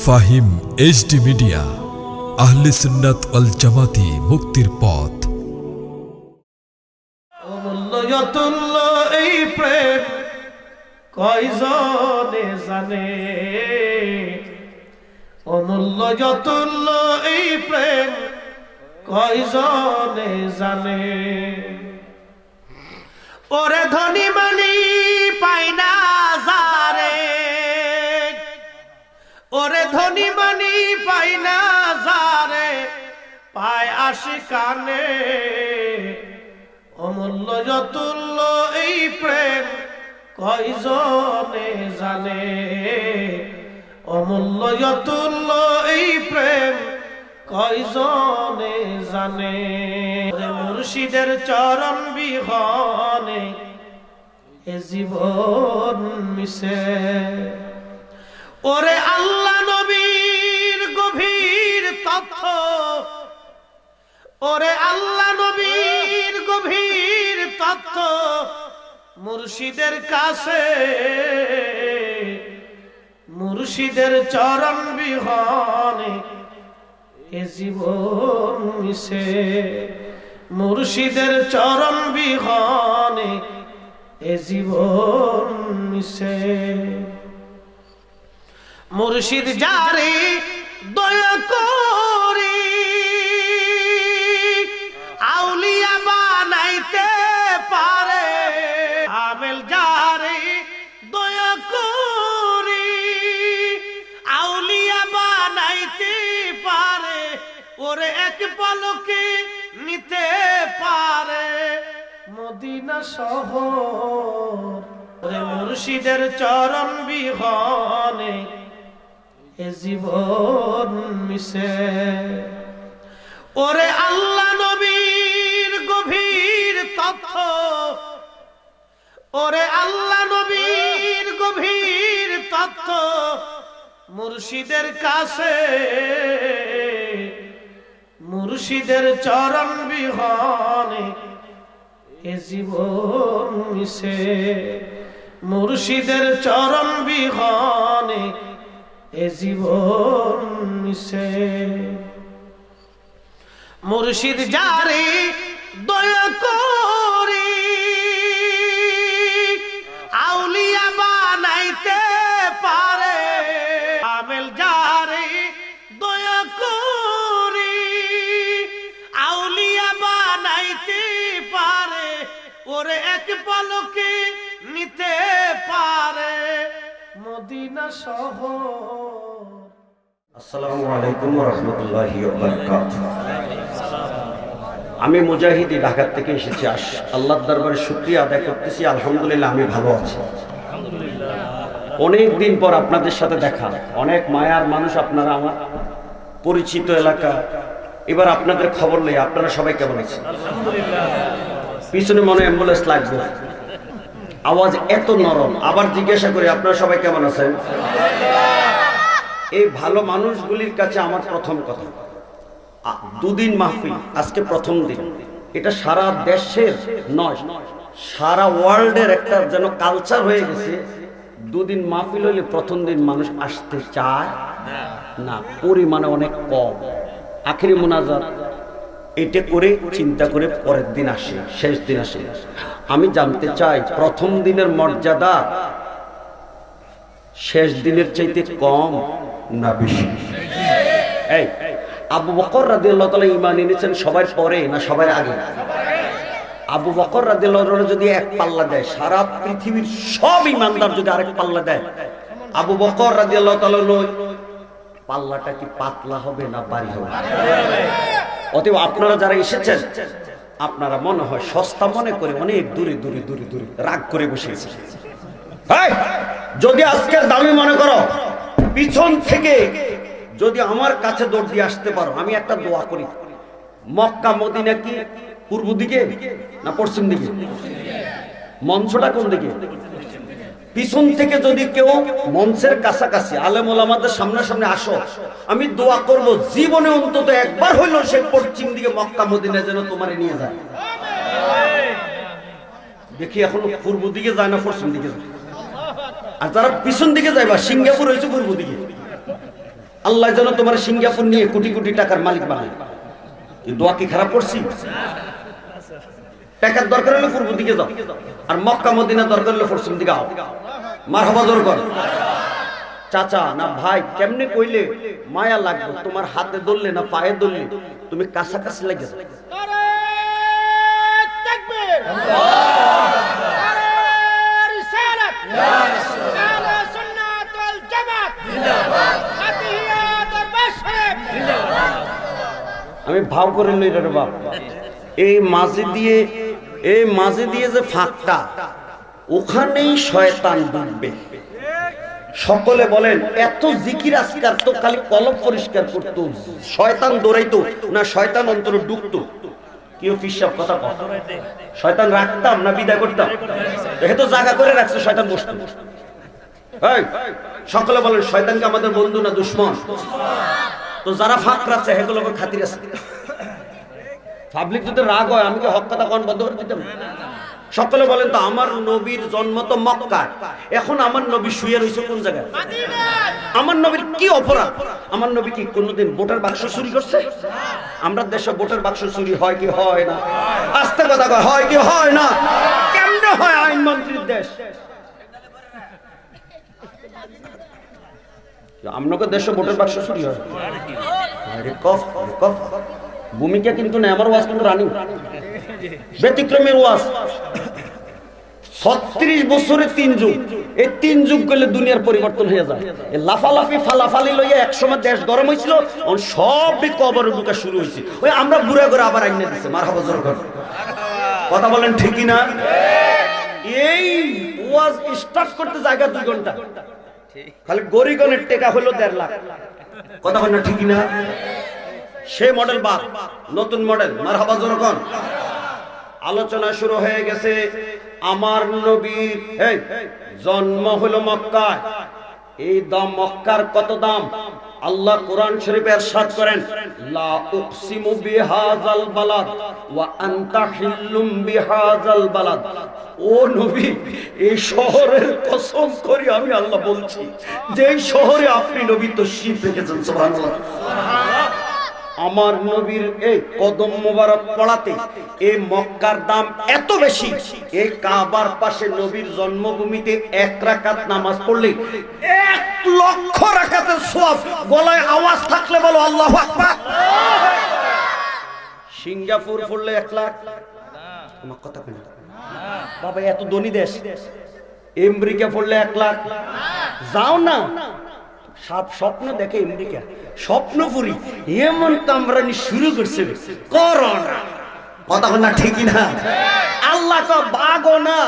Fahim HD media, আহলে সুন্নাত ওয়াল জামাতি, মুক্তির পথ। অমূল্য এই প্রেম কয়জনে জানে, অমূল্য এই প্রেম কয়জনে জানে। ওরে ধনী মানি পাই না যারে, ওরে ধনী মানি পাই না যারে, পায় আশিকানে। অমূল্য এই প্রেম কয়জনে জানে, অমূল্য এই প্রেম কয়জনে জানে। মুর্শিদের চরণ বিহনে এ জীবন মিশে। ওরে আল্লাহ নবীর গভীর তথ্য, ওরে আল্লাহ নবীর গভীর তথ্য মুর্শিদের কাছে, মুর্শিদের চরণ বিহনে এ জীবন মিশে। মুর্শিদের চরণ বিহনে এ জীবন মিশে। মুর্শিদ যারে দয়া করি আউলিয়া বানাইতে পারে, আমেল যারে দয়া করি আউলিয়া বানাইতে পারে, ওরে এক পলকে নিতে পারে মদিনা শহর। ওরে মুর্শিদের চরণ বিহনে এ জীবন মিশে। ওরে আল্লাহ নবীর গভীর তথ্য, ওরে আল্লাহ নবীর গভীর তথ্য মুর্শিদের কাছে, মুর্শিদের চরণ বিহনে এ জীবন মিশে। মুর্শিদের চরণ বিহনে এ জীবন মিশে। মুর্শিদ যারে দয়া করি আউলিয়া বানাইতে পারে, আমেল যারে দয়া করি আউলিয়া বানাইতে পারে, ওরে এক পলকে নিতে পারে মদিনা শহর। আসসালামু আলাইকুম ওয়া রাহমাতুল্লাহি ওয়া বারাকাতুহু। আমি মুজাহিদি ঢাকা থেকে এসেছি। আল্লাহর দরবারে শুকরিয়া আদায় করতেছি, আলহামদুলিল্লাহ আমি ভালো আছি। অনেক দিন পর আপনাদের সাথে দেখা, অনেক মায়ার মানুষ আপনারা, আমার পরিচিত এলাকা। এবার আপনাদের খবর নেই, আপনারা সবাই কেমন আছেন? পিছনে মনে অ্যাম্বুলেন্স লাগবে, আওয়াজ এত নরম। আবার জিজ্ঞাসা করি আপনারা সবাই কেমন আছেন? এই ভালো মানুষগুলির কাছে আমার প্রথম কথা, দুদিন মাহফিল, আজকে প্রথম দিন। এটা সারা দেশের নয়, সারা ওয়ার্ল্ডের একটা যেন কালচার হয়ে গেছে। দুদিন মাহফিল হইলে প্রথম দিন মানুষ আসতে চায় না, পরিমাণে অনেক কম। আখিরি মুনাজাত এটা করে চিন্তা করে পরের দিন আসে, শেষ দিন আসে। আমি জানতে চাই প্রথম দিনের মর্যাদা শেষ দিনের চাইতে কম না বেশি? এই আবু বকর রাদিয়াল্লাহু তাআলা ঈমান এনেছেন সবার পরে না সবার আগে? আবু বকর রাদিয়াল্লাহু তাআলা যদি এক পাল্লা দেয়, সারা পৃথিবীর সব ঈমানদার যদি আরেক পাল্লা দেয়, আবু বকর রাদিয়াল্লাহু তাআলা পাল্লাটা কি পাতলা হবে না ভারী হবে? অতএব আপনারা যারা এসেছেন, আপনারা মনে হয় সস্তা মনে করে অনেক দূরে দূরে দূরে দূরে রাগ করে বসে এসেছেন। যদি আজকের দামি মনে করো, পিছন থেকে যদি আমার কাছে দৌড় দিয়ে আসতে পারো, আমি একটা দোয়া করি। মক্কা মদিনা কি পূর্ব দিকে না পশ্চিম দিকে? মঞ্চটা কোন দিকে? পিছন থেকে যদি কেউ মঞ্চের কাছাকাছি আলেম ওলামাদের সামনাসামনি আসো, আমি দোয়া করব জীবনে অন্তত একবার হইলো সে পশ্চিম দিকে মক্কা মদিনা যেন তোমারে নিয়ে যায়। দেখি এখন পূর্ব দিকে যায় না পশ্চিম দিকে যায়। আর যারা পিছন দিকে যাইবা, সিঙ্গাপুর হয়েছে পূর্ব দিকে, আল্লাহ যেন তোমার সিঙ্গাপুর নিয়ে কোটি কোটি টাকার মালিক বানায়। দোয়া কি খারাপ করছি? টাকার দরকার হলে পূর্ব দিকে যাও, আর মক্কা মদিনা দরকার হলে পশ্চিম দিকে আও। মারহাবা জোর কর। চাচা না ভাই কেমনে কইলে মায়া লাগবে? তোমার হাতে ধরলে না পায়ে ধরলে তুমি কাছাকাছি লাগে যাও। আমি ভাব করে লই রে বাপ, এই মাঝে দিয়ে যে ফাঁকটা, ওখানেই শয়তান ডুববে। সকলে বলেন এত জিকির আজকার তো খালি কলম পরিষ্কার করতো, শয়তান দৌড়াইতো না শয়তান অন্তরে ডুবতো? কেউ ফিসাব কথা কয়, শয়তান রাখতাম না বিদায় করতাম? দেখে তো জায়গা করে রাখছে, শয়তান বসতো। সকলে বলেন শয়তানকে আমাদের বন্ধু না দুশ্মন? তো যারা ফাঁক রাখছে সেগুলো খাতির আছে। পাবলিক যদি রাগ হয় আমি কি হক কথা কোন বন্ধ করে দিতাম? সকলে বলেন তো আমার নবীর জন্ম তো মক্কায়, এখন আমার নবী শুয়ে রয়েছে কোন জায়গায়? আমার নবীর কি অপরাধ? আমার নবী কি কোনদিন ভোটার বাক্স চুরি করছে? আমরা দেশে ভোটার বাক্স চুরি হয় কি হয় না? আস্তে কথা কয়, হয় কি হয় না? কেমনে হয় আইন মন্ত্রীর দেশ? আপনাকে দেশে ভোটার বাক্স চুরি হয়? ভূমিকা কিন্তু নেই, আমার ওয়াজ কিন্তু রানিং, ব্যতিক্রমের ওয়াজ। 36 বছরে 3 যুগ, এই 3 যুগ করলে দুনিয়ার পরিবর্তন হয়ে যায়। এই লাফালাফি ফালাফালি লইয়া একসময় দেশ গরম হয়েছিল, সবই কবরে ঢুকা শুরু হয়েছে। ওই আমরা বুড়া করে আবার আইনে দিচ্ছে। মারহাবা জোর করে কথা বলেন, ঠিকই না? এই ওয়াজ স্টার্ট করতে জায়গা 2 ঘন্টা, খালি গরিগণের টেকা হলো 1.5 লাখ। কথা বলেন ঠিকই না? সে মডেল বাদ, নতুন মডেল। মারহাবা জোর কর। আলোচনা শুরু হয়ে গেছে। আমার নবীর জন্ম হলো মক্কায়। এই দাম মক্কার কত দাম? আল্লাহ কোরআন শরীফে ইরশাদ করেন, লা উকসিমু বিহাযাল বালাদ ওয়া আনতা হিল্লুম বিহাযাল বালাদ। ও নবী, এই শহরের কসম করি আমি আল্লাহ বলছি, যে এই শহরে আপনি নবী তশরীফ রেখেছেন। সুবহানাল্লাহ। আমার নবীর এই কদম মোবারক পড়াতে এই মক্কার দাম এত বেশি, এই কাবার পাশে নবীর জন্মভূমিতে 1 রাকাত নামাজ পড়লে 1 লক্ষ রাকাতের সওয়াব। গলায় আওয়াজ থাকলে বলো আল্লাহু আকবার। সিঙ্গাপুর পড়লে 1 লাখ। আমার কথা কই বাবা, এত ধনী দেশ। আমেরিকা পড়লে 1 লাখ। যাও না, সব স্বপ্ন দেখে আমেরিকা, স্বপ্নপুরী এমন কামরানি শুরু করছে করোনা। কথা না ঠিকই না? আল্লাহ তো বাগো না,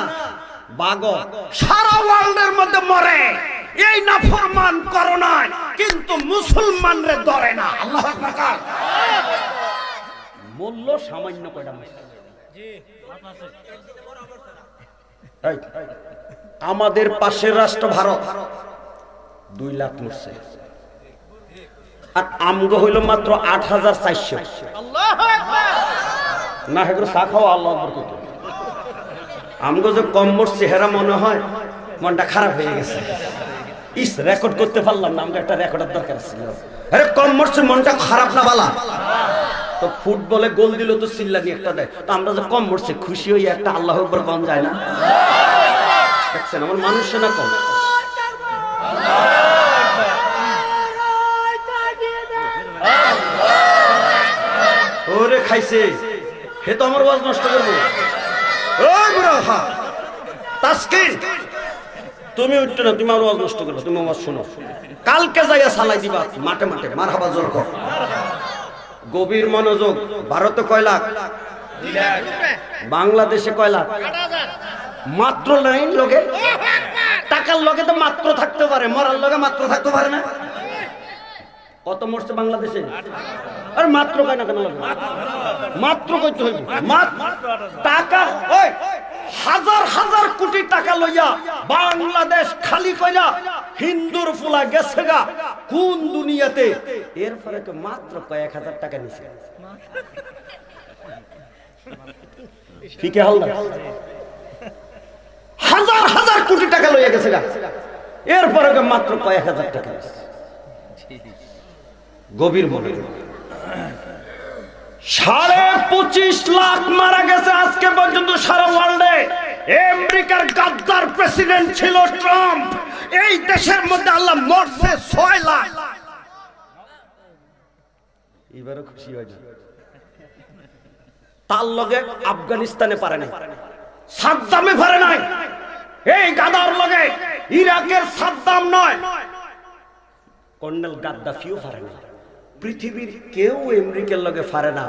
বাগো সারা ওয়ার্ল্ডের মধ্যে মরে এই নাফরমান করোনা, কিন্তু মুসলমানরে ধরে না। আল্লাহু আকবার। মূল্য সামান্য কয়টা মাস। আমাদের পাশের রাষ্ট্র ভারত 2 লাখ মরছে, আর আমগো হইল মাত্র 8400। না হেগুলো চা খাওয়া আল্লাহ বরকত। আমগো যে কম মরছে হেরা মনে হয় মনটা খারাপ হয়ে গেছে। ইস রেকর্ড করতে পারলাম না, আমাকে একটা রেকর্ডের দরকার ছিল। আরে কম মরছে মনটা খারাপ না বালা? তো ফুটবলে গোল দিল তো চিল্লানি একটা দেয়, তো আমরা যে কম মরছে খুশি হই একটা আল্লাহ আকবার কম যায় না? দেখছেন আমার মানুষ না কম। ওরে খাইছে, হে তো আমার ওয়াজ নষ্ট করবো। ওই বুড়া তাসকিন, তুমি উঠছো না, তুমি আমার ওয়াজ নষ্ট করবে। তুমি ওয়াজ শোনো, কালকে যাইয়া সালাই দিবা মাঠে মাঠে। মারহাবা জোর কর। গভীর মনোযোগ। ভারতে কয় লাখ? বাংলাদেশে কয় লাখ? মাত্র 9 লগে। টাকার লগে তো মাত্র থাকতে পারে, মরার লগে মাত্র থাকতে পারে না। কত মরছে বাংলাদেশে? আর মাত্র কয় না কেন? মাত্র কইতে হইব। টাকা হাজার হাজার কোটি টাকা লইয়া বাংলাদেশ খালি কইরা হিন্দুর ফুলা গেছে গা কোন দুনিয়াতে? এর ফলে তো মাত্র কয়েক হাজার টাকা নিছে। ঠিকই হল না? হাজার হাজার কোটি টাকা লইয়া গেছে গা, এরপরে মাত্র কয়েক হাজার টাকা নিছে। গভীর মনে। 25.5 লাখ মারা গেছে আজকে পর্যন্ত সারা ওয়ার্ল্ডে। আমেরিকার গাদ্দার প্রেসিডেন্ট ছিল ট্রাম্প। এই দেশের মধ্যে আল্লাহ মরছে 6 লাখ। এবারও খুশি হয় না। তার লগে আফগানিস্তানে পারে নাই, সাদ্দামে পারে নাই। এই গাদার লগে ইরাকের সাদ্দাম নয়, কর্নেল গাদ্দাফিও পারে না। পৃথিবীর কেউ আমেরিকার লগে পারে না।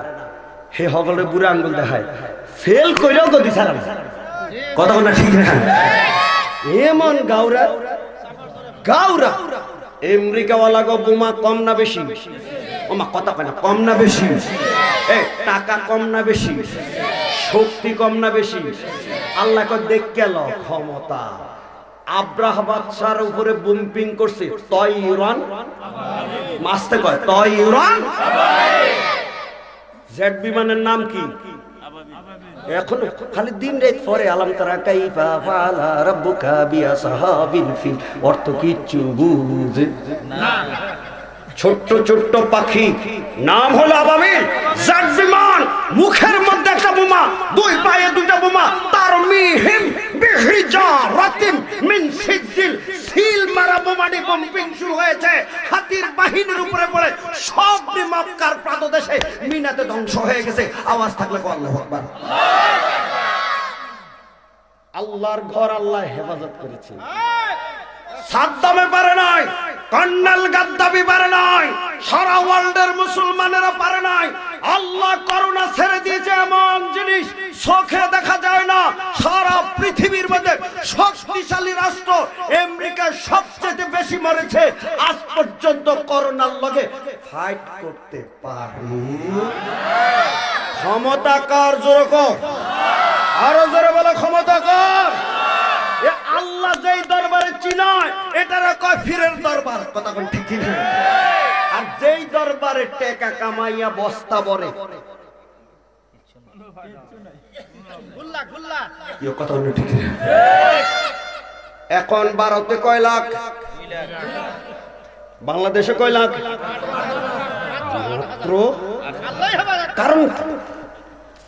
হে হগলে বুড়া আঙ্গুল দেখায়, ফেল কইরাও গদি ছাড়া না। কথা না ঠিক না? এমন গাউরা গাউরা আমেরিকাওয়ালা গো বোমা কম না বেশি? ওমা কথা কয় না, কম না বেশি? টাকা কম না বেশি? শক্তি কম না বেশি? আল্লাহ কয় দেখ গেল ক্ষমতা। আব্রাহ বাদশার উপরে বুম্পিং করছে, তয় ইরান মাসতে কয় তয় ইরান। জেট বিমানের নাম কি? এখন খালি দিন রাত পরে আলাম তারা কাইফা ফাআলা রাব্বুকা বিআসহাবিল ফিল, অর্থ কিচ্ছু বুঝে না। ছোট্ট ছোট্ট পাখি, নাম হলো আবাবিল। জেট বিমান, মুখের মধ্যে একটা বোমা, দুই পায়ে দুইটা বোমা। তারমিহিম বিহিজারাতিন মিন সিজিল, সিল মারা বোমাটি বম্পিং শুরু হয়েছে। হাতির বাহিনীর উপরে পড়ে সবটি মক্কার প্রান্তদেশে মিনাতে ধ্বংস হয়ে গেছে। আওয়াজ থাকলে আল্লাহু আকবার। আল্লাহর ঘর আল্লাহ হেফাজত করেছে। সাদ্দামে পারে নাই, কর্নেল গাদ্দাফি পারে নাই, সারা ওয়ার্ল্ডের মুসলমানেরা পারে নাই। আল্লাহ করোনা ছেড়ে দিয়েছে এমন জিনিস চোখে দেখা যায় না। সারা পৃথিবীর মধ্যে শক্তিশালী রাষ্ট্র আমেরিকা সবচেয়ে বেশি মরেছে। আজ পর্যন্ত করোনার লগে ফাইট করতে পারে। ক্ষমতা কার? জোরে কর, আরো জোরে বলো ক্ষমতা কার? আল্লাহ যেই দরবারে চিনায় এটারে কয় ফিরের দরবার। কথা কোন ঠিক কি? আর যেই দরবারে টাকা কামাইয়া বস্তা ভরে, কথা কোন ঠিক? এখন ভারতে কয় লাখ, বাংলাদেশে কয় লাখ? মাত্র। কারণ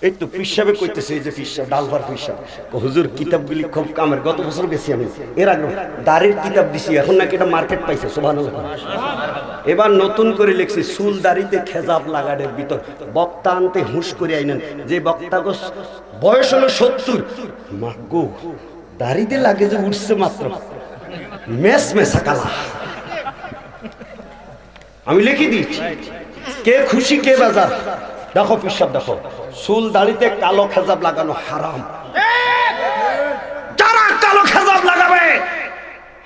এই তো পিসাবে কইতেছে, এই যে পিসাব ডালভার পিসাব, হুজুর কিতাবগুলি খুব কামের। গত বছর গেছি আমি, এর আগে দাড়ির কিতাব দিছি, এখন নাকি এটা মার্কেট পাইছে। সুবহানাল্লাহ। এবার নতুন করে লিখছি চুল দাড়িতে খেজাব লাগানোর ভিতর বক্তা আনতে হুঁশ করে আইনেন। যে বক্তা বয়স হলো 70, মাগো দাড়িতে লাগে যে উঠছে মাত্র মেস মেসা কালা। আমি লিখি দিচ্ছি, কে খুশি কে বাজার। দেখো পিসাব, দেখো চুল দাড়িতে কালো খেজাব লাগানো হারাম। যারা কালো খেজাব লাগাবে,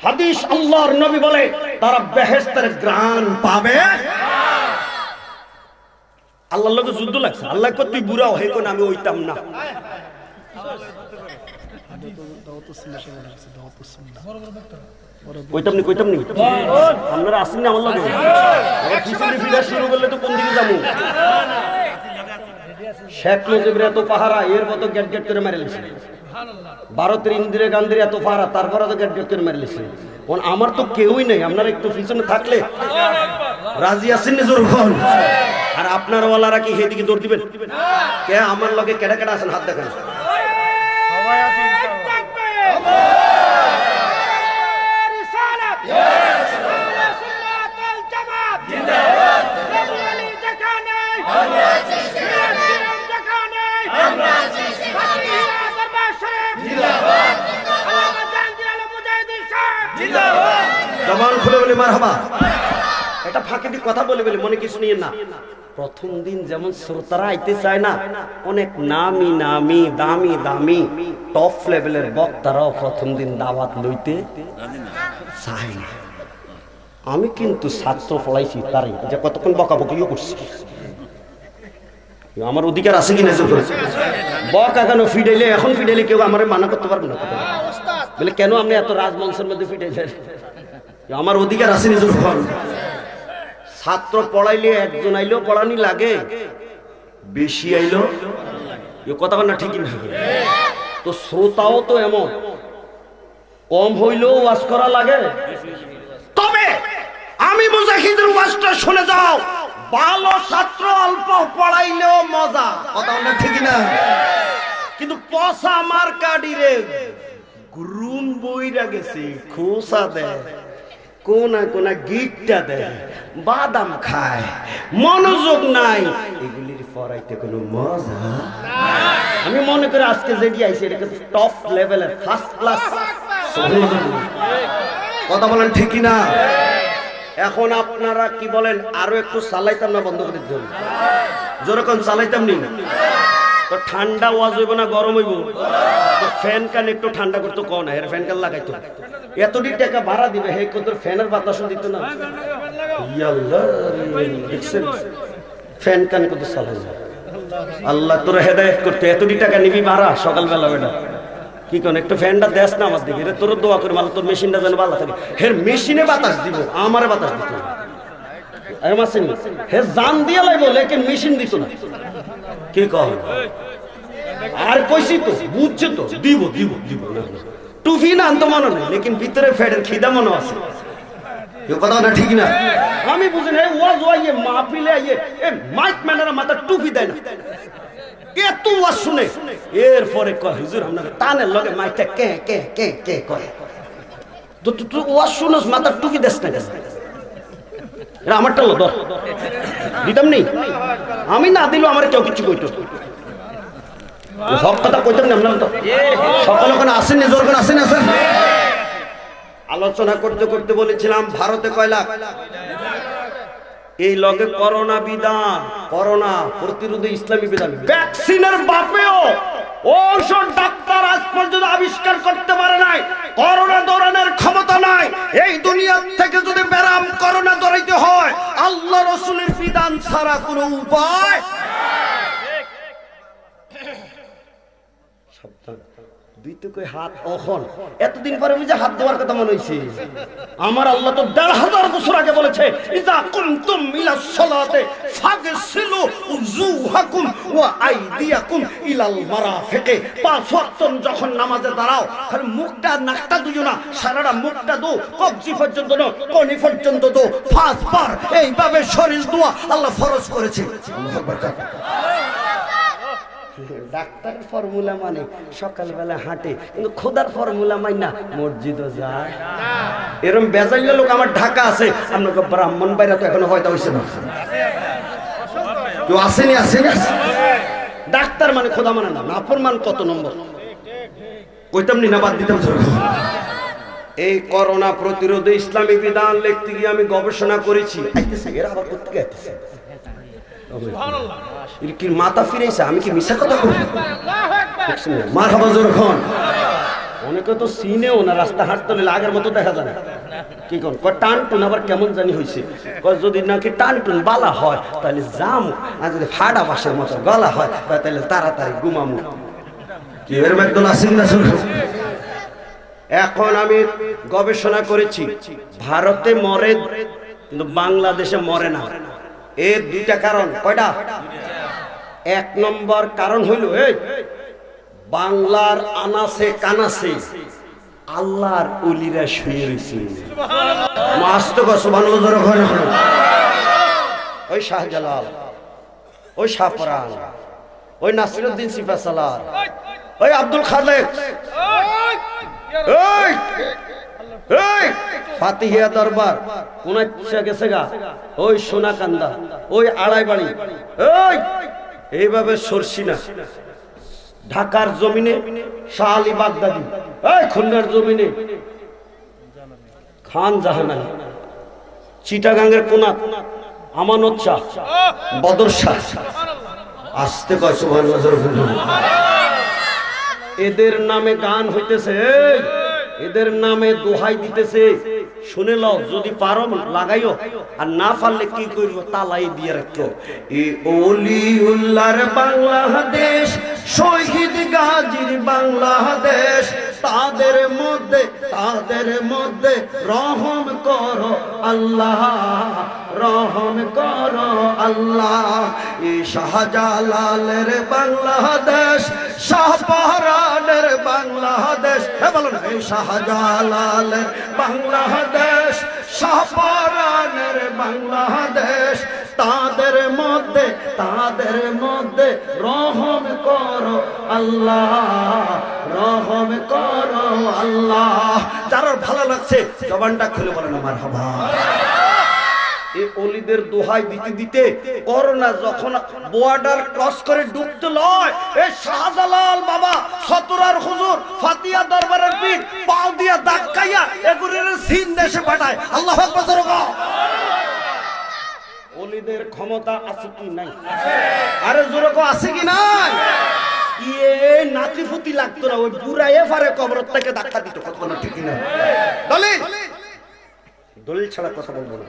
হাদিস আল্লাহর নবী বলে তারা বেহেশতের গ্রান পাবে। আল্লাহর লগে যুদ্ধ লাগছে। আল্লাহ কই তুই বুড়া হয়ে কোন আমি ওইতাম না। কইতাম নি আপনারা আসেন না আমার লগে? পিছনে ফিরে শুরু করলে তো কোন দিকে যাবো? শেখ মুজিবের এত পাহারা, এর মতো গেট গেট করে মেরে লিছে। ভারতের ইন্দিরা গান্ধীর এত পাহারা, তারপরে তো গেট গেট করে মেরে লিছে। আমার তো কেউই নেই। আপনারা একটু পিছনে থাকলে রাজি আছেন নিজের ঘর। আর আপনার ওয়ালারা কি সেদিকে দৌড় দিবেন? কে আমার লগে কেডা কেডা আছেন হাত দেখান। জবান খুলে বলে মারহাবা। এটা ফাঁকে দিয়ে কথা বলে বলে মনে কিছু নিয়ে না। প্রথম দিন যেমন শ্রোতারা আইতে চায় না, অনেক নামি নামি দামি দামি টপ লেভেলের বক্তারাও প্রথম দিন দাওয়াত লইতে চায় না। আমি কিন্তু ছাত্র পড়াইছি, তারই যে কতক্ষণ বকাবকিও করছি। আমার অধিকার আছে কিনা? বকা কেন ফিডাইলে, এখন ফিডাইলে কেউ আমার মানা করতে পারবে না। বলে কেন আপনি এত রাজবংশের মধ্যে ফিডাইলেন? আমার অধিকার আছে নিজের ঘর। ছাত্র পড়াইলে একজন আইলেও পড়ানি লাগে, বেশি আইলো এ কথা না ঠিকই না। তো শ্রোতাও তো এমন, কম হইলেও ওয়াজ করা লাগে। তবে আমি মুজাহিদের ওয়াজটা শুনে যাও, ভালো ছাত্র অল্প পড়াইলেও মজা, কথা বলে ঠিক না? কিন্তু পচা মার্কাডি রে গ্রুন বইরা গেছে, খোসা দেয়, কোনা কোনা গিটটা দেয়, বাদাম খায়, মনোযোগ নাই, এগুলির পড়াইতে কোনো মজা। আমি মনে করি আজকে যেটি আইছে এটা টপ লেভেলের ফার্স্ট ক্লাস। কথা বলেন ঠিক না? এখন আপনারা কি বলেন, আরো একটু চালাইতাম না বন্ধ করে দিতাম? যেরকম চালাইতাম নি তো ঠান্ডা ওয়াজ হইব না গরম হইব? ফ্যান কান একটু ঠান্ডা করতো কোন এর ফ্যান কান লাগাইতো, এতটি টাকা ভাড়া দিবে হে কত ফ্যানের বাতাসও দিত না। দেখছেন ফ্যান কান কত চালাই, আল্লাহ তোরা হেদায়েত করতে এতটি টাকা নিবি ভাড়া সকালবেলা বেটা কি কোন একটু ফ্যানটা দেশ না আমার দিকে, তোর দোয়া করে মাল তোর মেশিনটা যেন ভালো থাকে। হের মেশিনে বাতাস দিব, আমারে বাতাস দিত হে জান দিয়া লাগবো, লেকিন মেশিন দিত না। কি কহ আর কইছি তো বুঝছে তো, দিব দিব দিব টুফি না আনতো মনে নেই, লেকিন ভিতরে ফ্যাটের খিদা মনে আছে। কথা না ঠিক না? আমি বুঝি না ওয়াজ ওয়াইয়ে মাহফিলে আইয়ে এ মাইক ম্যানেরা মাথা টুপি দেয় না, এত ওয়াজ শুনে এরপরে কয় হুজুর আপনার টানের লগে মাইকটা কে কে কে কে করে, তো তুই ওয়াজ শুনস মাথা টুপি দেস না কেন? এটা আমারটা লো ধর দিতাম নেই, আমি না দিলেও আমার কেউ কিছু কইতো সব কথা কইতাম না। আপনারা তো সকল ওখানে আসেন, নিজের ওখানে আসেন আসেন। আলোচনা করতে করতে বলেছিলাম ভারতে কয় লাখ, এই লগে করোনা বিধান, করোনা প্রতিরোধে ইসলামী বিধান, ভ্যাকসিনের বাপেও ঔষধ ডাক্তার আজ পর্যন্ত আবিষ্কার করতে পারে নাই, করোনা দৌড়ানোর ক্ষমতা নাই। এই দুনিয়া থেকে যদি ব্যারাম করোনা দৌড়াইতে হয় আল্লাহ রাসূলের বিধান ছাড়া কোনো উপায়। হাত অখন এতদিন পরে বুঝে হাত দেওয়ার কথা মনে হয়েছে। আমার আল্লাহ তো ১,৫০০ বছর আগে বলেছে ইজা কুনতুম ইলাস সালাতে ফাগসিলু উযুহাকুম ওয়া আইদিয়াকুম ইলাল মারাফিকে। ৫ ওয়াক্ত যখন নামাজে দাঁড়াও খালি মুখটা নাকটা দুজো না, সারাটা মুখটা দো, কবজি পর্যন্ত দো, কোনি পর্যন্ত দো, ৫ বার এইভাবে শরীর দোয়া আল্লাহ ফরজ করেছে। আল্লাহু আকবার। ডাক্তারের ফর্মুলা মানে সকালবেলা হাঁটে, কিন্তু খোদার ফর্মুলা মাইনা মসজিদও যায়। এরকম বেজাইলে লোক আমার ঢাকা আছে, আপনাকে ব্রাহ্মণ বাইরা তো এখনো হয়তো হয়েছে না, কেউ আসেনি আসেনি। ডাক্তার মানে খোদা মানে না, নাফরমান কত নম্বর কইতাম নি না, বাদ দিতাম। এই করোনা প্রতিরোধে ইসলামী বিধান লিখতে গিয়ে আমি গবেষণা করেছি। এরা আবার কোথেকে আসতেছে, মাথা ফিরেছে, আমি কি মিশা কথা বলি? মারহাবা যখন অনেকে তো চিনেও না, রাস্তা হাঁটতে আগের মতো দেখা যায় না। কি কোন টান টুন আবার কেমন জানি হয়েছে, যদি নাকি টান টুন বালা হয় তাহলে জাম, আর যদি ফাড়া বাসের মতো গলা হয় তাহলে তাড়াতাড়ি ঘুমামু। কি এরকম একদম আসেন না? এখন আমি গবেষণা করেছি, ভারতে মরে কিন্তু বাংলাদেশে মরে না। এর দুইটা কারণ। কয়টা? ১ নম্বর কারণ হইল এই বাংলার আনাসে কানাসে আল্লাহর ওলিরা শুয়ে রয়েছে। ওই শাহজালাল, ওই শাহপরান, ওই নাসিরউদ্দিন সিপাহসালার, ওই আব্দুল খালেক, ফাতিহিয়া দরবার কোন গেছে গা, ওই সোনাকান্দা, ওই আড়াইবাড়ি, এইভাবে সরসিনা, ঢাকার জমিনে শাহ আলী বাগদাদি, খুলনার জমিনে খান জাহান আলী, চিটাগাঙ্গের কোনা আমানত শাহ, বদর শাহ, আসতে কয় সুবহানাল্লাহ। এদের নামে গান হইতেছে, এদের নামে দোহাই দিতেছে, শুনে লও, যদি পারো লাগাইও, আর না পারলে কি করবো তালাই দিয়ে রাখো। এ ওলিউল্লাহর বাংলাদেশ, শহীদ গাজীর বাংলাদেশ, তাদের মধ্যে রহম করো আল্লাহ, রহম করো আল্লাহ। এ শাহজালালের বাংলাদেশ, শাহপরানের বাংলাদেশ, বলো না, এই শাহজালালের বাংলাদেশ, শাহপরানের বাংলাদেশ, তাদের মধ্যে রহম করো আল্লাহ, রহম করো আল্লাহ। যার ভালো লাগছে জবানটা খুলে বলেন মারহাবা। এই অলিদের দোহাই দিতে দিতে করোনা যখন বর্ডার ক্রস করে ঢুকতে লয়, এই শাহজালাল বাবা, সতরার হুজুর, ফাতিয়া দরবারের পীর পাও দিয়া ধাক্কাইয়া এগুলোর সিন দেশে পাঠায়। আল্লাহু আকবার জোরে বলো। অলিদের ক্ষমতা আছে কি নাই? আরে জোরে কো আছে কি নাই? ইয়ে নাতিফুতি লাগতো না, ওই বুড়াইয়ে পারে কবর থেকে ধাক্কা দিত। কত না ঠিক না? দলিল ছাড়া কথা বলবো না।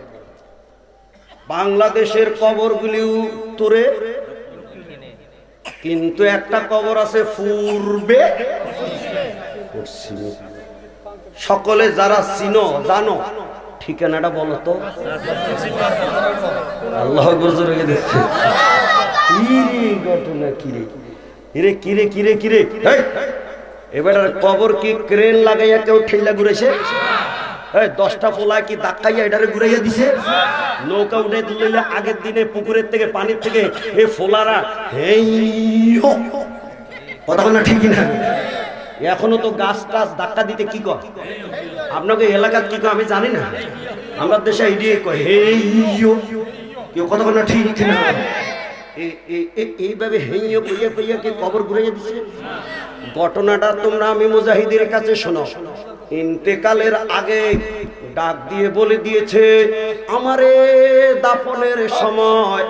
বাংলাদেশের কবরগুলি উত্তরে, কিন্তু একটা কবর আছে পূর্বে। সকলে যারা চিনো জানো ঠিকানাটা বলো তো। আল্লাহ গজরে দিচ্ছে। ঘটনা কিরে কিরে কিরে কিরে কিরে, এবার কবর কি ক্রেন লাগাইয়া কেউ ঠেলা ঘুরেছে? 10টা পোলা কি ধাক্কাইয়া এটারে ঘুরাইয়া দিছে? নৌকা উঠে দিলে আগের দিনে পুকুরের থেকে পানির থেকে এই ফোলারা কথা বল না ঠিক না? এখনো তো গাছ টাছ ধাক্কা দিতে কি কয়? আপনাকে এলাকার কি কয় আমি জানি না, আমরা দেশে এড়িয়ে কয় কেউ কথা বল না ঠিক না? এইভাবে হেইও কইয়া কইয়া কে কবর ঘুরাইয়া দিছে। ঘটনাটা তোমরা আমি মুজাহিদের কাছে শোনো। ইন্তেকালের আগে ডাক দিয়ে বলে দিয়েছে, আমারে দাফনের সময়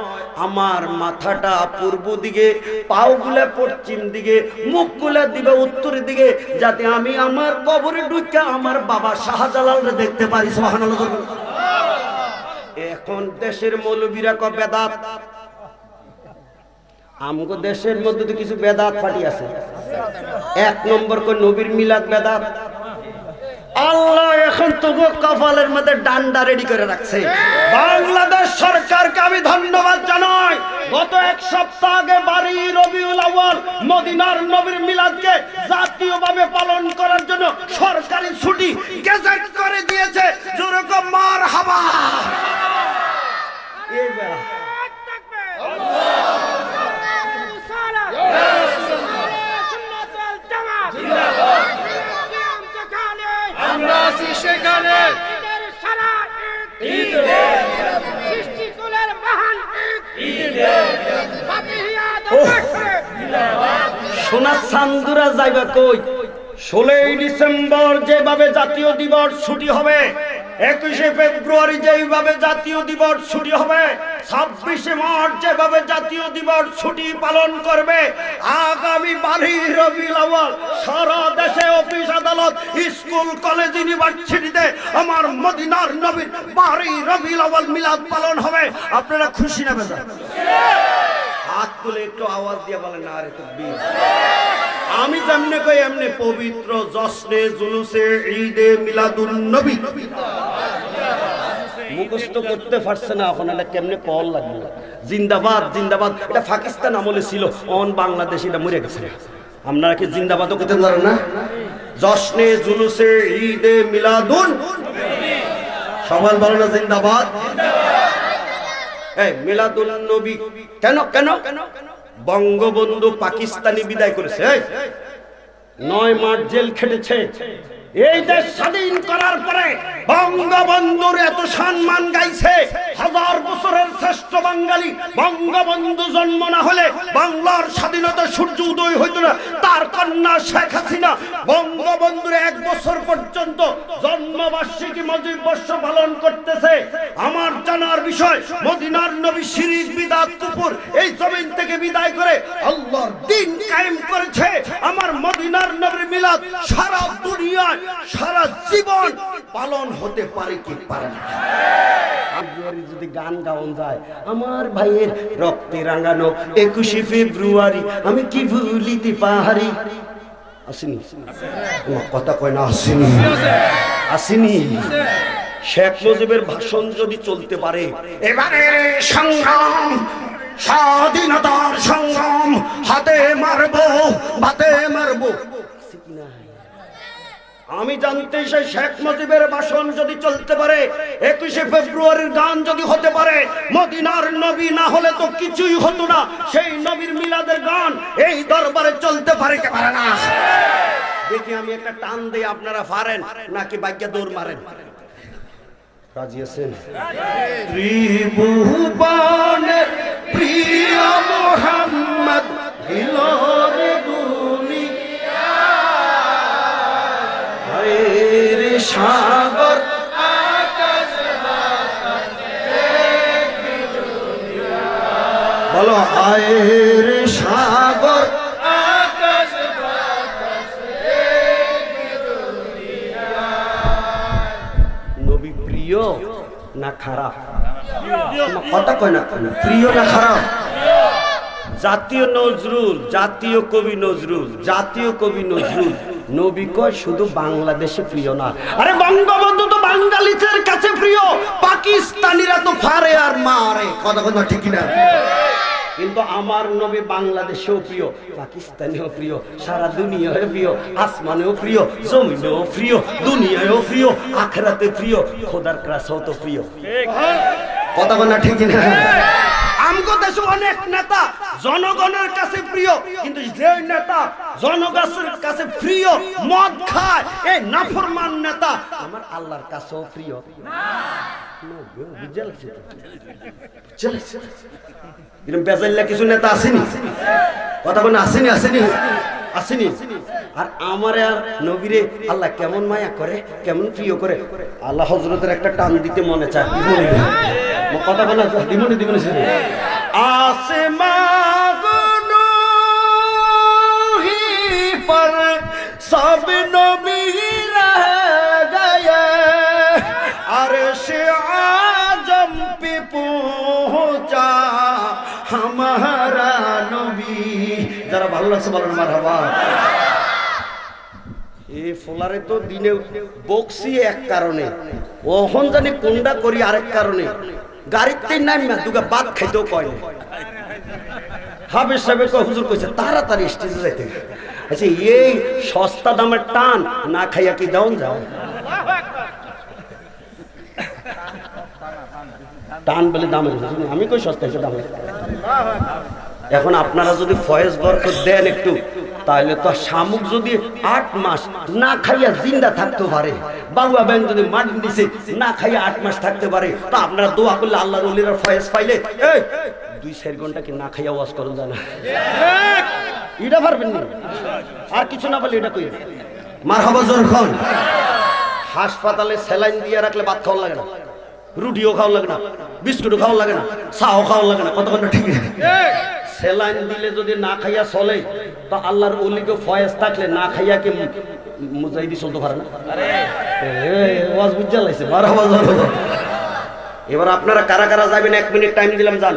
আমার মাথাটা পূর্ব দিকে, পাওগুলা পশ্চিম দিকে, মুখগুলা দিবে উত্তর দিকে, যাতে আমি আমার কবরে ঢুকে আমার বাবা শাহজালালরে দেখতে পারি। সুবহানাল্লাহ। এখন দেশের মৌলবীরা কয় বেদাত। আমগো দেশের মধ্যে তো কিছু বেদাত ফাটি আছে। 1 নম্বর কই নবীর মিলাদ বেদাত। আল্লাহ এখন তো কপালের মধ্যে ডান্ডা রেডি করে রাখছে। বাংলাদেশ সরকারকে আমি ধন্যবাদ জানাই। গত 1 সপ্তাহ আগে 12 রবিউল আউয়াল মদিনার নবীর মিলাদকে জাতীয়ভাবে পালন করার জন্য সরকারি ছুটি গেজেট করে দিয়েছে। জোরে কো মারহাবা। এইবার আমরা আছি সেখানে। সোনা চান্দুরা যাইবা কই? 16 ডিসেম্বর যেভাবে জাতীয় দিবস ছুটি হবে, 21 ফেব্রুয়ারি যেভাবে জাতীয় দিবস ছুটি হবে, 26 মার্চ যেভাবে জাতীয় দিবস ছুটি পালন করবে, আগামী 12 রবিউল আউয়াল সারা দেশে অফিস আদালত স্কুল কলেজ ইউনিভার্সিটিতে আমার মদিনার নবীর 12 রবিউল আউয়াল মিলাদ পালন হবে। আপনারা খুশি না বেজার? হাত তুলে একটু আওয়াজ দিয়ে বলেন আরে তাকবীর। আমি যেমনে কই এমনি পবিত্র জশ্নে জুলুসে ঈদে মিলাদুন নবী মুখস্থ করতে পারছে না এখন, এটা কেমনে কল লাগলো? জিন্দাবাদ জিন্দাবাদ, এটা পাকিস্তান আমলে ছিল, অন বাংলাদেশ এটা মরে গেছে। আপনারা কি জিন্দাবাদও করতে পারেন না? জশ্নে জুলুসে ঈদে মিলাদুন সবাই বলো না জিন্দাবাদ। এই মিলাদুন নবী কেন কেন বঙ্গবন্ধু পাকিস্তানি বিদায় করেছে, 9 মাস জেল খেটেছে। এই দেশ স্বাধীন করার পরে বঙ্গবন্ধুর এত সম্মান গাইছে। 1000 বছরের শ্রেষ্ঠ বাঙালি বঙ্গবন্ধু জন্ম না হলে বাংলার স্বাধীনতা সূর্য উদয় হইত না। তার কন্যা শেখ হাসিনা বঙ্গবন্ধুর 1 বছর পর্যন্ত জন্মবার্ষিকী মুজিব বর্ষ পালন করতেছে। আমার জানার বিষয়, মদিনার নবী শিরিক বিদআত কুফর এই জমিন থেকে বিদায় করে আল্লাহর দ্বীন কায়েম করেছে। আমার মদিনার নবীর মিলাদ সারা দুনিয়ায় সারা জীবন পালন হতে পারে কি পারে না? যদি গান গাওন যায়, আমার ভাইয়ের রক্তে রাঙানো 21 ফেব্রুয়ারি আমি কি ভুলিতে পারি। আসেনি কথা কয় না? আসেনি আসেনি। শেখ মুজিবের ভাষণ যদি চলতে পারে, এবারে সংগ্রাম স্বাধীনতার সংগ্রাম, হাতে মারবো ভাতে মারবো, আমি জানতে চাই শেখ মুজিবের ভাষণ যদি চলতে পারে, 21শে ফেব্রুয়ারির গান যদি হতে পারে, মদিনার নবী না হলে তো কিছুই হতো না, সেই নবীর মিলাদের গান এই দরবারে চলতে পারে কি পারে না? দেখি আমি একটা টান দেই, আপনারা পারেন নাকি বাইজ্ঞা দৌড় মারেন? রাজি আছেন? ত্রিভুবনের প্রিয় মুহাম্মদ হিলোরে দুনিয়া, হায়র সাগর আকাশ বাতাস বলো, হায়র সাগর আকাশ বাতাস নবী প্রিয় না খারাপ? কথা কয় না, প্রিয় না খারাপ? জাতীয় নজরুল, জাতীয় কবি নজরুল, জাতীয় কবি নজরুল নবী কয় শুধু বাংলাদেশে প্রিয় না, আরে বঙ্গবন্ধু তো বাঙালিদের কাছে প্রিয়, পাকিস্তানিরা তো ফারে আর মারে। কথা কথা ঠিক না? কিন্তু আমার নবী বাংলাদেশেও প্রিয়, পাকিস্তানেও প্রিয়, সারা দুনিয়ায় প্রিয়, আসমানেও প্রিয়, জমিনেও প্রিয়, দুনিয়ায়ও প্রিয়, আখিরাতে প্রিয়, খোদার কাছেও তো প্রিয়। কথা বলা ঠিক না? আমগো দেশে অনেক নেতা জনগণের কাছে প্রিয়, কিন্তু যে নেতা জনগণের কাছে প্রিয় মদ খায়, এই নাফরমান নেতা আমার আল্লাহর কাছেও প্রিয় না। কিছু নেতা আসেনি, কথা বলে আসেনি, আসেনি, আসেনি। আর আমার আর নবীরে আল্লাহ কেমন মায়া করে, কেমন প্রিয় করে, আল্লাহ হযরতের একটা টান দিতে মনে চায়। কথা বলে দিমনি দিমনি आसमां पर सब नबी रह गए, अर्श आजम पे पहुंचा हमारा नबी। जरा ভালো লাগছে বলেন মারহাবা। এই ফলারে তো দিনে বক্সি এক কারণে, ওহন জানি কোনটা করি আরেক কারণে, গাড়িতে নামিয়া দুগা ভাত খাইতেও কয় না। হাবের সাহেব হুজুর কইছে তাড়াতাড়ি স্টেজে যাইতে। আচ্ছা এই সস্তা দামের টান না খাইয়া কি দাউন যাও? টান বলে দামের, আমি কই সস্তা হিসেবে দামের। এখন আপনারা যদি ফয়েজ বরকত দেন একটু, তাহলে তো শামুক যদি 8 মাস না খাইয়া জিন্দা থাকতে পারে, বাবুয়া ব্যাংক যদি মাটি দিছে না খাইয়া 8 মাস থাকতে পারে, তো আপনারা দোয়া করলে আল্লাহর ওলির ফয়েজ পাইলে 2-4 ঘন্টা কি না খাইয়া ওয়াজ করুন জানা এটা পারবেন না। আর কিছু না বলে এটা কই মারহাবা জোর খান। হাসপাতালে স্যালাইন দিয়ে রাখলে ভাত খাওয়া লাগে না, রুটিও খাওয়া লাগে না, বিস্কুটও খাওয়া লাগে না, চাও খাওয়া লাগে না। কতক্ষণ ঠিক আছে? স্যালাইন দিলে যদি না খাইয়া চলে, তো আল্লাহর ওলিকে ফয়েজ থাকলে না খাইয়া কি মুজাহিদি চলতে পারে না? ওয়াজ বুঝা লাগছে। এবার আপনারা কারা কারা যাবেন 1 মিনিট টাইম দিলাম, যান।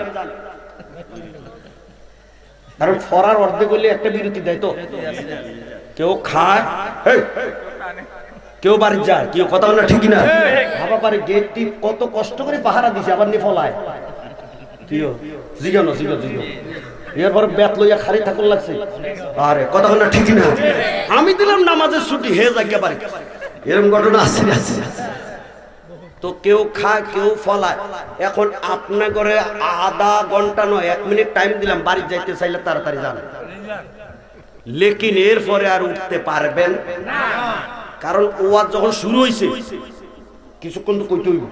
কারণ ফরার অর্ধেক করলে একটা বিরতি দেয়, তো কেউ খায়, কেউ বাড়ি যায়, কেউ কথা বলে ঠিক না? ভাবা পারে গেটটি কত কষ্ট করে পাহারা দিছে, আবার নিয়ে ফলায়। জিগানো জিগো জিগো এরপর ব্যাত লইয়া খালি থাকুন লাগছে। আরে কথা বলে ঠিক না? আমি দিলাম নামাজের ছুটি, হে জায়গা বাড়ি, এরকম ঘটনা আছে আছে। তো কেউ খায়, কেউ ফলায়। এখন আপনার ঘরে আধা ঘন্টা নয় 1 মিনিট টাইম দিলাম, বাড়ি যাইতে চাইলে তাড়াতাড়ি যান, লেকিন এরপরে আর উঠতে পারবেন না। কারণ ওয়াজ যখন শুরু হয়েছে কিছুক্ষণ তো কইতে হইব।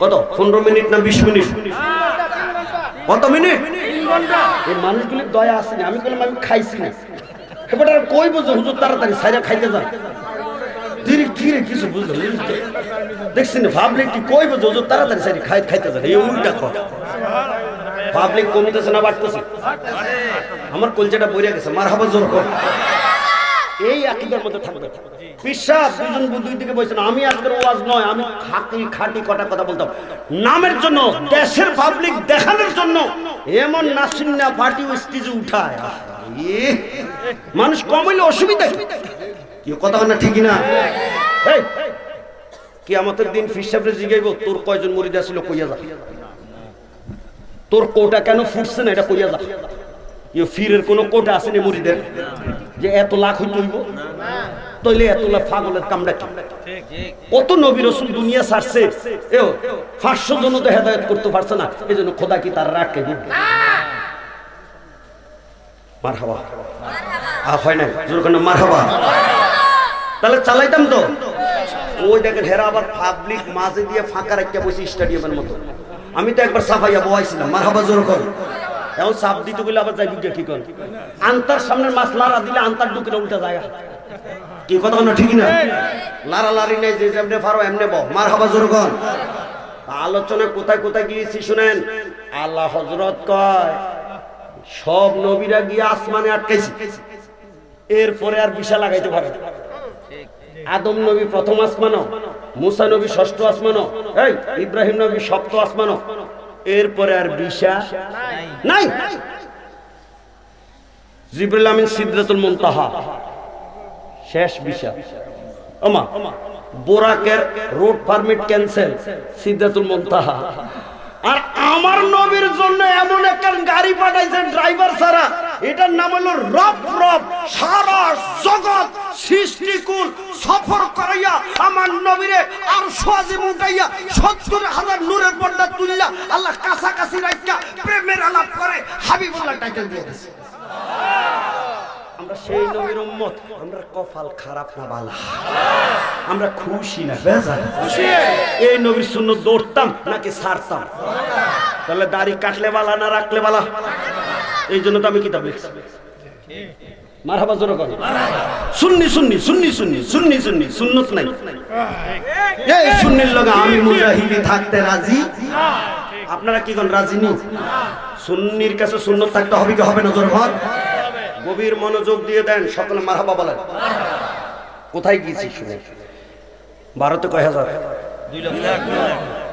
কত 15 মিনিট না 20 মিনিট? কত মিনিট? 3 ঘন্টা। এই মানুষগুলির দয়া আছে না? আমি বললাম আমি খাইছি না, এবার আর কইব যে হুজুর তাড়াতাড়ি সাইরা খাইতে যান। দিরি কি রে কিছু বুঝলো দেখছেন? পাবলিক কি কইব যে হুজুর তাড়াতাড়ি সাইরা খাইতে যান? এই উল্টা কথা। পাবলিক কমতেছে না বাড়তেছে? আমার কলজাটা বইরা গেছে। মারহাবা জোর কর। এই আকীদার মধ্যে থাকবে। বিশ্বাস দুজন দুই দিকে বলছেন। আমি আজকের ওয়াজ নয়, আমি খাঁটি কটা কথা বলতাম নামের জন্য, দেশের পাবলিক দেখানোর জন্য এমন নাসিন্না পার্টি স্টেজে উঠায়। মানুষ কম হইলে অসুবিধা কি? কথা না ঠিকই না? কিয়ামতের দিন ফিসাবরে জিগাইব তোর কয়জন মুরিদ ছিল, কইয়া যা। তোর কোটা কেন ফুটছে না, এটা কইয়া যা। ফিরের কোন কোটা আসেনি মুরিদের যে এত লাখ হইতে হইব? তইলে এতলা পাগলের কামড়া কি? কত নবী রাসূল দুনিয়া ছাড়ছে, 500 জন তো হেদায়েত করতে পারছে না, এজন্য খোদা কি তার রাখে? মারহাবা, হয় না জোর করে মারহাবা। তাহলে চালাইতাম তো। ওই দেখেন হেরা আবার পাবলিক মাঝে দিয়ে ফাঁকা রাখিয়া বসে স্টেডিয়ামের মতো। আমি তো একবার সাফাইয়া বয়াইছিলাম, মারহাবা জোর করে। এখন সাপ দিতে গেলে আবার যাই কি কর, আন্তার সামনের মাছ লারা দিলে আন্তার ঢুকে উল্টা জায়গা। কি কথা না ঠিক না? লারালারি নেই, যে যেমনে পারো এমনে বল, মারহাবা জোর কর। আলোচনা কোথায় কোথায় গিয়েছি শুনেন। আল্লাহ হযরত কয় সব নবীরা গিয়ে আসমানে আটকাইছে, এরপরে আর বিশা লাগাইতে পারে। আদম নবী প্রথম আসমানও, মুসা নবী ষষ্ঠ আসমানও, এই ইব্রাহিম নবী সপ্তম আসমানও, এরপরে আর বিশা নাই। জিবরিল আমিন সিদরাতুল মুনতাহা শেষ বিশা। ওমা বোরাকের রোড পারমিট ক্যান্সেল, সিদরাতুল মুনতাহা। আর আমার নবীর জন্য এমন একটা গাড়ি পাঠাইছেন ড্রাইভার ছাড়া, এটার নাম হলো রব। সারা জগৎ সৃষ্টিকুল সফর করাইয়া আমার নবীরে আর সোয়াজিম উঠাইয়া ৭০,০০০ নূরের পর্দা তুললা আল্লাহ কাছাকাছি রাখিয়া প্রেমের আলাপ করে হাবিবুল্লাহ টাইটেল দিয়ে দিয়েছে। আমরা সেই নবীর উম্মত, আমরা কপাল খারাপ না বালা, আমরা খুশি না বেজার? এই নবীর সুন্নাত দৌড়তাম নাকি ছাড়তাম? তাহলে দাড়ি কাটলে বালা না রাখলে বালা? এই জন্য তো আমি কিতাব লিখছি। মারহাবা জোরে কর। সুন্নি সুন্নি সুন্নি সুন্নি সুন্নি সুন্নি সুন্নত নাই। এই সুন্নির লগে আমি মুজাহিদি থাকতে রাজি। আপনারা কি কোন রাজি নি? সুন্নির কাছে সুন্নত থাকতে হবে কি হবে না? জোরে কর। গভীর মনোযোগ দিয়ে দেন, সকলে মারহাবা বলেন। কোথায় গিয়েছি শুনে? ভারতে কয় হাজার,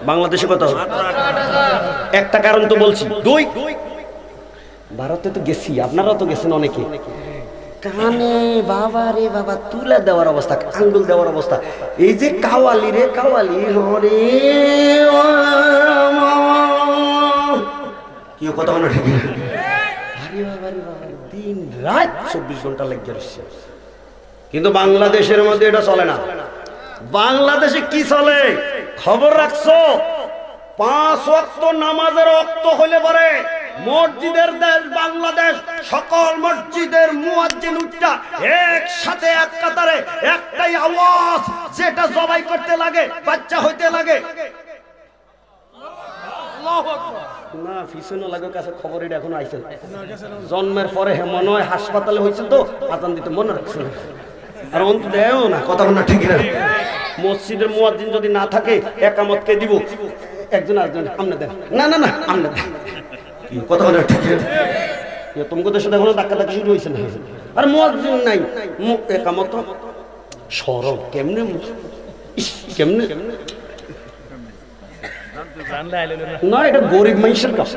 বাংলাদেশে কত? একটা কারণ তো বলছি। 2 ভারতে তো গেছি, আপনারাও তো গেছেন অনেকে। কানে বাবা রে বাবা তুলে দেওয়ার অবস্থা, আঙ্গুল দেওয়ার অবস্থা। এই যে কাওয়ালি রে কাওয়ালি রে, কি কথা বলো ঠিক? দিন রাত 24 ঘন্টা লেগে রয়েছে। কিন্তু বাংলাদেশের মধ্যে এটা চলে না। বাংলাদেশে কি চলে খবর রাখছো? 5 ওয়াক্ত নামাজের ওয়াক্ত হলে পরে মসজিদের দেশ বাংলাদেশ, সকল মসজিদের মুয়াজ্জিন উঠা একসাথে এক কাতারে একটাই আওয়াজ, যেটা জবাই করতে লাগে, বাচ্চা হইতে লাগে। না পিছনে লাগে কাছে খবর, এটা এখন আইছে জন্মের পরে মনে হয় হাসপাতালে হয়েছে তো আজান দিতে মনে রাখছে না, আর অন্ত দেও না। কথা বল না ঠিক না? মসজিদের মুয়াজ্জিন যদি না থাকে একামতকে দিব, একজন আরেকজন আমনে দেন, না না না আমনে দেন। কথা বল না ঠিক না? তোমাকে দেশে দেখো ধাক্কা ধাক্কি শুরু হয়েছে না, আর মুয়াজ্জিন নাই, একামত সরল কেমনে কেমনে না? এটা গরিব মানুষের কাজ।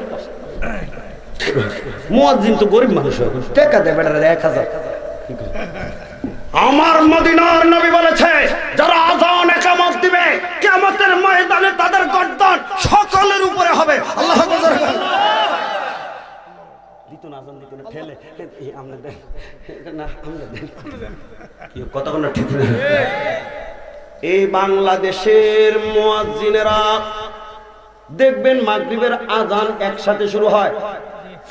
মুয়াজ্জিন তো গরিব মানুষ, টাকা দেবে 1000। আমার মদিনার নবী বলেছে, যারা আযান ইকামত দিবে কিয়ামতের ময়দানে তাদের গর্দন সকলের উপরে হবে। আল্লাহু আকবার। দিত না আযান দিত না, ঠেলে এই আমরা দেন না, আমরা দেন। কি কথা বল না ঠিক না? এই বাংলাদেশের মুয়াজ্জিনেরা দেখবেন মাগরিবের আজান একসাথে শুরু হয়,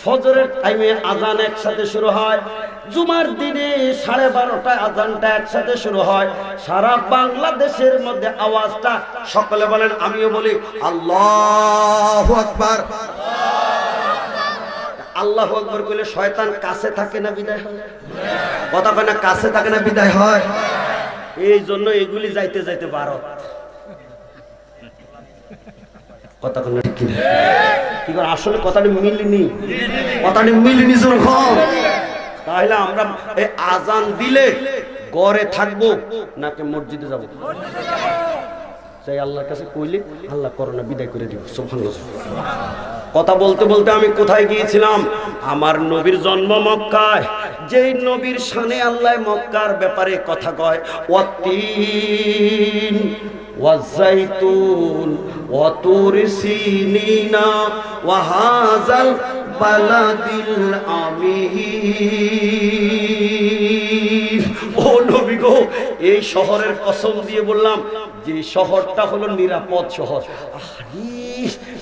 ফজরের টাইমে আজান একসাথে শুরু হয়, জুমার দিনে 12:30টায় আজানটা একসাথে শুরু হয়। সারা বাংলাদেশের মধ্যে আওয়াজটা সকলে বলেন, আমিও বলি আল্লাহু আকবার। আল্লাহু আকবার কইলে শয়তান কাছে থাকে না বিদায় হয়? কথা কয় না, কাছে থাকে না বিদায় হয়? এই জন্য এগুলি যাইতে যাইতে ভারত। কথা কোন ঠিক কি? আসলে কথাটা মিলিনি, কথাটা মিলিনি যখন, তাহলে আমরা এই আজান দিলে ঘরে থাকবো নাকি মসজিদে যাবো? সেই আল্লাহর কাছে কইলে আল্লাহ করোনা বিদায় করে দিব। সুবহানাল্লাহ। কথা বলতে বলতে আমি কোথায় গিয়েছিলাম? আমার নবীর জন্ম মক্কায়, যেই নবীর শানে আল্লাহ মক্কার ব্যাপারে কথা কয়, ওয়াতিন ওয়াজাইতুন ওয়াতুর সিনিনা ওয়াহাযাল বালাদিল আমিন। ও নবী গো, এই শহরের কসম দিয়ে বললাম যে শহরটা হলো নিরাপদ শহর।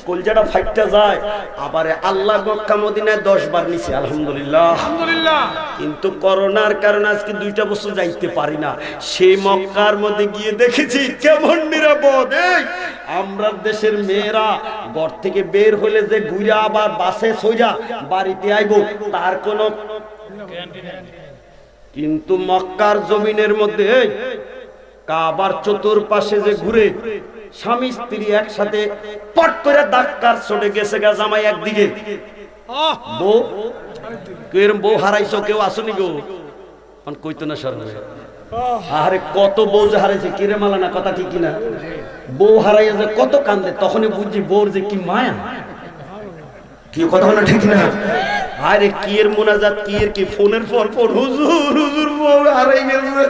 কলজাটা ফাইটটা যায়। আবার আল্লাহ মক্কা মদিনায় 10 বার নিছে, আলহামদুলিল্লাহ। কিন্তু করোনার কারণে আজকে 2টা বছর যাইতে পারি না। সেই মক্কার মধ্যে গিয়ে দেখেছি কেমন নিরাপদ। আমরা দেশের মেয়েরা ঘর থেকে বের হলে যে ঘুরে আবার বাসে সোজা বাড়িতে আইব তার কোনো, কিন্তু মক্কার জমিনের মধ্যে কাবার চতুর্পাশে যে ঘুরে স্বামী স্ত্রী একসাথে পট করে ডাক্তার চলে গেছে গা, জামাই একদিকে বউ কেরম বউ হারাইছো, কেউ আসুনি গো কইতো না সর্বে। আরে কত বউ যে হারাইছে, কিরে মালানা কথা ঠিক কিনা? বউ হারাইয়া যে কত কান্দে, তখনই বুঝছি বউর যে কি মায়া। কি কথা বলা ঠিক না? আরে কি এর মোনাজাত, কি এর কি ফোনের পর ফোন, হুজুর হুজুর বউ হারাই গেছে,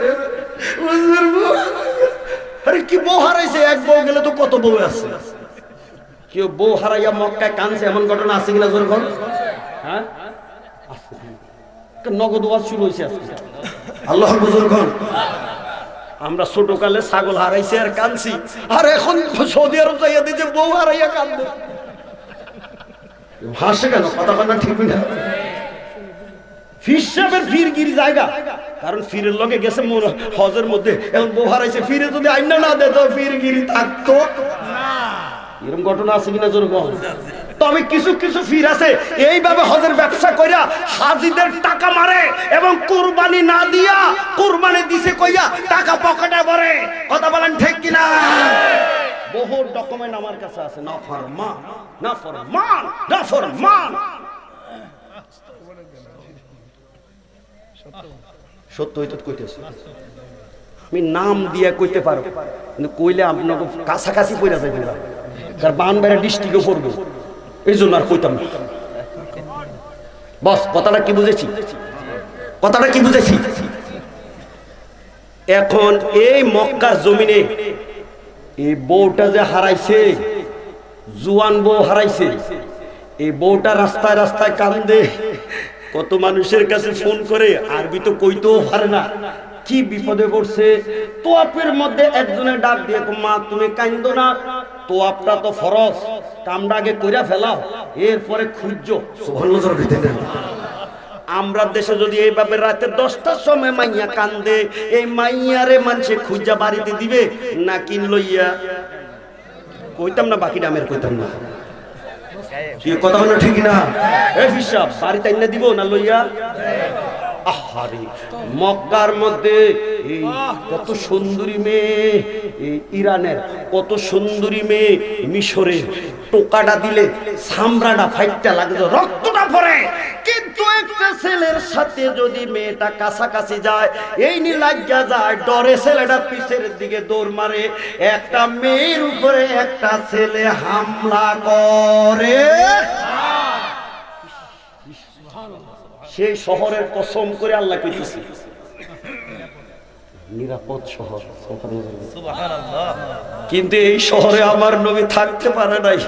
হুজুর বউ। আরে কি বউ হারাইছে? এক বউ গেলে তো কত বউ আছে। কেউ বউ হারাইয়া মক্কায় কানছে এমন ঘটনা আছে কিনা জোর কোন? হ্যাঁ, নগদ ওয়াজ শুরু হয়েছে আজকে। আল্লাহর বুজুর্গ, আমরা ছোটকালে ছাগল হারাইছে আর কানছি, আর এখন সৌদি আরব যাইয়া দিচ্ছে বউ হারাইয়া কান্দে। হাসে কেন? কথা কথা ঠিক না। ফির সাহেবের ফিরগিরি জায়গা, কারণ ফিরের লগে গেছে হজের মধ্যে, এখন বউ হারাইছে। ফিরে যদি আইনা না দে তো ফিরগিরি থাকতো না। এরকম ঘটনা আছে কিনা জোর বল? তবে কিছু কিছু ফির আছে এইভাবে হজের ব্যবসা কইরা হাজিদের টাকা মারে এবং কুরবানি না দিয়া, কুরবানি দিছে কইয়া টাকা পকেটে ভরে। কথা বলেন ঠিক কিনা? বহু ডকুমেন্ট আমার কাছে আছে। না ফরমান, না ফরমান, না ফরমান। সত্য হইতো কইতেছে, আমি নাম দিয়া কইতে পারো, কিন্তু কইলে আপনাকে কাছাকাছি পড়া যাবে না, তার বানবাড়ি ডিস্ট্রিক্টে পড়বো, এই জন্য আর কইতাম না। বস কথাটা কি বুঝেছি? কথাটা কি বুঝেছি? এখন এই মক্কার জমিনে এই বউটা যে হারাইছে, জুয়ান বউ হারাইছে, এই বউটা রাস্তায় রাস্তায় কান্দে, কত মানুষের কাছে ফোন করে, আরবি তো কইতেও পারে না, কি বিপদে পড়ছে। তোয়াফের মধ্যে একজনের ডাক দিয়ে, মা তুমি কান্দো না, তোয়াফটা তো ফরজ, কামটা আগে কইরা ফেলাও, এরপরে খুঁজো। সুবহানাল্লাহ। আমরা দেশে যদি এইভাবে রাতে 10টার সময় মাইয়া কান্দে, এই মাইয়ারে মানুষে খুঁজা বাড়িতে দিবে না কিন লইয়া? কইতাম না, বাকি নামের কইতাম না। কথা হলো ঠিক না? এই হিসাব বাড়িতে এনে দিব না লইয়া? আহারে, মক্কার মধ্যে এই কত সুন্দরী মেয়ে, ইরানের কত সুন্দরী মেয়ে, মিশরের টোকাটা দিলে সামরাটা ফাইটটা লাগে, রক্তটা পড়ে। কিন্তু একটা ছেলের সাথে যদি মেয়েটা কাছাকাছি যায়, এই নি লাগিয়া যায়, ডরে ছেলেটা পিছের দিকে দৌড় মারে। একটা মেয়ের উপরে একটা ছেলে হামলা করে, সেই শহরের কসম করে আল্লাহ কইতেছে নিরাপদ শহর। কিন্তু এই শহরে আমার নবী থাকতে পারে নাই।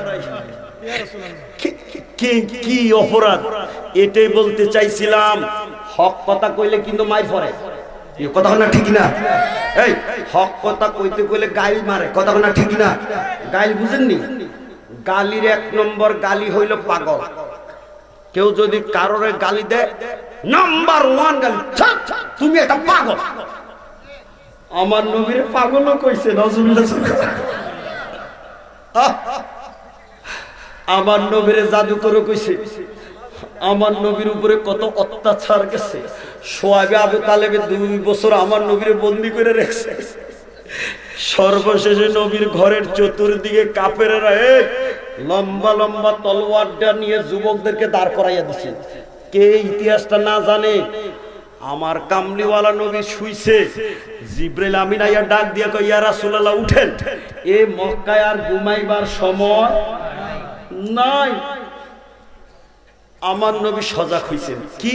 কি অপরাধ? এটাই বলতে চাইছিলাম। হক কথা কইলে কিন্তু মাই পড়ে, কথা না ঠিক না? এই হক কথা কইতে কইলে গাইল মারে, কথা না ঠিক না? গাইল বুঝেননি? গালির 1 নম্বর গালি হইল পাগল। কেউ যদি কারোর গালি দেয়, নাম্বার 1 গালি, তুমি একটা পাগল। আমার নবীর পাগলও কইছে, আমার নবীর জাদু করে কইছে। আমার নবীর উপরে কত অত্যাচার গেছে। সোয়াবে আবু তালেবে 2 বছর আমার নবীর বন্দি করে রেখেছে। সর্বশেষে নবীর ঘরের চতুর্দিকে কাফেররা লম্বা লম্বা তলোয়ারটা নিয়ে যুবকদেরকে দাঁড় করাইয়া দিছে। কে ইতিহাসটা না জানে, আমার কামলিওয়ালা নবী শুইছে, জিবরাইল আমিন আইয়া ডাক দিয়া কই, ইয়া রাসূলুল্লাহ উঠেন, এ মক্কায় আর ঘুমাইবার সময় নাই। আমার নবী সজাগ হইছেন। কি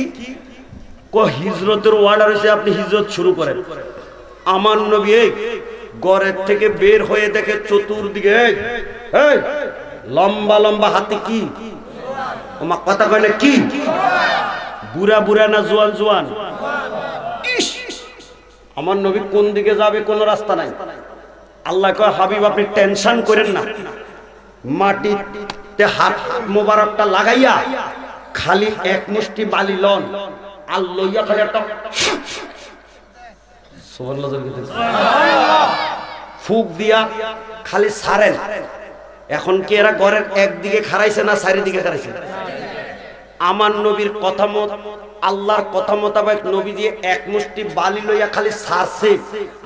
হিজরতের অর্ডার হয়েছে, আপনি হিজরত শুরু করেন। আমার নবী এই ঘরের থেকে বের হয়ে দেখে চতুর্দিকে লম্বা লম্বা হাতে কি, আমার কথা কয় না, কি বুড়া বুড়া না জোয়ান জোয়ান? আমার নবী কোন দিকে যাবে কোনো রাস্তা নাই। আল্লাহ কয় হাবিব আপনি টেনশন করেন না, মাটিতে হাত মোবারকটা লাগাইয়া খালি এক মুষ্টি বালি লন আর লইয়া খালি একটা ফুক দিয়া খালি ছাড়েন। এখন কি এরা ঘরের একদিকে খারাইছে না চারিদিকে খারাইছে? আমার নবীর কথা মত আল্লাহর কথা মোতাবেক নবী দিয়ে এক মুষ্টি বালি লইয়া খালি ছাড়ছে।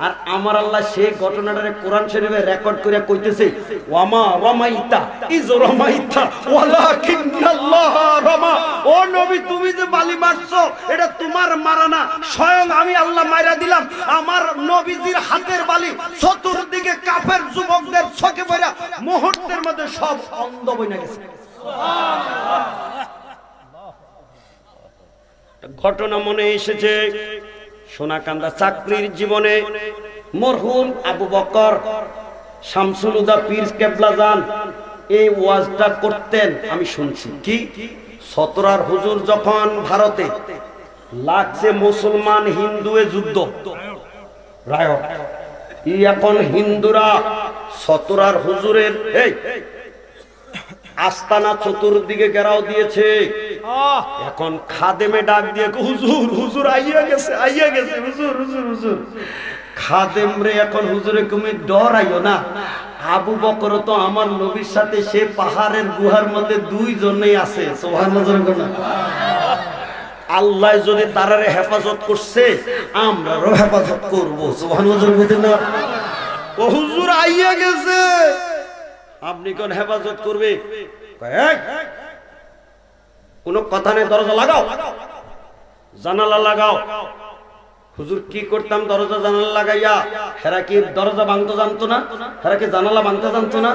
আর আমার আল্লাহ সেই ঘটনাটারে কোরআন শরীফে রেকর্ড করে কইতেছে ওয়ামা রামাইতা ইজ রামাইতা ওয়ালাকিন্নাল্লাহ রামা। ও নবী তুমি যে বালি মারছো এটা তোমার মারা না, স্বয়ং আমি আল্লাহ মাইরা দিলাম। আমার নবীজির হাতের বালি চতুর্দিকে কাফের যুবকদের চোখে পড়া মুহূর্তের মধ্যে সব অন্ধ বইনা গেছে। ঘটনা মনে এসেছে সোনাকান্দা চাকরির জীবনে মরহুম আবু বকর শামসুল হুদা পীর কেবলা যান এই ওয়াজটা করতেন আমি শুনছি। কি সতরার হুজুর যখন ভারতে লাগছে মুসলমান হিন্দুয়ে যুদ্ধ রায়, এখন হিন্দুরা সতরার হুজুরের এই আস্তানা চতুর্দিকে ঘেরাও দিয়েছে। এখন খাদেমে ডাক দিয়ে হুজুর হুজুর আইয়া গেছে হুজুর হুজুর হুজুর। খাদেম রে এখন হুজুরে তুমি ডরাইও না, আবু বকর তো আমার নবীর সাথে সে পাহাড়ের গুহার মধ্যে দুইজনেই আছে। সুবহানাল্লাহ। আল্লাহ যদি তারারে হেফাজত করছে আমরাও হেফাজত করবো। সুবহানাল্লাহ। ও হুজুর আইয়া গেছে, আপনি কোন হেফাজত করবে? কোন কথা নেই, দরজা লাগাও, জানালা লাগাও। হুজুর কি করতাম দরজা জানালা লাগাইয়া? হেরা কি দরজা ভাঙতে জানতো না? হেরা কি জানালা ভাঙতে জানতো না?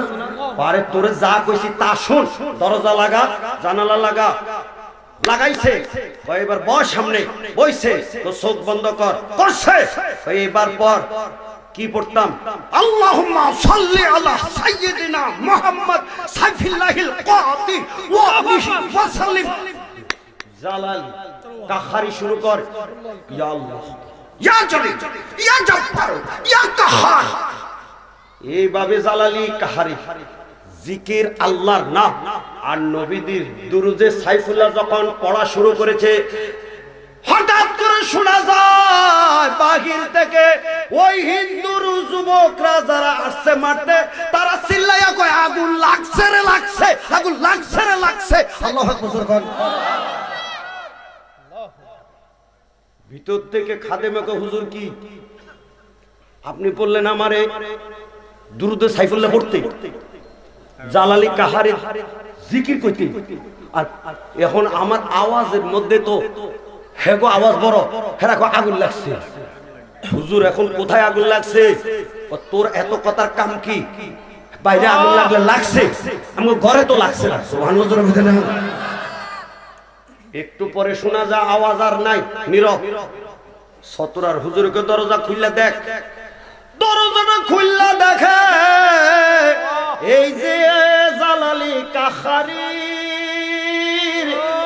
আরে তোরে যা কইছি তা শুন, দরজা লাগা, জানালা লাগা। লাগাইছে, এবার বস সামনে, বইছে তো চোখ বন্ধ কর, করছে। এবার পর কি পড়তাম? আল্লাহুম্মা সাল্লি আলা সাইয়্যিদিনা মুহাম্মদ সাইফিল্লাহিল কাতি ওয়া আলিহি ওয়া সাল্লিম। জালাল কাহারি শুরু কর, ইয়া আল্লাহ ইয়া জলিল ইয়া জব্বার ইয়া কাহার। এইভাবে জালালি কাহারি জিকির আল্লাহর নাম আর নবীদের দুরুদে সাইফুল্লাহ যখন পড়া শুরু করেছে, হঠাৎ করে শোনা যায় বাহির থেকে ওই হিন্দুর যুবকরা যারা আসছে মারতে, তারা চিল্লাইয়া কয় আগুন লাগছে রে লাগছে, আগুন লাগছে রে লাগছে। আল্লাহু আকবার। ভিতর থেকে খাদেমে কয় হুজুর কি আপনি বললেন আমারে দুরুদে সাইফুল্লাহ পড়তে, জালালি কাহারি জিকির কইতে, আর এখন আমার আওয়াজের মধ্যে তো হেগো আওয়াজ বড়, হেরাকো আগুন লাগছে। হুজুর এখন কোথায় আগুন লাগছে? তোর এত কথার কাম কি? বাইরে আগুন লাগলে লাগছে, আমার ঘরে তো লাগছে না। একটু পরে শোনা যা আওয়াজ আর নাই, নীরব। সতরার হুজুরকে দরজা খুললা দেখ, দরজাটা খুললা দেখে এই যে জালালি কাহারি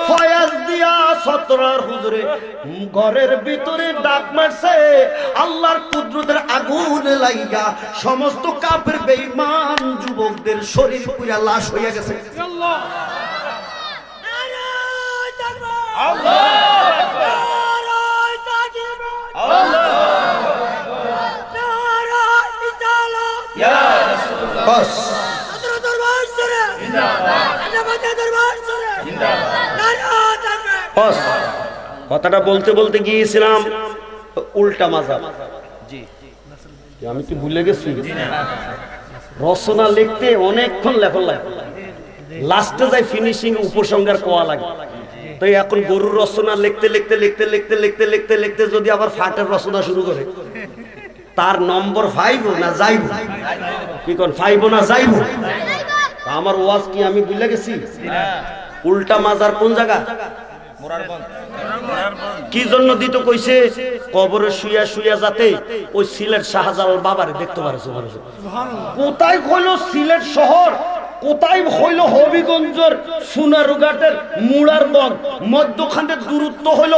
ফয়াজ দিয়া সতরার হুজুরে ঘরের ভিতরে ডাক মারছে। আল্লাহর কুদরতের আগুন লাইগা সমস্ত কাফের বেঈমান যুবকদের শরীর পুরা লাশ হইয়া গেছে। আল্লাহ কথাটা বলতে বলতে গিয়েছিলাম উল্টা মাযহাব। আমি কি ভুলে গেছি? রচনা লিখতে অনেকক্ষণ লেখন লাগে, লাস্টে যাই ফিনিশিং উপসংহার কোয়া লাগে। তো এখন গরুর রচনা লিখতে লিখতে লিখতে লিখতে লিখতে লিখতে লিখতে যদি আবার ফাটের রচনা শুরু করে, তার নম্বর 5 না যাইব? কি কোন 5 না যাইব? আমার ওয়াজ কি আমি ভুলে গেছি? উল্টা মাজার কোন জায়গা? কি জন্য দিত কইছে? কবরে শুইয়া শুইয়া যাতে ওই সিলেট শাহজালাল বাবারে দেখতে পারে। কোথায় হলো সিলেট শহর? কোথায় হইল হবিগঞ্জের সোনারুঘাটের মুড়ার বন, মধ্যখানের দূরত্ব হইল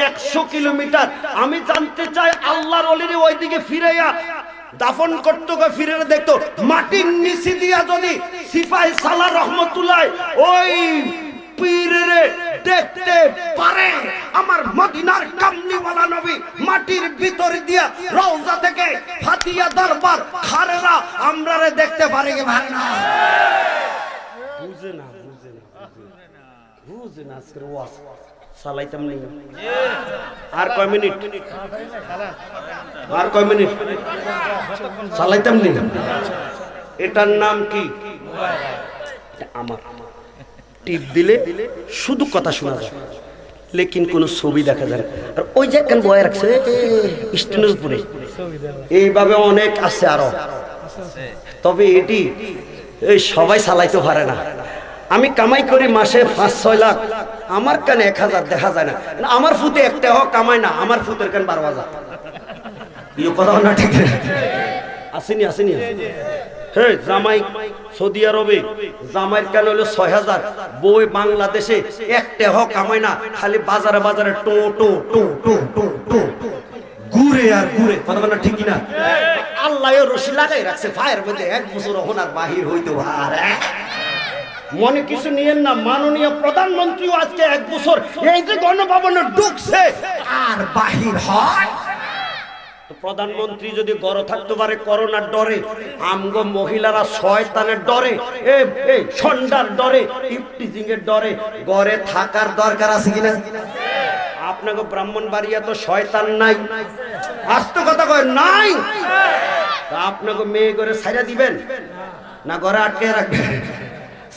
100 কিলোমিটার। আমি জানতে চাই আল্লাহর ওলিরে ওইদিকে ফিরাইয়া দাফন করতো, ফিরে দেখতো মাটির নিচে দিয়া যদি সিপাহী সালার রহমতুল্লাহ ওই পীরে দেখতে পারে, আমার মদিনার কামলিওয়ালা নবী মাটির ভিতর দিয়া রওজা থেকে ফাতিয়া দরবার খারেরা আমরারে দেখতে পারে কি পারে না? বুঝে না আজকের ওয়াজ চালাইতাম নেই। আর কয় মিনিট চালাইতাম নেই। এটার নাম কি? আমার টিপ দিলে শুধু কথা শোনা যায়, লেকিন কোনো ছবি দেখা যায় না। আর ওই যে কেন বয়ে রাখছে স্টেনের উপরে, এইভাবে অনেক আছে আরো। তবে এটি এই সবাই চালাইতে পারে না। আমি কামাই করি মাসে 5-6 লাখ, আমার কেন 1000 দেখা যায় না? আমার ফুতে একটা হোক কামাই না, আমার ফুতের কেন 12,000? কথা না ঠিক আসেনি। হে জামাই সৌদি আরবে জামাইয়ের কেন হলো 6,000, বই বাংলাদেশে একটা হোক কামাই না, খালি বাজারে বাজারে টো টো টো টো টো টো ঘুরে আর ঘুরে। কথা বলা ঠিক না? আল্লাহ রশি লাগাই রাখছে ফায়ের মধ্যে, 1 বছর হনার বাহির হইতো। আর মনে কিছু নিয়েন না, মাননীয় প্রধানমন্ত্রীও আজকে 1 বছর এই যে গণভবনে ঢুকছে আর বাহির হয়। প্রধানমন্ত্রী যদি ঘরে থাকতে পারে করোনার ডরে, আমগো মহিলারা শয়তানের ডরে, এই সন্ডার ডরে, ইফটিজিং এর ডরে ঘরে থাকার দরকার আছে কিনা? আপনাকে ব্রাহ্মণবাড়িয়া তো শয়তান নাই, আস্ত কথা কয় নাই। আপনাকে মেয়ে করে ছাইরা দিবেন না ঘরে আটকে রাখবেন?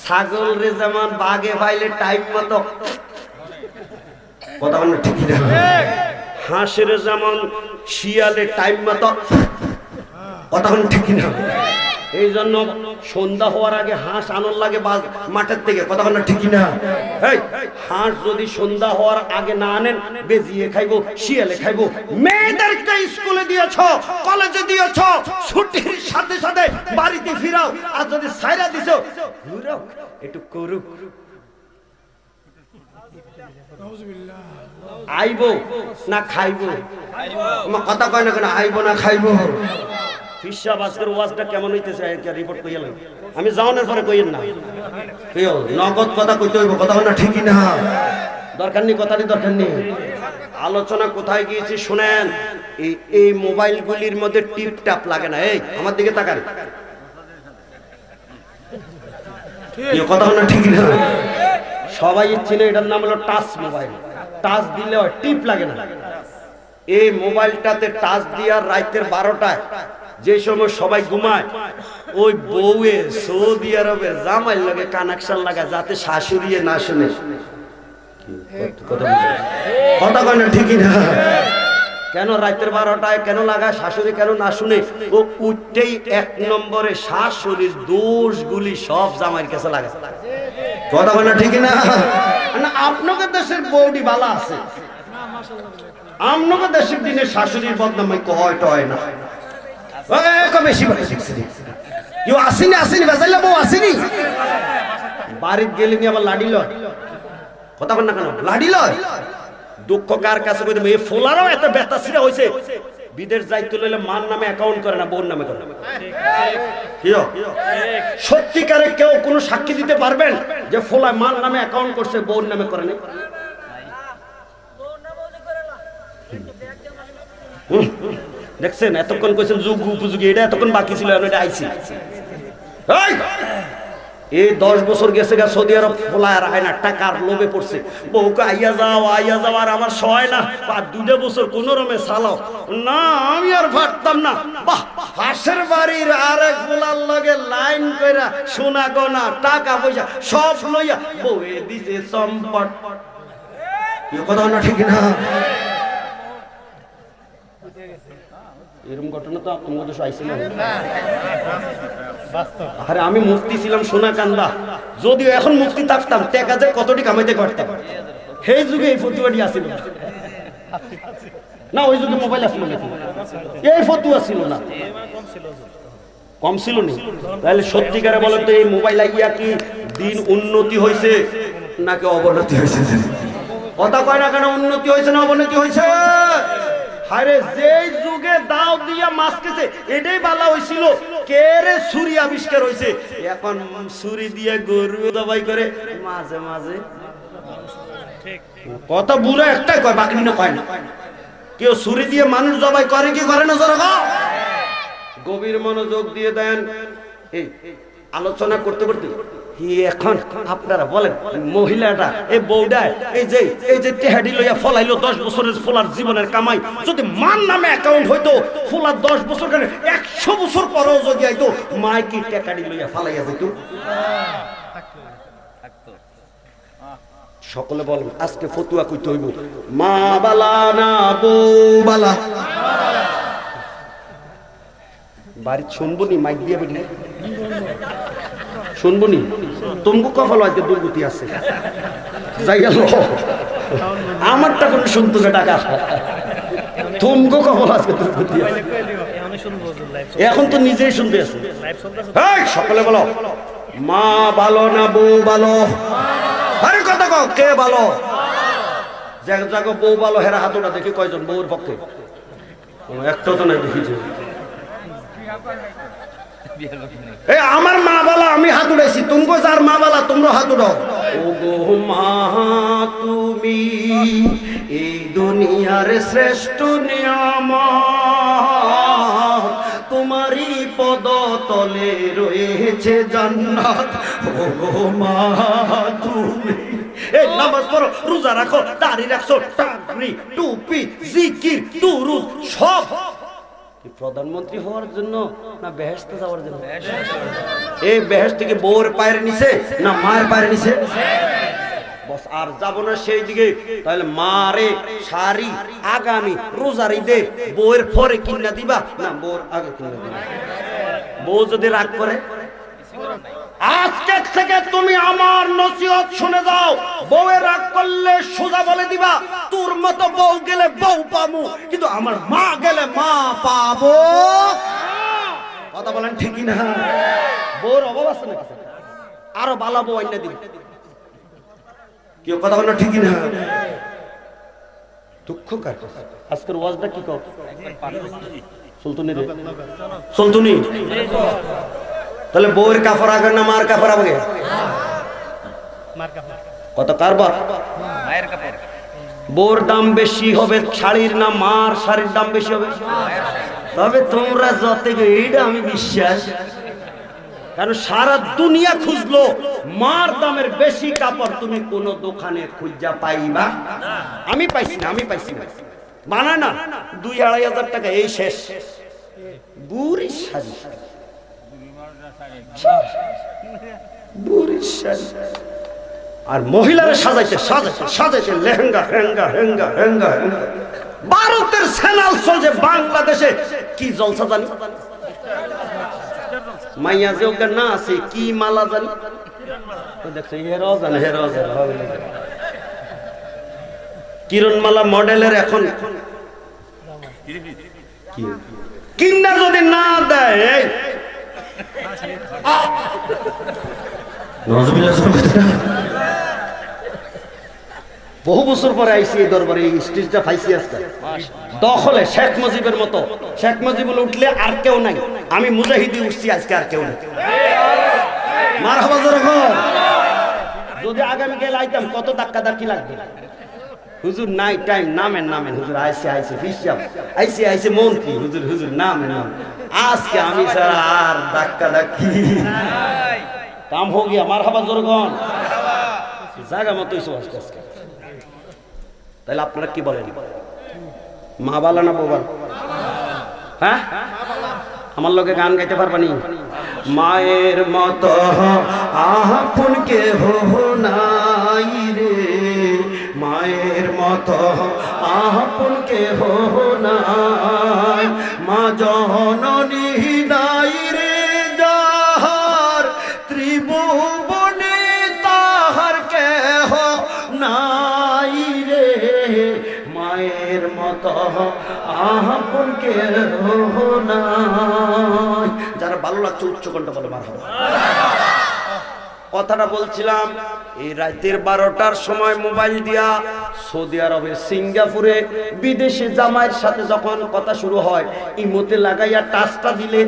ছাগল রে যেমন বাগে পাইলে টাইম মতো, কথা বলেন ঠিক না? হাঁসের যেমন শিয়ালে টাইম মতো, কথা বলেন ঠিক না? এই জন্য সন্ধ্যা হওয়ার আগে হাঁস আনন্দ লাগে মাঠের থেকে, কথা বলেন ঠিক না? হাঁস যদি সন্ধ্যা হওয়ার আগে না আনেন, বেজিয়ে খাইবো, শিয়ালে খাইবো। মেয়েদেরকে স্কুলে দিয়েছ, কলেজে দিয়েছ, ছুটির সাথে সাথে বাড়িতে ফিরাও। আর যদি সাইরা দিছো একটু করুক, আইবো না খাইবো? আমার কথা কয় না কেন? আইবো না খাইবো? ফিসাব আজকের ওয়াজটা কেমন হইতেছে রিপোর্ট কইলাম আমি, যাওয়ানোর পরে কইেন না, নগদ কথা কইতে হইব। কথা না ঠিকই না? দরকার নেই, কথাটি দরকার নেই। আলোচনা কোথায় গিয়েছি শুনেন। এই মোবাইলগুলির মধ্যে টিপ টাপ লাগে না। এই আমার দিকে তাকান, কথা না ঠিকই না? সবাই চিনে, এটার নাম হলো টাচ মোবাইল। টাচ দিলে টিপ লাগে না। এই মোবাইলটাতে টাচ দিয়া রাতের 12টায় যে সময় সবাই ঘুমায়, ওই বউয়ে সৌদি আরবের জামাইয়ের লগে কানেকশন লাগায় যাতে শাশুড়ি না শুনে। কথা কয় না ঠিকই না? কেন রাতের 12টায় কেন লাগায়? শাশুড়ি কেন না শুনে? ও উঠতেই 1 নম্বরে শাশুড়ির দোষগুলি সব জামাইয়ের কাছে লাগে। কথা কয় না ঠিকই না? আপনাদের দেশের বউডি ভালো আছে, আপনাদের দেশের দিনে শাশুড়ির বদনামই কয় টয় না। বাড়ির গেলে আবার লাডি লয়। কথা বল না কেন? লাডি লয়। দুঃখ কার কাছে? ফোলারও এত ব্যথা ছিঁড়া হয়েছে, বিদেশ যাইতে হলে মার নামে অ্যাকাউন্ট করে না, বোন নামে করে। সত্যিকারে কেউ কোনো সাক্ষী দিতে পারবেন যে ফোলা মার নামে অ্যাকাউন্ট করছে, বোন নামে করে না? দেখছেন এতক্ষণ কইছেন যুগ উপযোগী, এটা এতক্ষণ বাকি ছিল, এটা আইছি। এই 10 বছর গেছে গা সৌদি আরব, ফোলায় রায় না, টাকার লোভে পড়ছে। বউকে আইয়া যাও আর আমার সয় না, আর 2 বছর কোন রমে চালাও না, আমি আর পারতাম না। বাহ, হাঁসের বাড়ির আরেক ফোলার লগে লাইন কইরা সোনা গনা টাকা পয়সা সব লইয়া বউয়ে দিছে সম্পট। কথা না ঠিক না? এরকম ঘটনা তো আপনার মধ্যে আইছিল। আরে আমি মুফতি ছিলাম সোনাকান্দা, যদিও এখন মুফতি থাকতাম, টাকা যে কতটি কামাইতে পারতাম। সেই যুগে এই ফতুয়াটি আসিল না, ওই যুগে মোবাইল আসিল না, এই ফতুয়া ছিল না। কম ছিল নি? তাহলে সত্যিকারে বলেন তো এই মোবাইল আইয়া কি দিন উন্নতি হয়েছে নাকি অবনতি হয়েছে? কথা কয় না কেন? উন্নতি হয়েছে না অবনতি হয়েছে? আরে যেই যুগে দাও দিয়া মাছ খেছে এটাই বালা হয়েছিল, কে রে ছুরি আবিষ্কার হয়েছে। এখন ছুরি দিয়ে গরু জবাই করে মাঝে মাঝে। কথা বুড়ো একটাই কয়, বাকি না কয় না। কেউ ছুরি দিয়ে মানুষ জবাই করে কি করে না? জোরে গভীর মনোযোগ দিয়ে দেন। এই আলোচনা করতে করতে এখন আপনারা বলেন, মহিলাটা এই বউডা এই যে টেহাডি লইয়া ফলাইলো 10 বছরের ফলার জীবনের কামাই, যদি মান নামে অ্যাকাউন্ট হইতো ফলার 10 বছর কেন 100 বছর পরেও যদি আইতো মাই কি টেকাডি লইয়া ফালাইয়া হইতো? সকলে বলেন আজকে ফতুয়া কইতে হইব, মা বালা না বউ বালা? বাড়ি শুনবনি মাইক দিয়ে বলি শুনবনি? তোমাকে কপাল আজকে দুর্গতি আছে, যাই গেল আমারটা কোনো শুনতো না টাকা। তোমাকে কপাল আজকে দুর্গতি আছে, এখন তো নিজেই শুনতে আছে। সকলে বলো মা ভালো না বউ ভালো? আরে কথা কও, কে ভালো? জায়গা বউ ভালো হেরা হাতটা দেখি কয়জন বউর পক্ষে? একটা তো নাই দেখিছে। আমার মা বালা আমি হাত উড়াইছি, তুমগো যার মা বালা তোমরা হাত উড়াও। ও গো মা তুমি এই দুনিয়ার শ্রেষ্ঠ নিয়ামত, তোমারই পদ তলে রয়েছে জান্নাত। ও গো মা তুমি এই নামাজ পড়ো, রোজা রাখো, দাড়ি রাখছো, টাকরি টুপি জিকির দুরুদ সব প্রধানমন্ত্রী হওয়ার জন্য না বেহেশতে যাওয়ার জন্য? এই বেহেশ থেকে বউর পায়ের নিচে না মায়ের পায়ের নিচে? বস আর যাবো না সেই দিকে। তাহলে মারে শাড়ি আগামী রোজার ঈদে বউয়ের পরে কিনা দিবা না বউর আগে কিনা দিবা? বউ যদি রাগ করে, আজকে থেকে তুমি আমার নসিহত শুনে যাও, বউয়ের রাগ করলে সোজা বলে দিবা তোর মতো বউ গেলে বউ পাবো, কিন্তু আমার মা গেলে মা পাবো। কথা বলেন ঠিকই না? বউর অভাব আছে না? আরো ভালো বউ আইনা দিবে। কেউ কথা বলেন ঠিকই না? দুঃখ কার? আজকের ওয়াজটা কি কও? সুলতুনি রে সুলতুনি। তাহলে বউয়ের কাপড় আগে না মার কাপড় আগে? কত কারবার? মায়ের কাপড়। বউর দাম বেশি হবে শাড়ির না মার শাড়ির দাম বেশি হবে? তবে তোমরা যত এইটা আমি বিশ্বাস, কারণ সারা দুনিয়া খুঁজলো মার দামের বেশি কাপড় তুমি কোন দোকানে খুঁজা পাইবা? আমি পাইছি না, আমি পাইছি না। বানায় না 2-2.5 টাকা এই শেষ। বুড়ি শাড়ি আর মহিলারা সাজাইছে সাজাইছে সাজাইছে লেহেঙ্গা হেঙ্গা হেঙ্গা হেঙ্গা হেঙ্গা। ভারতের চ্যানেল চলছে বাংলাদেশে, কি জলসা জানি? মাইয়া যে ওকে না আছে কি মালা জানি দেখছে, হেরাও জানে হেরাও জানে। কিরণমালা মডেলের এখন কিনা যদি না দেয় বহু বছর পরে আইসি এই দরবারে, এই স্টেজটা পাইছি আজকে দখলে। শেখ মুজিবের মতো, শেখ মুজিব উঠলে আর কেউ নাই, আমি মুজাহিদি উঠছি আজকে, আর কেউ নাই। মারহাবা জোরে বল। যদি আগামীকাল আইতাম কত ধাক্কা ধাক্কি লাগবে। হুজুর নাই টাইম, নামেন নামেন হুজুর, আইসে আইসে ফিসাব আইসে আইসে মন্ত্রী হুজুর হুজুর নামেন নাম। আজকে আমি ছাড়া আর ধাক্কা ধাক্কি কাম হো গিয়া। মারহাবা জোরে বল। জায়গা মতো আজকে আজকে। তাহলে আপনারা কি বলেন, মা বালা না বউ বালা? হ্যাঁ, আমার লোকে গান গাইতে পারবানি? মায়ের মতো আপন কেহ নাই রে, মায়ের মতো আপন কেহ নাই, মা জননী নাই রে যাহার, ত্রিভুবনে তাহার কেহ নাই রে, মায়ের মতো আপন কেহ নাই। যারা ভালো লাগছে উচ্চ কণ্ঠ বলে মারহাবা। কথাটা বলছিলাম এই রাতের 12টার সময় মোবাইল দিয়া সৌদি আরবের সিঙ্গাপুরে বিদেশি জামাইয়ের সাথে যখন কথা শুরু হয় ইমোতে লাগাইয়া টাচটা দিলে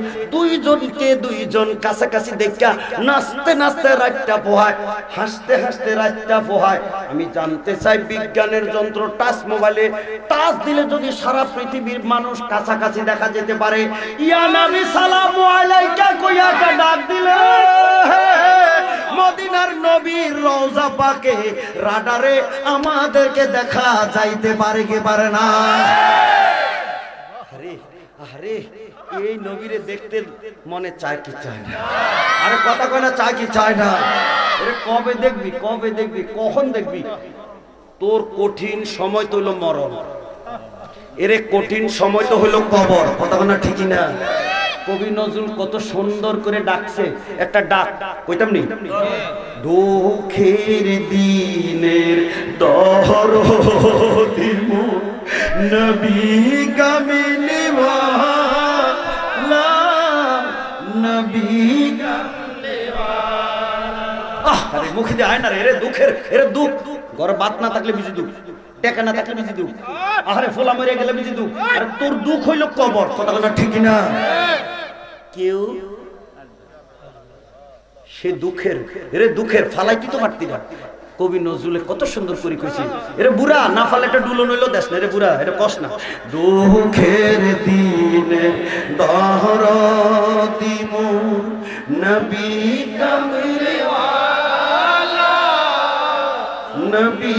দুইজন কাছাকাছি দেখা নাচতে নাচতে রাতটা পোহায়, হাসতে হাসতে রাতটা পোহায়। আমি জানতে চাই বিজ্ঞানের যন্ত্র টাচ মোবাইলে টাচ দিলে যদি সারা পৃথিবীর মানুষ কাছাকাছি দেখা যেতে পারে, ইয়া নবী সালামু আলাইকা কইয়া ডাক দিলে মদিনার নবীর রওজা পাকে রাডারে আমাদেরকে দেখা যাইতে পারে কি পারে না? আরে আরে এই নবীরে দেখতে মনে চায় কি চায় না? আরে কথা কয় না, চায় কি চায় না? আরে কবে দেখবি, কবে দেখবি, কখন দেখবি? তোর কঠিন সময় তো হলো মরণ, এর কঠিন সময় তো হলো কবর। কথা কয় না, ঠিকই না? কবি নজরুল কত সুন্দর করে ডাকছে, একটা ডাক কইতাম নি, দুঃখের দিনের দরদি নবী কামিলে ওয়ালা, নবী কামিলে ওয়ালা। আরে মুখে দিয়ে আয় না রে, দুঃখের এর দুঃখ, ঘরে বাত না থাকলে বিজি দুঃখ, টাকা না থাকলে বিজি দুঃখ, আরে ফোলা মরে গেলে বিজি দুঃখ। আর তোর দুঃখ হইল কবর। কথা কথা ঠিক না? কেউ সে দুঃখের এরে দুঃখের ফালাইতে তো পারতি না। কবি নজরুলে কত সুন্দর করে কইছে, এরে বুড়া না ফালে একটা ডুলো নইলো দেশ না, এরে বুড়া এটা কস না। দুঃখের দিনে দরদি নবী কামলে ওয়ালা, নবী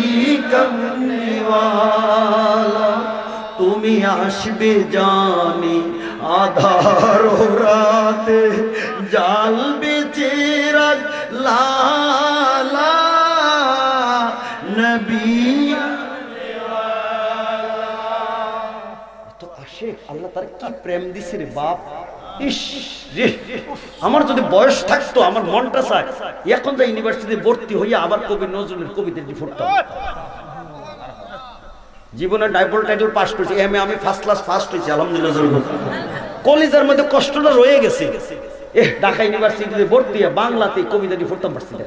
কামলে ওয়ালা, তুমি আসবে জানি আধার রাতে, জ্বালবে চেরাগ লালা, নবী তো আসে। আল্লাহ তার কি প্রেম দিছে রে বাপ। ইস রে, আমার যদি বয়স থাকতো আমার মনটা চায় এখন তো ইউনিভার্সিটিতে ভর্তি হইয়া আবার কবি নজরুলের কবিতা পড়তাম। জীবনে ডাবল টাইটেল পাস করেছি, এমএ আমি ফার্স্ট ক্লাস ফার্স্ট হয়েছি আলহামদুলিল্লাহ। কলেজের মধ্যে কষ্টটা রয়ে গেছে। ঢাকা ইউনিভার্সিটিতে ভর্তি হয়ে বাংলাতে কবিতাটি পড়তাম পারছি না,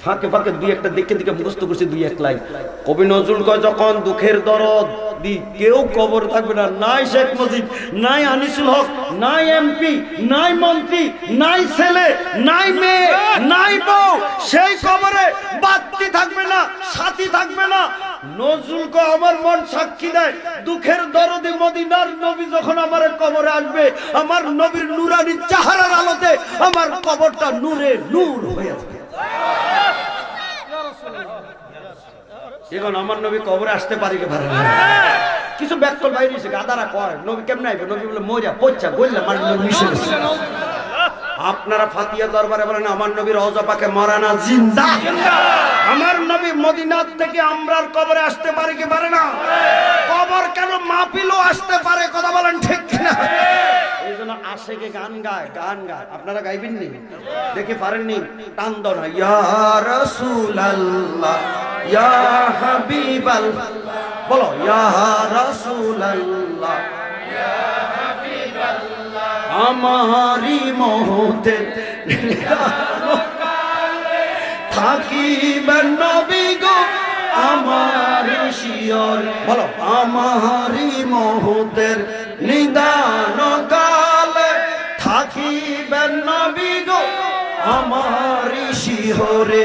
ফাঁকে ফাঁকে দুই একটা দেখে দেখে মুখস্থ করছি দুই এক লাইন। কবি নজরুল কয় যখন দুঃখের দরদ দি কেউ কবর থাকবে না, নাই শেখ মুজিব, নাই আনিসুল হক, নাই এমপি, নাই মন্ত্রী, নাই ছেলে, নাই মেয়ে, নাই বউ, সেই কবরে বাতি থাকবে না, সাথী থাকবে না। নজরুল কয় আমার মন সাক্ষী দেয়, দুঃখের দরদে মদিনার নবী যখন আমার কবরে আসবে, আমার নবীর নূরানি চেহারার আলোতে আমার কবরটা নূরে নূর হয়ে যাবে। এখন আমার নবী কবরে আসতে পারি কে পারে না? কিছু ব্যাকল বাইরে এসে গাদারা কয় নবী কেমনে আইবে, নবী বলে মরিয়া পচ্চা গইলা মারলে মিশে গেছে। আপনারা ফাতিয়া দরবারে বলেন আমার নবী রওজা পাকে মরা না, জিন্দা। আমার নবী মদিনা থেকে আমরার কবরে আসতে পারে কি পারে না? কবর কেন মাহফিলও আসতে পারে, কথা বলেন ঠিক কিনা? এই জন্য আশেকে গান গায়, গান গায়। আপনারা গাইবেন নি? দেখে পারেননি? টান দাও না, ইয়া রাসূলুল্লাহ ইয়া হাবিবাল্লাহ, বলো ইয়া রাসূলুল্লাহ ইয়া হাবিবাল্লাহ, আমারি মহতের থাকিবেন নবী গো আমার শিয়র, বলো আমারি মহতের নিদান কালে থাকিবেন নবী গো আমার শিহরে,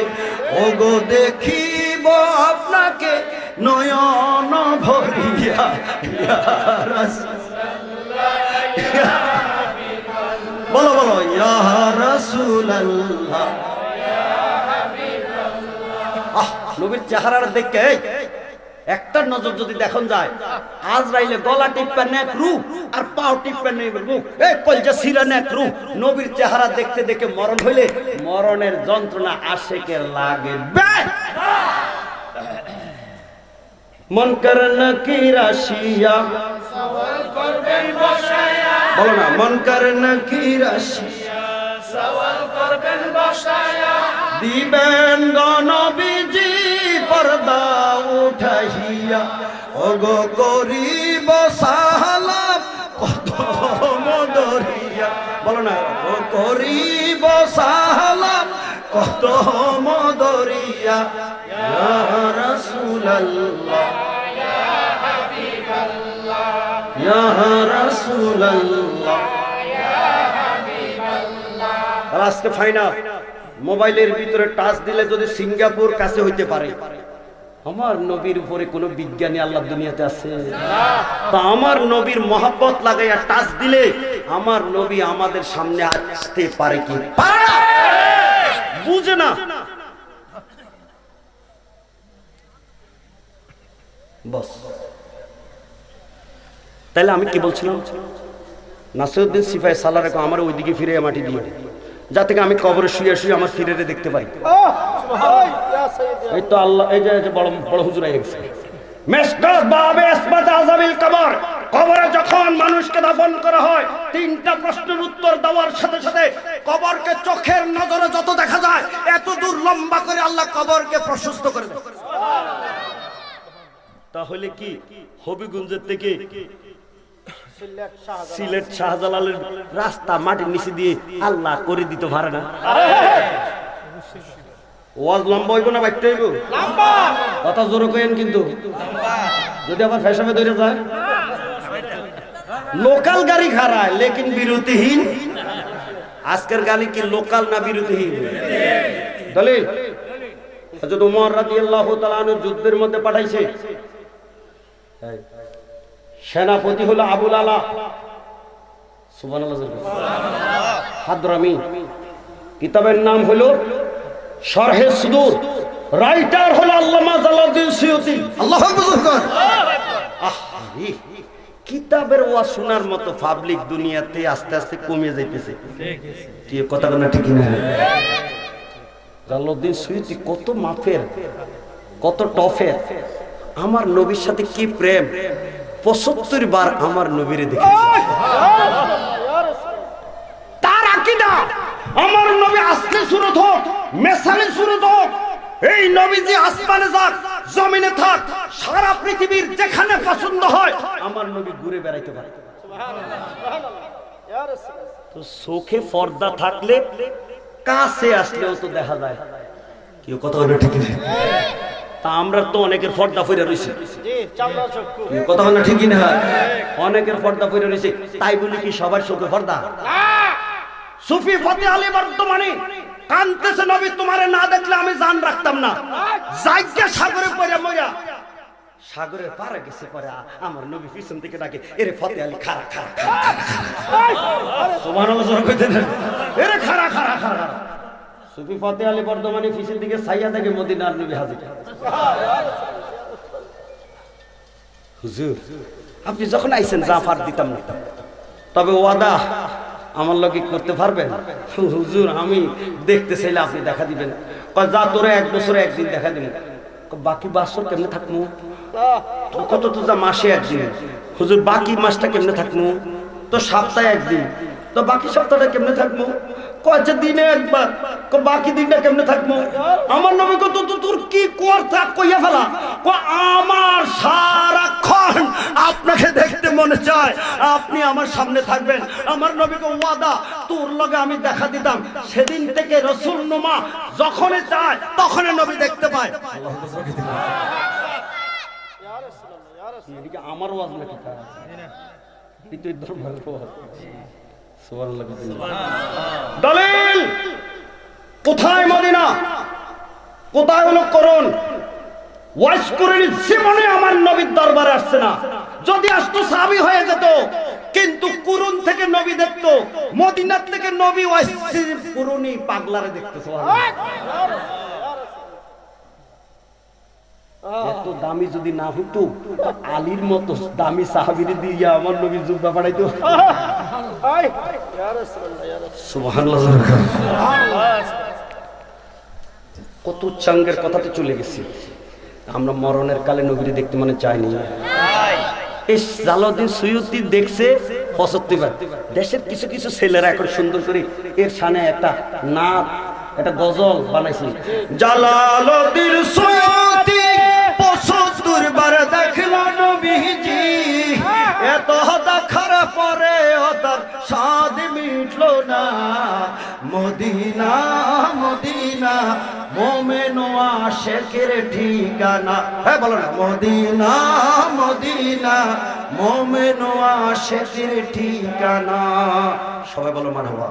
ওগো দেখিব আপনাকে নয়ন ভরিয়া, ইয়া রাসূলুল্লাহ ইয়া হাবিবাল্লাহ, বলো বলো ইয়া রাসূলুল্লাহ ইয়া হাবিবাল্লাহ। নবীর চেহারাটা দেখে একটা নজর যদি দেখুন যায়, আজরাইলে গলা টিপা নেক রূপ আর পাও টিপা নেক রূপ, এই কলজা সিরা নেক রূপ। নবীর চেহারা দেখতে দেখে মরণ হইলে মরণের যন্ত্রণা আশেকের লাগে। মন করনা কি রাশিয়া সওয়াল করবেন বসায়া, বলো না মন করনা কি রাশিয়া সওয়াল করবেন বসায়া, দিবেন নবীজি পর্দা উঠাইয়া, ওগো করিব সালাম কদম ধরিয়া, বলো না করিব সালাম কত মদরিয়া ইয়া রাসূলুল্লাহ ইয়া রাসূলুল্লাহ। আর আজকে ফাইনাল মোবাইলের ভিতরে টাচ দিলে যদি সিঙ্গাপুর কাছে হইতে পারে, আমার নবীর উপরে কোন বিজ্ঞানী আল্লাহ দুনিয়াতে আছে? তা আমার নবীর মহব্বত লাগাইয়া টাচ দিলে আমার নবী আমাদের সামনে আসতে পারে কি পারে? বুঝে না। বস তাইলে আমি কি বলছিলাম, নাসিরউদ্দিন সিপাহী সালার আমার ওইদিকে ফিরে মাটি দিয়ে, যা থেকে আমি কবরে শুয়ে শুয়ে আমার ফিরে দেখতে পাই। এই তো আল্লাহ, এই যে বড় বড় হুজুর আই গেছে। মিসকাত বাবে ইসবাত আযাবিল কবর, কবরে যখন মানুষকে দাফন করা হয়, তিনটা প্রশ্নের উত্তর দেওয়ার সাথে সাথে কবরকে চোখের নজরে যত দেখা যায় এত দূর লম্বা করে আল্লাহ কবরকে প্রশস্ত করে দেয়। তাহলে কি হবিগঞ্জের থেকে সিলেট শাহজালালের রাস্তা মাটির নিচে দিয়ে আল্লাহ করে দিতে পারে না? ওয়াজ লম্বা হইব না বাইতে হইব? কথা জোরে কইেন কিন্তু, যদি আবার ফেসাবে ধরে যায়। লোকাল গাড়ি খারায় লেকিন বিরতিহীন। আজকের গাড়ি কি লোকাল না বিরতিহীন? দলিল হযরত ওমর রাদিয়াল্লাহু তাআলা আনহু যুদ্ধের মধ্যে পাঠাইছে, সেনাপতি হলো আবুল আলা সুবহানাল্লাহ হাদরামি, কিতাবের নাম হলো শরহে সুদূর, রাইটার হলো আল্লামা জালালউদ্দিন সুয়ুতী। আল্লাহু আকবার। কিতাবের ওয়াজ শোনার মতো পাবলিক দুনিয়াতে আস্তে আস্তে কমে যাইতেছে। কি কথা না ঠিক না? জালালউদ্দিন সুয়ুতী কত মাফের, কত টফের, আমার নবীর সাথে কি প্রেম, ৭৫ বার আমার নবীরে দেখেছি। তার আকীদা আমার নবী আসলে সুরত হোক, মেসালে সুরত হোক, এই নবীজি আসমানে যাক জমিনে থাক, সারা পৃথিবীর যেখানে পছন্দ হয় আমার নবী ঘুরে বেড়াইতে পারে। তো চোখে পর্দা থাকলে কাছে আসলেও তো দেখা যায়। কি কথা হলো ঠিক না? তা আমরা তো অনেকের পর্দা ফিরে রয়েছে, কথা বলে ঠিকই না? অনেকের পর্দা ফিরে রয়েছে, তাই বলি কি সবার চোখে পর্দা? সুফি ফতে আলী বর্তমানে কানতেছে, নবী তোমারে না দেখলে আমি জান রাখতাম না, যাইকে সাগরে পড়ে মইরা, সাগরের পারে গেছে পরে আমার নবী পিছন থেকে ডাকে, এরে ফতে আলী খাড়া খাড়া খাড়া, সুবহানাল্লাহ জোরে কইতেন, এরে খাড়া খাড়া খাড়া। সুফি ফতে আলী বর্তমানে পিছন দিকে ছাইয়া থেকে মদিনার নবী হাজির। হুজুর আপনি যখন আইছেন জাফার দিতাম না, তবে ওয়াদা আমার লগে করতে পারবেন? হুজুর আমি দেখতে চাইলে আপনি দেখা দিবেন। যা তোরে 1 বছরে একদিন দেখা দিবেন। বাকি বছর কেমনে থাকবো? কত তো যা মাসে একদিন। হুজুর বাকি মাসটা কেমনে থাকবো? তো সপ্তাহে একদিন। তো বাকি সপ্তাহটা কেমনে থাকবো? কয়েকটা দিনে একবার। বাকি দিনটা কেমনে থাকবো? আমার নবী কত তোর কি কথা কইয়া ফেলা, আমার সারাক্ষণ আপনাকে দেখতে মনে চায়, আপনি আমার সামনে থাকবেন। আমার নবীকে ওয়াদা তোর লগে আমি দেখা দিতাম। সেদিন থেকে রাসূল নুমা যখনই চায় তখনই নবী দেখতে পায়। এদিকে আমার ওয়াজ নাকি দলিল কোথায়? মদিনা। কোথায় হলো করুন? ওয়াজ করে জীবনে আমার নবীর দরবারে আসছে না, যদি আসতো সাহাবী হয়ে যেত, কিন্তু কুরুন থেকে নবী দেখতো, মদিনা থেকে নবী ওয়াজ কুরুনি পাগলারে দেখতো। এত দামি যদি না হতো আলীর মতো দামি সাহাবীরে দিয়া আমার নবী জুব্বা বানাইতো। সুবহানাল্লাহ। কত চাঙ্গের কথাতে চলে গেছি আমরা। মরণের কালে নবীরে দেখতে মনে চাইনি। এই জালালউদ্দিন সুয়ুতী দেখছে ৭৫ বার। দেশের কিছু কিছু ছেলেরা এখন সুন্দর করে এর সামনে একটা নাত, একটা গজল বানাইছে। জালালউদ্দিন সুয়ুতী ৭৫ বার দেখলো নবীজি, এত দেখার পরে তার স্বাদ মিটলো না, মদিনা মদিনা মোমেন আশেকের ঠিকানা। হ্যাঁ বলো না, মদিনা মদিনা মোমেন আশেকের ঠিকানা। সবাই বলো মারহাবা।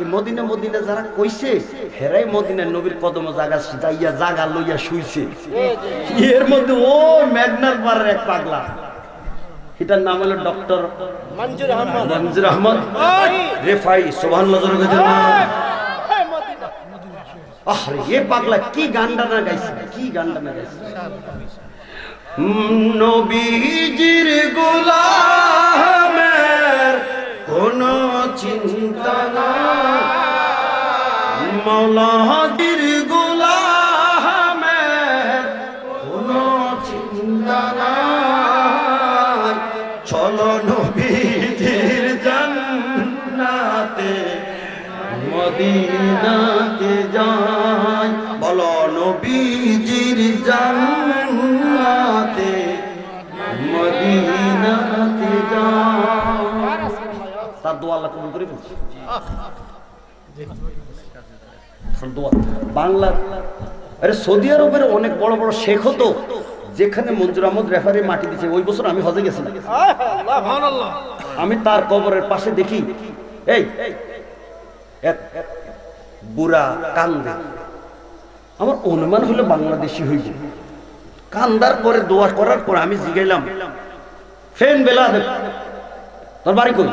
এই মদিনা মদিনা যারা কইছে হেরাই মদিনার নবীর কদম জায়গা যাইয়া জায়গা লইয়া শুইছে। এর মধ্যে ও মেঘনার পাড়ার এক পাগলা, এটার নাম হলো ডক্টর মঞ্জুর আহমদ রেফাই। সুবহানাল্লাহ। আরে এ পাগলা কি গানটা না গাইছে, কি গানটা না গাইছে। নবীজির গোলামের কোনো চিন্তা না, মাওলাদির গোলামের কোনো চিন্তা না। চলো নবীজির জান্নাতে মদিনাতে যাই। বলো নবীজির জান্নাতে মদিনাতে যাই। তার দোয়া আল্লাহ কবুল করে ফেলছে। বাংলা আরে সৌদি আরবের অনেক বড় বড় শেখ হতো, যেখানে মঞ্জুর আহমদ রেফারি মাটি দিচ্ছে। ওই বছর আমি হজে গেছিলাম, আমি তার কবরের পাশে দেখি এই এক বুড়া কান্দে। আমার অনুমান হলো বাংলাদেশি হইবে। কান্দার পরে দোয়া করার পর আমি জিগাইলাম, ফেন বেলা তোর বাড়ি কই?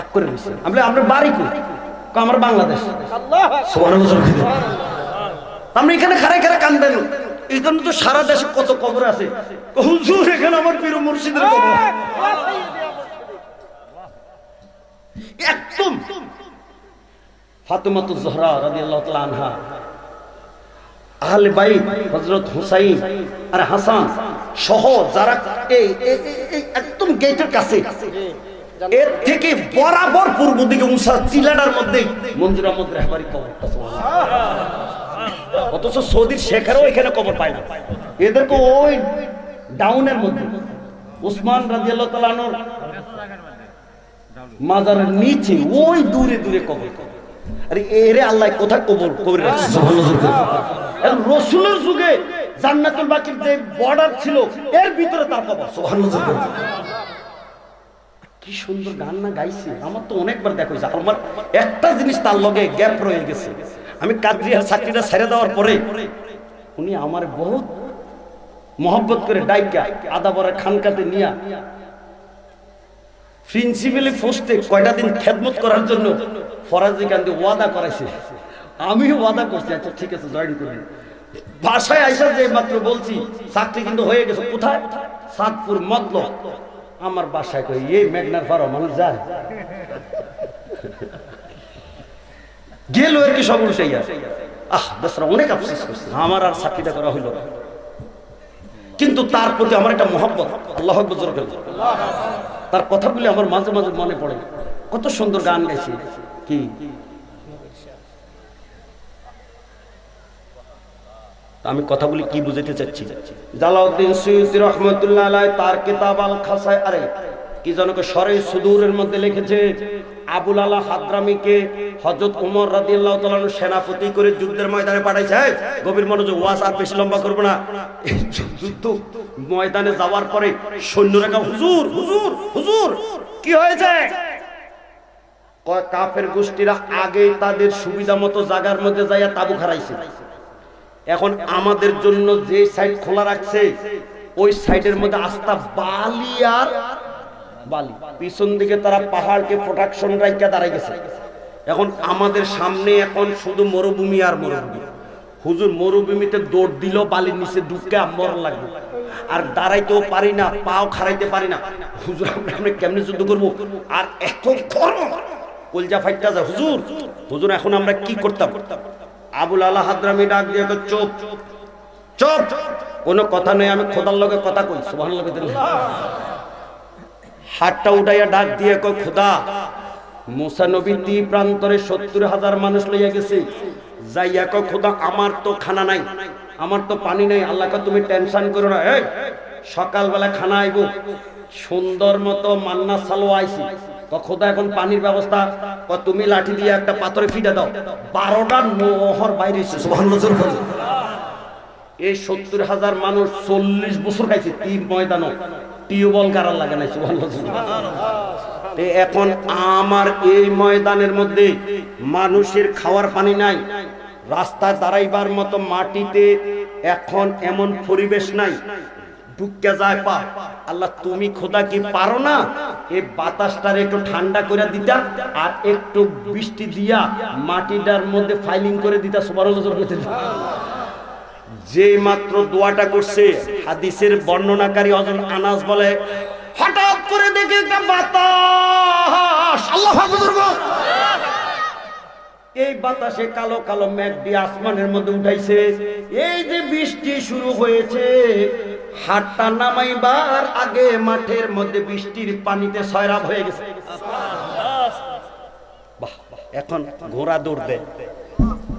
এক করে দিচ্ছে। আমরা বাড়ি কই? আমার বাংলাদেশ। আমরা এখানে খারাই খারাই কান্দেন, এই জন্য তো সারা দেশে কত কবর আছে। হুজুর এখানে আমার পীর মুর্শিদের কবর। একদম ফাতেমাতুজ জোহরা রাদিয়াল্লাহু তাআলা আনহা, আহলে বাইত হযরত হুসাইন আর হাসান সহ যারা এই একদম গেটের কাছে, এর থেকে বরাবর পূর্ব দিকে মুসা চিলাটার মধ্যে মঞ্জুর আহমদ রেহবারি কবরটা। সুবহানাল্লাহ। অথচ সৌদির শেখেরও এখানে কবর পায় না, এদেরকে ওই ডাউনের মধ্যে উসমান রাদিয়াল্লাহু তাআলা আনহুর মাজারের নিচে ওই দূরে দূরে কবর। আরে এরে আল্লাহ কোথায় কবর করে রাখছে। সুবহানাল্লাহ। রাসূলের যুগে জান্নাতুল বাকির যে বর্ডার ছিল এর ভিতরে তার কবর। সুবহানাল্লাহ। কি সুন্দর গান না গাইছে। আমার তো অনেকবার দেখা হয়েছে। আমার একটা জিনিস তার লগে গ্যাপ রয়ে গেছে। আমি কাদরিয়ার চাকরিটা ছেড়ে দেওয়ার পরে উনি আমার বহুত মহব্বত করে ডাইকা আদাবরের খানকাতে নিয়া প্রিন্সিপালি পোস্টে কয়টা দিন খেদমত করার জন্য ফরাজি গান্ধী ওয়াদা করাইছে। আমিও ওয়াদা করছি, আচ্ছা ঠিক আছে জয়েন করি। বাসায় আইসা যে মাত্র বলছি চাকরি কিন্তু হয়ে গেছে। কোথায়? সাদপুর মতলব। আমার বাসায় কই এই মেঘনার পারো মানুষ যায় গেল আর কি সব উল্টাই আছে। বেচারা অনেক আফসোস করছে, আমার আর চাকরিটা করা হইল না। কিন্তু তার প্রতি আমার একটা মহব্বত। আল্লাহ আকবার জোরে বলেন। তার কথাগুলি আমার মাঝে মাঝে মনে পড়ে। কত সুন্দর গান গাইছে। কি আমি কথাগুলি কি বুঝাতে চাচ্ছি? জালাউদ্দিন সুয়ুতি রাহমাতুল্লাহ আলাইহি তার কিতাব আল খাসায় আরে কি জানো সরে সুদূরের মধ্যে লিখেছে, আবুল আলা হাদরামিকে হযরত ওমর রাদিয়াল্লাহু তাআলা সেনাপতি করে যুদ্ধের ময়দানে পাঠাইছে। গভীর মনোযোগ, ওয়াজ আর বেশি লম্বা করব না। যুদ্ধ ময়দানে যাওয়ার পরে সৈন্যরা হুজুর হুজুর হুজুর কি হয়েছে? কাফের গোষ্ঠীরা আগে তাদের সুবিধা মতো জায়গার মধ্যে যাইয়া তাবু খাড়াইছে। এখন আমাদের জন্য যে সাইড খোলা রাখছে ওই সাইডের মধ্যে আস্তা বালি আর বালি, পিছন দিকে তারা পাহাড়কে প্রোটেকশন রাখা দাঁড়াই গেছে। এখন আমাদের সামনে এখন শুধু মরুভূমি আর মরুভূমি। হুজুর মরুভূমিতে দৌড় দিল, বালির নিচে ঢুকে মর লাগবে, আর দাঁড়াইতেও পারি না, পাও খাড়াইতে পারি না। হুজুর আমরা কেমনে যুদ্ধ করবো? আর এত গরম, কলজা ফাইটটা যায়। হুজুর হুজুর এখন আমরা কি করতাম? আবুল আলা হাদরামি ডাক দিয়ে চুপ চুপ, কোনো কথা নেই, আমি খোদার লগে কথা কই। সুবহানাল্লাহ। হাতটা উঠাইয়া ডাক দিয়ে কই, খোদা মুসা নবী তীর প্রান্তরে ৭০,০০০ মানুষ লইয়া গেছে, যাইয়া কই খোদা আমার তো খানা নাই, আমার তো পানি নাই। আল্লাহকে তুমি টেনশন করো না, এই সকালবেলা খানা আইব। সুন্দর মতো মান্না সালোয়া আইছি, খোদা এখন পানির ব্যবস্থা, তুমি লাঠি দিয়ে একটা পাথরে ফিটা দাও, 12টা নহর বাইরে এসেছে। সুবহানাল্লাহ। এই 70,000 মানুষ 40 বছর খাইছে, 3 ময়দানও টিউবওয়েল কারার লাগে নাই। সুবহানাল্লাহ। এখন আমার এই ময়দানের মধ্যে মানুষের খাওয়ার পানি নাই, রাস্তায় দাঁড়াইবার মতো মাটিতে এখন এমন পরিবেশ নাই, ঢুকে যায় পা। আল্লাহ তুমি খোদা কি পারো না এই বাতাসটার একটু ঠান্ডা করে দিতা আর একটু বৃষ্টি দিয়া মাটিটার মধ্যে ফাইলিং করে দিতা। সুবহানাল্লাহ। যে মাত্র দোয়াটা করছে, হাদিসের বর্ণনাকারী হযরত আনাস বলে, হঠাৎ করে দেখে একটা বাতাস, আল্লাহু আকবার, এই বাতাসে কালো কালো মেঘ দিয়ে আসমানের মধ্যে উঠাইছে। এই যে বৃষ্টি শুরু হয়েছে, হাতটা নামাইবার আগে মাঠের মধ্যে বৃষ্টির পানিতে সয়রাব হয়ে গেছে। বাহ, এখন ঘোড়া দৌড় দেয়,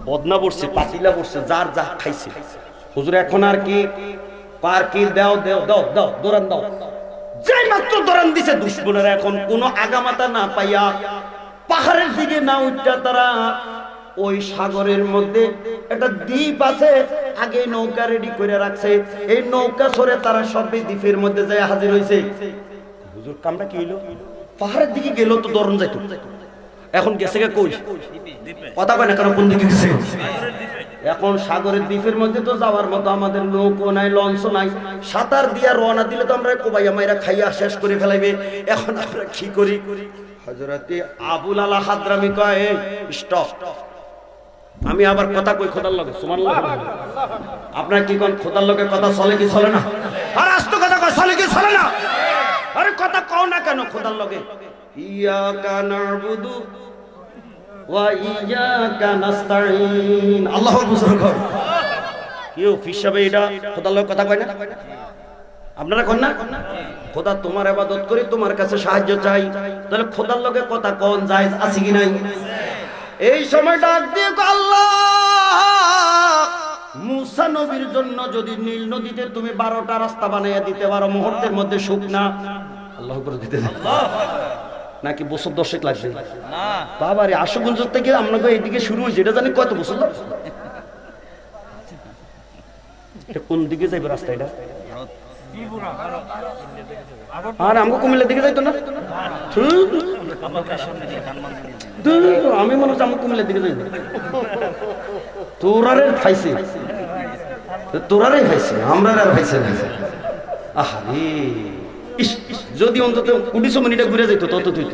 বদনা পড়ছে, পাতিলা পড়ছে, যার যা খাইছে। হুজুর এখন আর কি দাও দাও দাও দাও, দৌড়ান দাও। যেই মাত্র দৌড়ান দিছে, দুশমনেরা এখন কোনো আগামাতা না পাইয়া পাহাড়ের দিকে না উঠটা তারা ওই সাগরের মধ্যে একটা দ্বীপ আছে, আগে নৌকা রেডি করে রাখছে, এই নৌকা সরে তারা সবই দ্বীপের মধ্যে যায় হাজির হয়েছে। হুজুর কামটা কি হইলো? পাহাড়ের দিকে গেল তো দৌড়ন যাইতো, এখন গেছে গে কই? কথা কয় না কেন? কোন দিকে গেছে? এখন সাগরের দ্বীপের মধ্যে তো যাওয়ার মতো আমাদের নৌকো নাই, লঞ্চ নাই, সাঁতার দিয়া রওনা দিলে তো আমরা কোবাইয়া মাইরা খাইয়া শেষ করে ফেলাইবে। এখন আমরা কি করি? হযরতে আবুল আলা হাদরামি কয়, স্টপ, আমি আবার কথা কই খোদার লগে। সুবহানাল্লাহ। আপনার কি কোন খোদার লগে কথা চলে কি চলে না? আর আস্ত কথা কয়, চলে কি চলে না? আরে কথা কও না কেন খোদার লগে? ইয়াকা নাবুদু ওয়া ইয়াকা নাস্তাইন। আল্লাহু আকবার। কি অফিস হবে এটা? খোদার লগে কথা কয় না? আপনারা কোন না? খোদা তোমার ইবাদত করি, তোমার কাছে সাহায্য চাই, তাহলে খোদার লগে কথা কোন জায়েজ আছে কি নাই? এই সময় ডাক দিয়ে আল্লাহ, মুসা নবীর জন্য যদি নীল নদীতে তুমি 12টা রাস্তা বানাইয়া দিতে পারো মুহূর্তের মধ্যে, শুকনা আল্লাহ করে দিতে নাকি বছর 10 লাগবে? না বাবারে, আশুগঞ্জ থেকে আপনাকে এইদিকে শুরু হয়েছে, এটা জানি কত বছর লাগবে? এটা কোন দিকে যাইবে রাস্তা? এটা আর আমাকে কুমিল্লার দিকে যাইতো না? আমি মনে হচ্ছে আমাকে কুমিল্লার দিকে যাইতো। তোরারে খাইছে, তোরারে খাইছে, আমরা আর খাইছে না। আহারে, যদি অন্তত 20 মিনিটে ঘুরে যাইতো তত তুই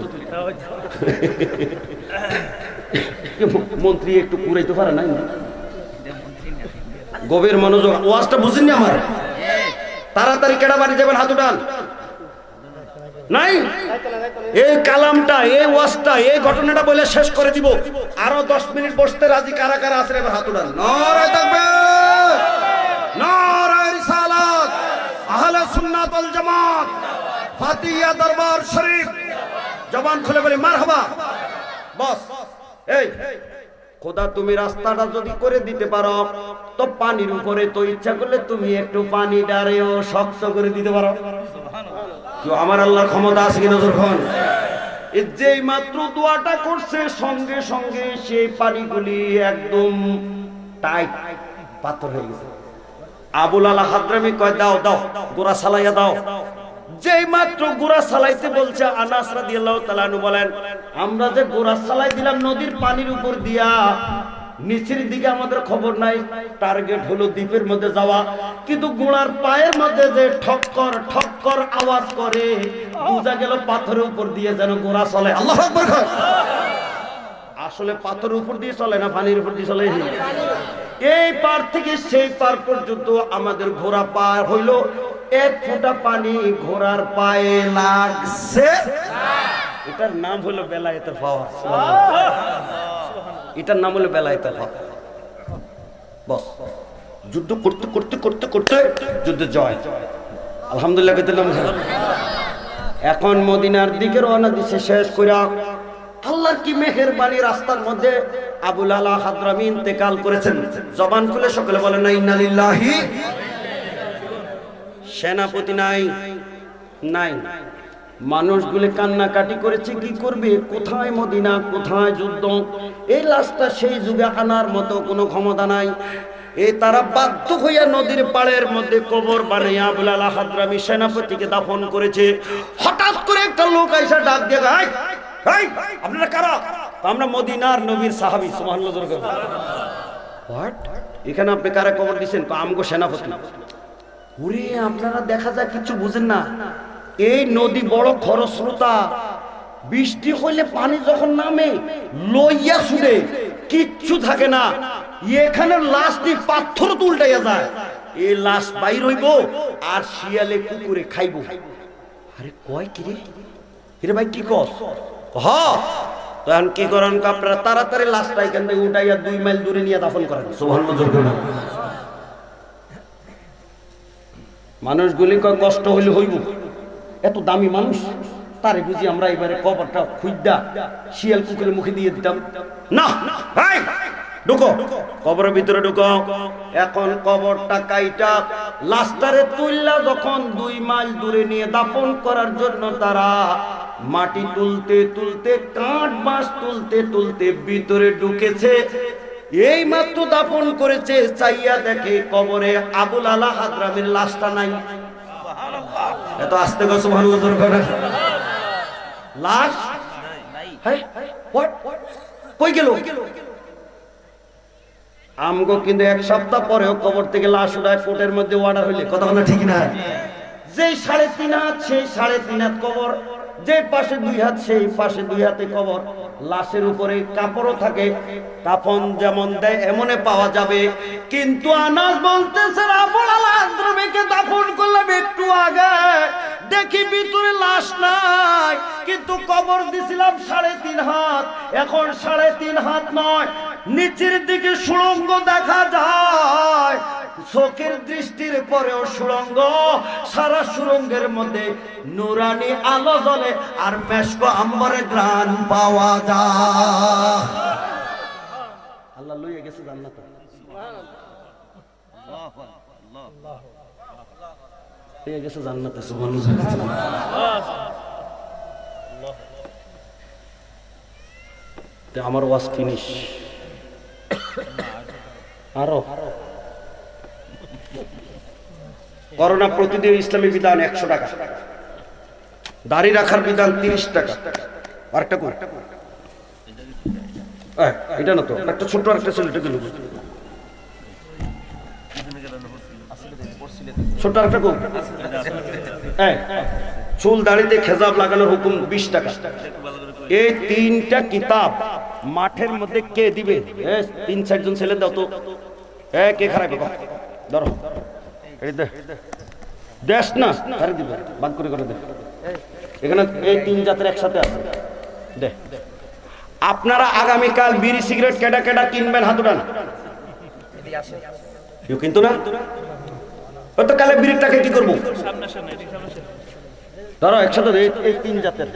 মন্ত্রী একটু ঘুরাইতে পারে নাই। গভীর মনোযোগ, ওয়াজটা বুঝেননি আমার? তাড়াতাড়ি কেডা বাড়ি যাবেন, হাত উঠান। নাই এই কালামটা, এই ওয়াজটা, এই ঘটনাটা বলে শেষ করে দিব। আরো 10 মিনিট বসতে রাজি কারা কারা আছেন? এবার হাত উঠান। নারে তাকবীর, নারে রিসালাত, আহলে সুন্নাত ওয়াল জামাত, ফাতিহা দরবার শরীফ, জবান খুলে বলি মারহাবা। বস, এই খোদা তুমি রাস্তাটা যদি করে দিতে পারো তো পানির উপরে তো ইচ্ছা করলে তুমি একটু পানি ডারেও শক্ত করে দিতে পারো। আমার আল্লাহর ক্ষমতা আছে কিনা? যখন যেই মাত্র দোয়াটা করছে, সঙ্গে সঙ্গে সেই পানিগুলি একদম টাইট পাথর হয়ে গেছে। আবুল আলা হাদরামি কয়, দাও দাও, গোড়া সালাইয়া দাও। যেই মাত্র গোড়া সালাইতে বলছে, আনাস রাদিয়াল্লাহু তাআলা আনহু বলেন, আমরা যে গোড়া সালাই দিলাম নদীর পানির উপর দিয়া, নিচের দিকে আমাদের খবর নাই, টার্গেট হলো দ্বীপের মধ্যে যাওয়া, কিন্তু গোড়ার পায়ের মধ্যে যে ঠক্কর ঠক্কর আওয়াজ করে, বোঝা গেল পাথরের উপর দিয়ে যেন গোড়া চলে। আল্লাহু আকবার। আসলে পাথরের উপর দিয়ে চলে না, পানির উপর দিয়ে চলে। এই পার থেকে সেই পার পর্যন্ত আমাদের ঘোড়া পার হইল, 1 ফোঁটা পানি ঘোড়ার পায়ে লাগছে। এটার নাম হলো বেলায়েতের পাওয়ার। এটার নাম হলো বেলায়েতের পাওয়ার। বস, যুদ্ধ করতে করতে করতে করতে যুদ্ধে জয়, আলহামদুলিল্লাহ। এখন মদিনার দিকে রওনা দিছে। শেষ কইরা আল্লাহর কি মেহেরবানি, রাস্তার মধ্যে আবুল আলা হাদরামি ইন্তেকাল করেছেন। জবান খুলে সকলে বলেন না ইন্না লিল্লাহি। সেনাপতি নাই, নাই মানুষগুলি কান্নাকাটি করেছে, কি করবে, কোথায় মদিনা, কোথায় যুদ্ধ। এই লাশটা সেই যুগে আনার মতো কোনো ক্ষমতা নাই। এই তারা বাধ্য হইয়া নদীর পাড়ের মধ্যে কবর বানিয়ে আবুল আলা হাদরামি সেনাপতিকে দাফন করেছে। হঠাৎ করে একটা লোক আইসা ডাক দিয়ে, আপনারা কারা? আমরা মদিনার নবীর সাহাবী। সুবহানাল্লাহ। হোয়াট, এখানে আপনি কারা কবর দিচ্ছেন? আমগো সেনাপতি। ওরে আপনারা দেখা যায় কিছু বুঝেন না, এই নদী বড় খরস্রোতা, বৃষ্টি হইলে পানি যখন নামে লইয়া ছুটে কিচ্ছু থাকে না, এখানে লাশ দিয়ে পাথর তুলটাইয়া যায়, এই লাশ বাইর হইব আর শিয়ালে কুকুরে খাইব। আরে কয় কি রে, এরে ভাই কি কস? তখন কি করেন, আপনারা তাড়াতাড়ি লাশটা এখান থেকে উঠাইয়া 2 মাইল দূরে নিয়ে দাফন করেন। সুবহানাল্লাহ। মানুষগুলি কয় কষ্ট হইলে হইব, এত দামি মানুষ, তারে বুঝি আমরা এবারে কবরটা খুইদা শিয়াল কুকুরের মুখে দিয়ে দিতাম? না, ঢুকো কবরের ভিতরে ঢুকো। এখন কবরটা কাইটা লাশটারে তুললা যখন 2 মাইল দূরে নিয়ে দাফন করার জন্য তারা মাটি তুলতে তুলতে, কাঠ বাঁশ তুলতে তুলতে ভিতরে ঢুকেছে। এই মাত্র দাফন করেছে, চাইয়া দেখে কবরে আবুল আলা হাদরামির লাশটা নাই। এত আস্তে গো সুবহানাল্লাহ। লাশ কই গেল? আমগো কিন্তু 1 সপ্তাহ পরেও কবর থেকে লাশ উঠায় কোর্টের মধ্যে অর্ডার হইলে, কথা বলা ঠিক না? যে 3.5 হাত সেই 3.5 হাত কবর, যে পাশে 2 হাত সেই পাশে 2 হাতে কবর। লাশের উপরে কাপড়ও থাকে, কাফন যেমন দেয় এমনে পাওয়া যাবে। কিন্তু আনাস বলতেছে আবুল আলা হাদরামিকে দাফন করলাম একটু আগে, দেখি ভিতরে লাশ নাই, কিন্তু কবর দিছিলাম 3.5 হাত, এখন 3.5 হাত নয়, নিচের দিকে সুড়ঙ্গ দেখা যায়। চোখের দৃষ্টির পরেও সুড়ঙ্গ, সারা সুড়ঙ্গের মধ্যে নুরানি আলো জ্বলে আর মেশক আম্বরে গ্রান পাওয়া যায়। আল্লাহ লইয়া গেছে জান্নাতে। লইয়া গেছে জান্নাতে। সুবহানাল্লাহ। আমার ওয়াজ ফিনিশ। আরো করোনা প্রতিদিন ইসলামী বিধান 100 টাকা, দাড়ি রাখার বিধান 30 টাকা। আরেকটা কোন এটা না তো, একটা ছোট একটা ছেলেটা গেল, ছোট একটা কোন চুল দাড়িতে খেজাব লাগানোর হুকুম 20 টাকা। এই 3টা কিতাব মাঠের মধ্যে কে দিবে? 3-4 জন ছেলে দাও তো। কে খারাপ ধরো, দেশ না আরে দিবে, বাদ করে করে দে। এখানে এই 3 জাতের একসাথে আছে। দে, আপনারা আগামীকাল বিড়ি সিগারেট কেডা কেডা কিনবেন? হাত উঠান। কেউ কিন্তু না, ওই তো কালে বিড়িটাকে কি করবো? ধরো একসাথে এই 3 জাতের।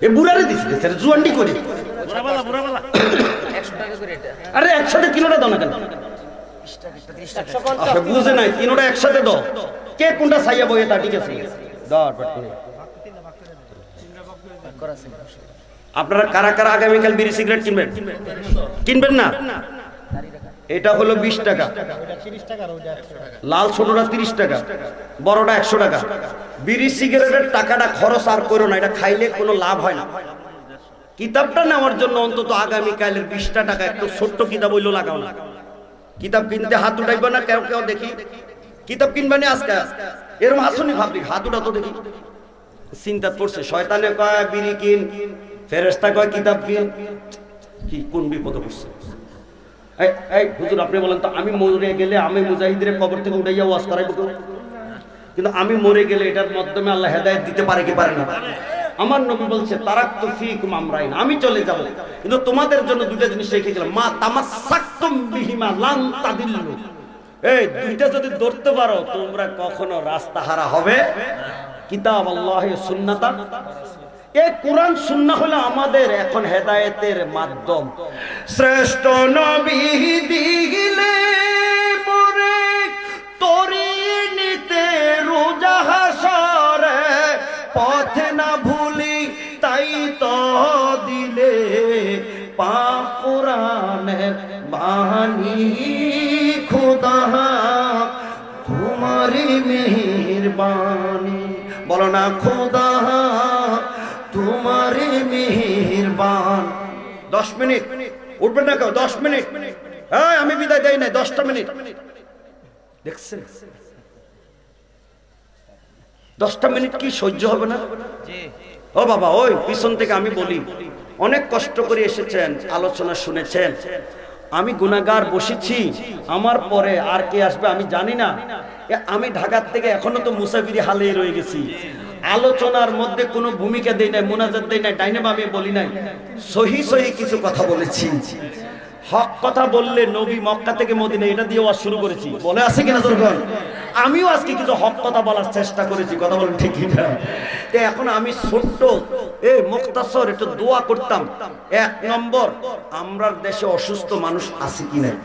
এ বুড়ারে দিছি জুয়ান্ডি করে, আরে একসাথে কিলোটা দাও না কেন? বুঝে নাই, তিনোটা একসাথে দাও। কে কোনটা ছাইয়া বইয়ে তা ঠিক আছে। আপনারা কারা কারা আগামীকাল বিড়ি সিগারেট কিনবেন? কিনবেন না? এটা হলো 20 টাকা, লাল ছোটটা 30 টাকা, বড়টা 100 টাকা। বিড়ি সিগারেটের টাকাটা খরচ আর করো না, এটা খাইলে কোনো লাভ হয় না। কিতাবটা নেওয়ার জন্য অন্তত আগামীকালের 20টা টাকা একটু ছোট্ট কিতাব হইলো লাগাও না। কিতাব কিনতে হাত উঠাইবে না কেউ কেউ, দেখি কিতাব কিনবে না আজকে এরকম হাসুনি ভাবলি, হাত উঠা তো দেখি। চিন্তা করছে, শয়তানে কয় বিড়ি কিন, ফেরেশতা কয় কিতাব কিন, কি কোন বিপদে পড়ছে? এই হুজুর আপনি বলেন তো, আমি মরে গেলে আমি মুজাহিদের কবর থেকে উঠাইয়া ওয়াজ করাইব কেউ? কিন্তু আমি মরে গেলে এটার মাধ্যমে আল্লাহ হেদায়েত দিতে পারে কি পারে না? আমার নবী বলছে তারাকতু ফীকুম আমরাইন, আমি চলে যাব কিন্তু তোমাদের জন্য 2টা জিনিস রেখে গেলাম, মা তামাসসাকতুম বিহিমা লান তাদিল্লু। এই 2টা যদি ধরতে পারো তোমরা কখনো রাস্তাহারা হবে। কিতাব আল্লাহ সুন্নাতা, এই কোরআন সুন্নাহ হলো আমাদের এখন হেদায়েতের মাধ্যম। শ্রেষ্ঠ নবী দিলে পরে তরি নিতে রোজা হাসরে खुदा तुम्हारी मेहरबानी, बोलो ना खुदा तुम्हारी मेहरबान। 10 মিনিট উঠবেন না কেউ, 10 মিনিট। হ্যাঁ আমি বিদায় দেই নাই, 10টা মিনিট। দেখছেন 10টা মিনিট কি সহ্য হবে না? ও বাবা ওই পিছন থেকে আমি বলি, অনেক কষ্ট করে এসেছেন, আলোচনা শুনেছেন, আমি গুনাহগার বসেছি, আমার পরে আর কে আসবে আমি জানি না। আমি ঢাকার থেকে এখনো তো মুসাফিরি হালেই রয়ে গেছি। আলোচনার মধ্যে কোনো ভূমিকা দেই নাই, মুনাজাত দেই নাই, ডাইনে বামে বলি নাই, সহি সহি কিছু কথা বলেছি। হক কথা বললে নবী মক্কা থেকে মদিনা এটা দিয়ে ওয়াজ শুরু করেছি, বলে আছে কিনা দরকার? আমিও আজকে কিছু হক কথা বলার চেষ্টা করেছি, কথা বলেন ঠিক কিনা? এখন আমি ছোট্ট মুখতাসর একটু দোয়া করতাম। 1 নম্বর, আমরা দেশে অসুস্থ মানুষ আছে কি নাই?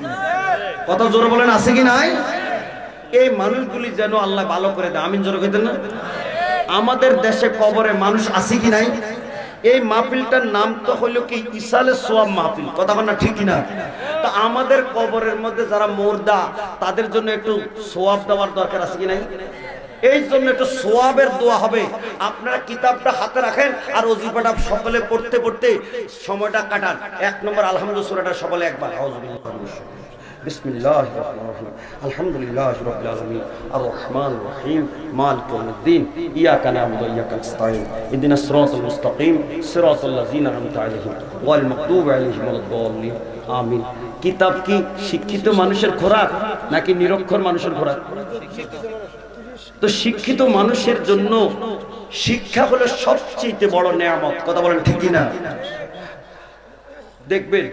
কথা জোরে বলেন আছে কি নাই? এই মানুষগুলি যেন আল্লাহ ভালো করে দেয়, আমিন জোরে কইতেন না? আমাদের দেশে কবরে মানুষ আছে কি নাই? এই মাহফিলটার নাম তো হলো কি ইসালে সোয়াব মাহফিল, কথা বলেন না ঠিক কিনা? তো আমাদের কবরের মধ্যে যারা মুর্দা তাদের জন্য একটু সোয়াব দেওয়ার দরকার আছে কি নাই? এই জন্য একটু সোয়াবের দোয়া হবে। আপনারা কিতাবটা হাতে রাখেন আর ওজিফাটা সকলে পড়তে পড়তে সময়টা কাটান। 1 নম্বর আলহামদুলিল্লাহ সূরাটা সকলে একবার বিসমিল্লাহির রহমানির রহিম আলহামদুলিল্লাহি রাব্বিল আলামিন আর রহমানির রহিম মালিকি ইয়াউমিদ্দিন ইয়াকা না'বুদু ওয়া ইয়াকা নাস্তাঈন ইহদিনাস সিরাতাল মুস্তাকিম সিরাতাল লাযিনা আন'আমতা আলাইহিম ওয়াল মাগদুবি আলাইহিম ওয়ালাদ-দাল্লিন আমিন। কিতাব কি শিক্ষিত মানুষের খোরাক নাকি নিরক্ষর মানুষের খোরাক? তো শিক্ষিত মানুষের জন্য শিক্ষা হলো সবচেয়ে বড় নেয়ামত, কথা বলেন ঠিক কিনা? দেখবেন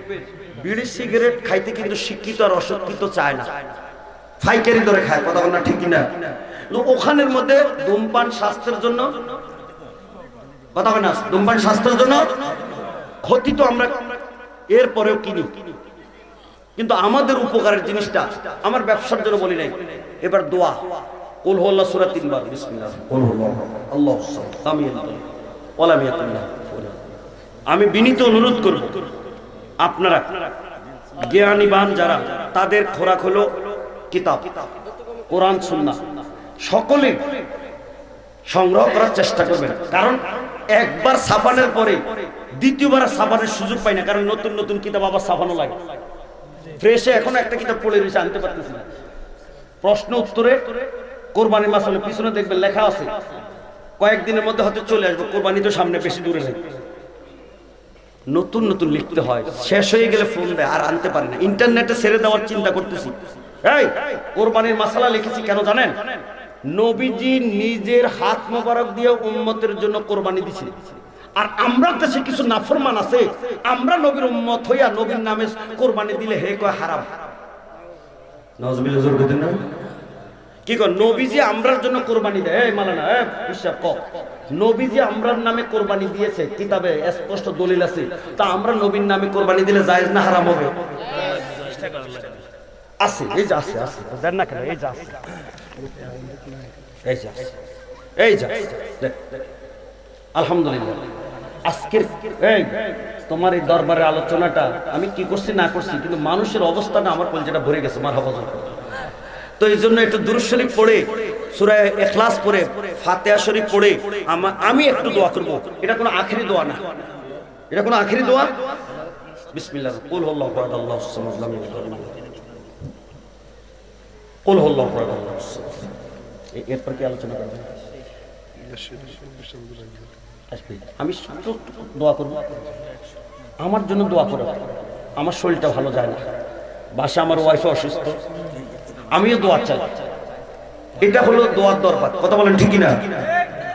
বিড়ি সিগারেট খাইতে কিন্তু শিক্ষিত আর অশিক্ষিত চায় না, ফাইকারি ধরে খায়, কথা বলেন ঠিক কিনা? ওখানের মধ্যে ধূমপান স্বাস্থ্যের জন্য, কথা বলেন না, ধূমপান স্বাস্থ্যের জন্য ক্ষতি, তো আমরা এরপরেও কিনি, কিন্তু আমাদের উপকারের জিনিসটা আমার ব্যবসার জন্য বলি নাই। এবার দোয়া, কুল হুয়াল্লাহু সূরা 3 বার, বিসমিল্লাহ কুল হুয়াল্লাহু আল্লাহু সামাদ লাম ইয়ালিদ ওয়া লাম ইউলাদ। আমি বিনীত অনুরোধ করব আপনারা জ্ঞানীবান যারা, তাদের খোরাক হলো কিতাব, কোরআন, সুন্নাহ, সকলে সংগ্রহ করার চেষ্টা করবেন। কারণ একবার ছাপানোর পরে দ্বিতীয়বার ছাপানোর সুযোগ পাই না, কারণ নতুন নতুন কিতাব আবার ছাপানো লাগে। ফ্রেশে এখনো একটা কিতাব পড়ে রয়েছে, আনতে পারতেছি না। প্রশ্ন উত্তরে কোরবানির মাসালে পিছনে দেখবেন লেখা আছে, কয়েকদিনের মধ্যে হয়তো চলে আসবে, কোরবানি তো সামনে, বেশি দূরে নেই। নতুন নতুন লিখতে হয়, শেষ হয়ে গেলে ফোন দেয়, আর আনতে পারে না। ইন্টারনেটে ছেড়ে দেওয়ার চিন্তা করতেছি। এই কোরবানির মাসালা লিখেছি কেন জানেন? নবীজি নিজের হাত মোবারক দিয়ে উম্মতের জন্য কোরবানি দিয়েছে। আর আমরা দেশে কিছু নাফরমান আছে, আমরা নবীর উম্মত হইয়া নবীর নামে কোরবানি দিলে হে কয় হারাম। নাউজুবিল্লাহ, জোর কইতেন না? কি কয় নবীজি আমরার জন্য কোরবানি দেয়? এই মালানা বিশ্বাস কর, নবীজি আমরার নামে কোরবানি দিয়েছে, কিতাবে স্পষ্ট দলিল আছে। তা আমরা নবীর নামে কোরবানি দিলে জায়েজ না হারাম হবে? আছে, এই যে আছে, আছে, দেন না কেন? এই যে আছে, এই যে আছে, এই যে আলহামদুলিল্লাহ। আজকের এই তোমার এই দরবারের আলোচনাটা আমি কি করছি না করছি, কিন্তু মানুষের অবস্থাটা আমার কলজেটা ভরে গেছে, মারহাবা। তো এই জন্য একটু দুরূদ শরীফ পড়ে, সূরা ইখলাস পড়ে, ফাতিহা শরীফ পড়ে আমি একটু দোয়া করব। এটা কোনো আখেরি দোয়া না, এটা কোনো আখেরি দোয়া। বিসমিল্লাহ কুল হুয়াল্লাহু আহাদ আল্লাহুস সামাদ লাম ইয়ালিদ ওয়া লাম ইউলাদ কুল হুয়াল্লাহু আহাদ আল্লাহুস সামাদ। এরপর কি আলোচনা করবেন? আমি দোয়া করব, আমার জন্য দোয়া করব। আমার শরীরটা ভালো যায় না, বাসা আমার ওয়াইফ অসুস্থ, আমিও দোয়া চাই। এটা হলো দোয়ার দরবার, কথা বলেন ঠিক কিনা?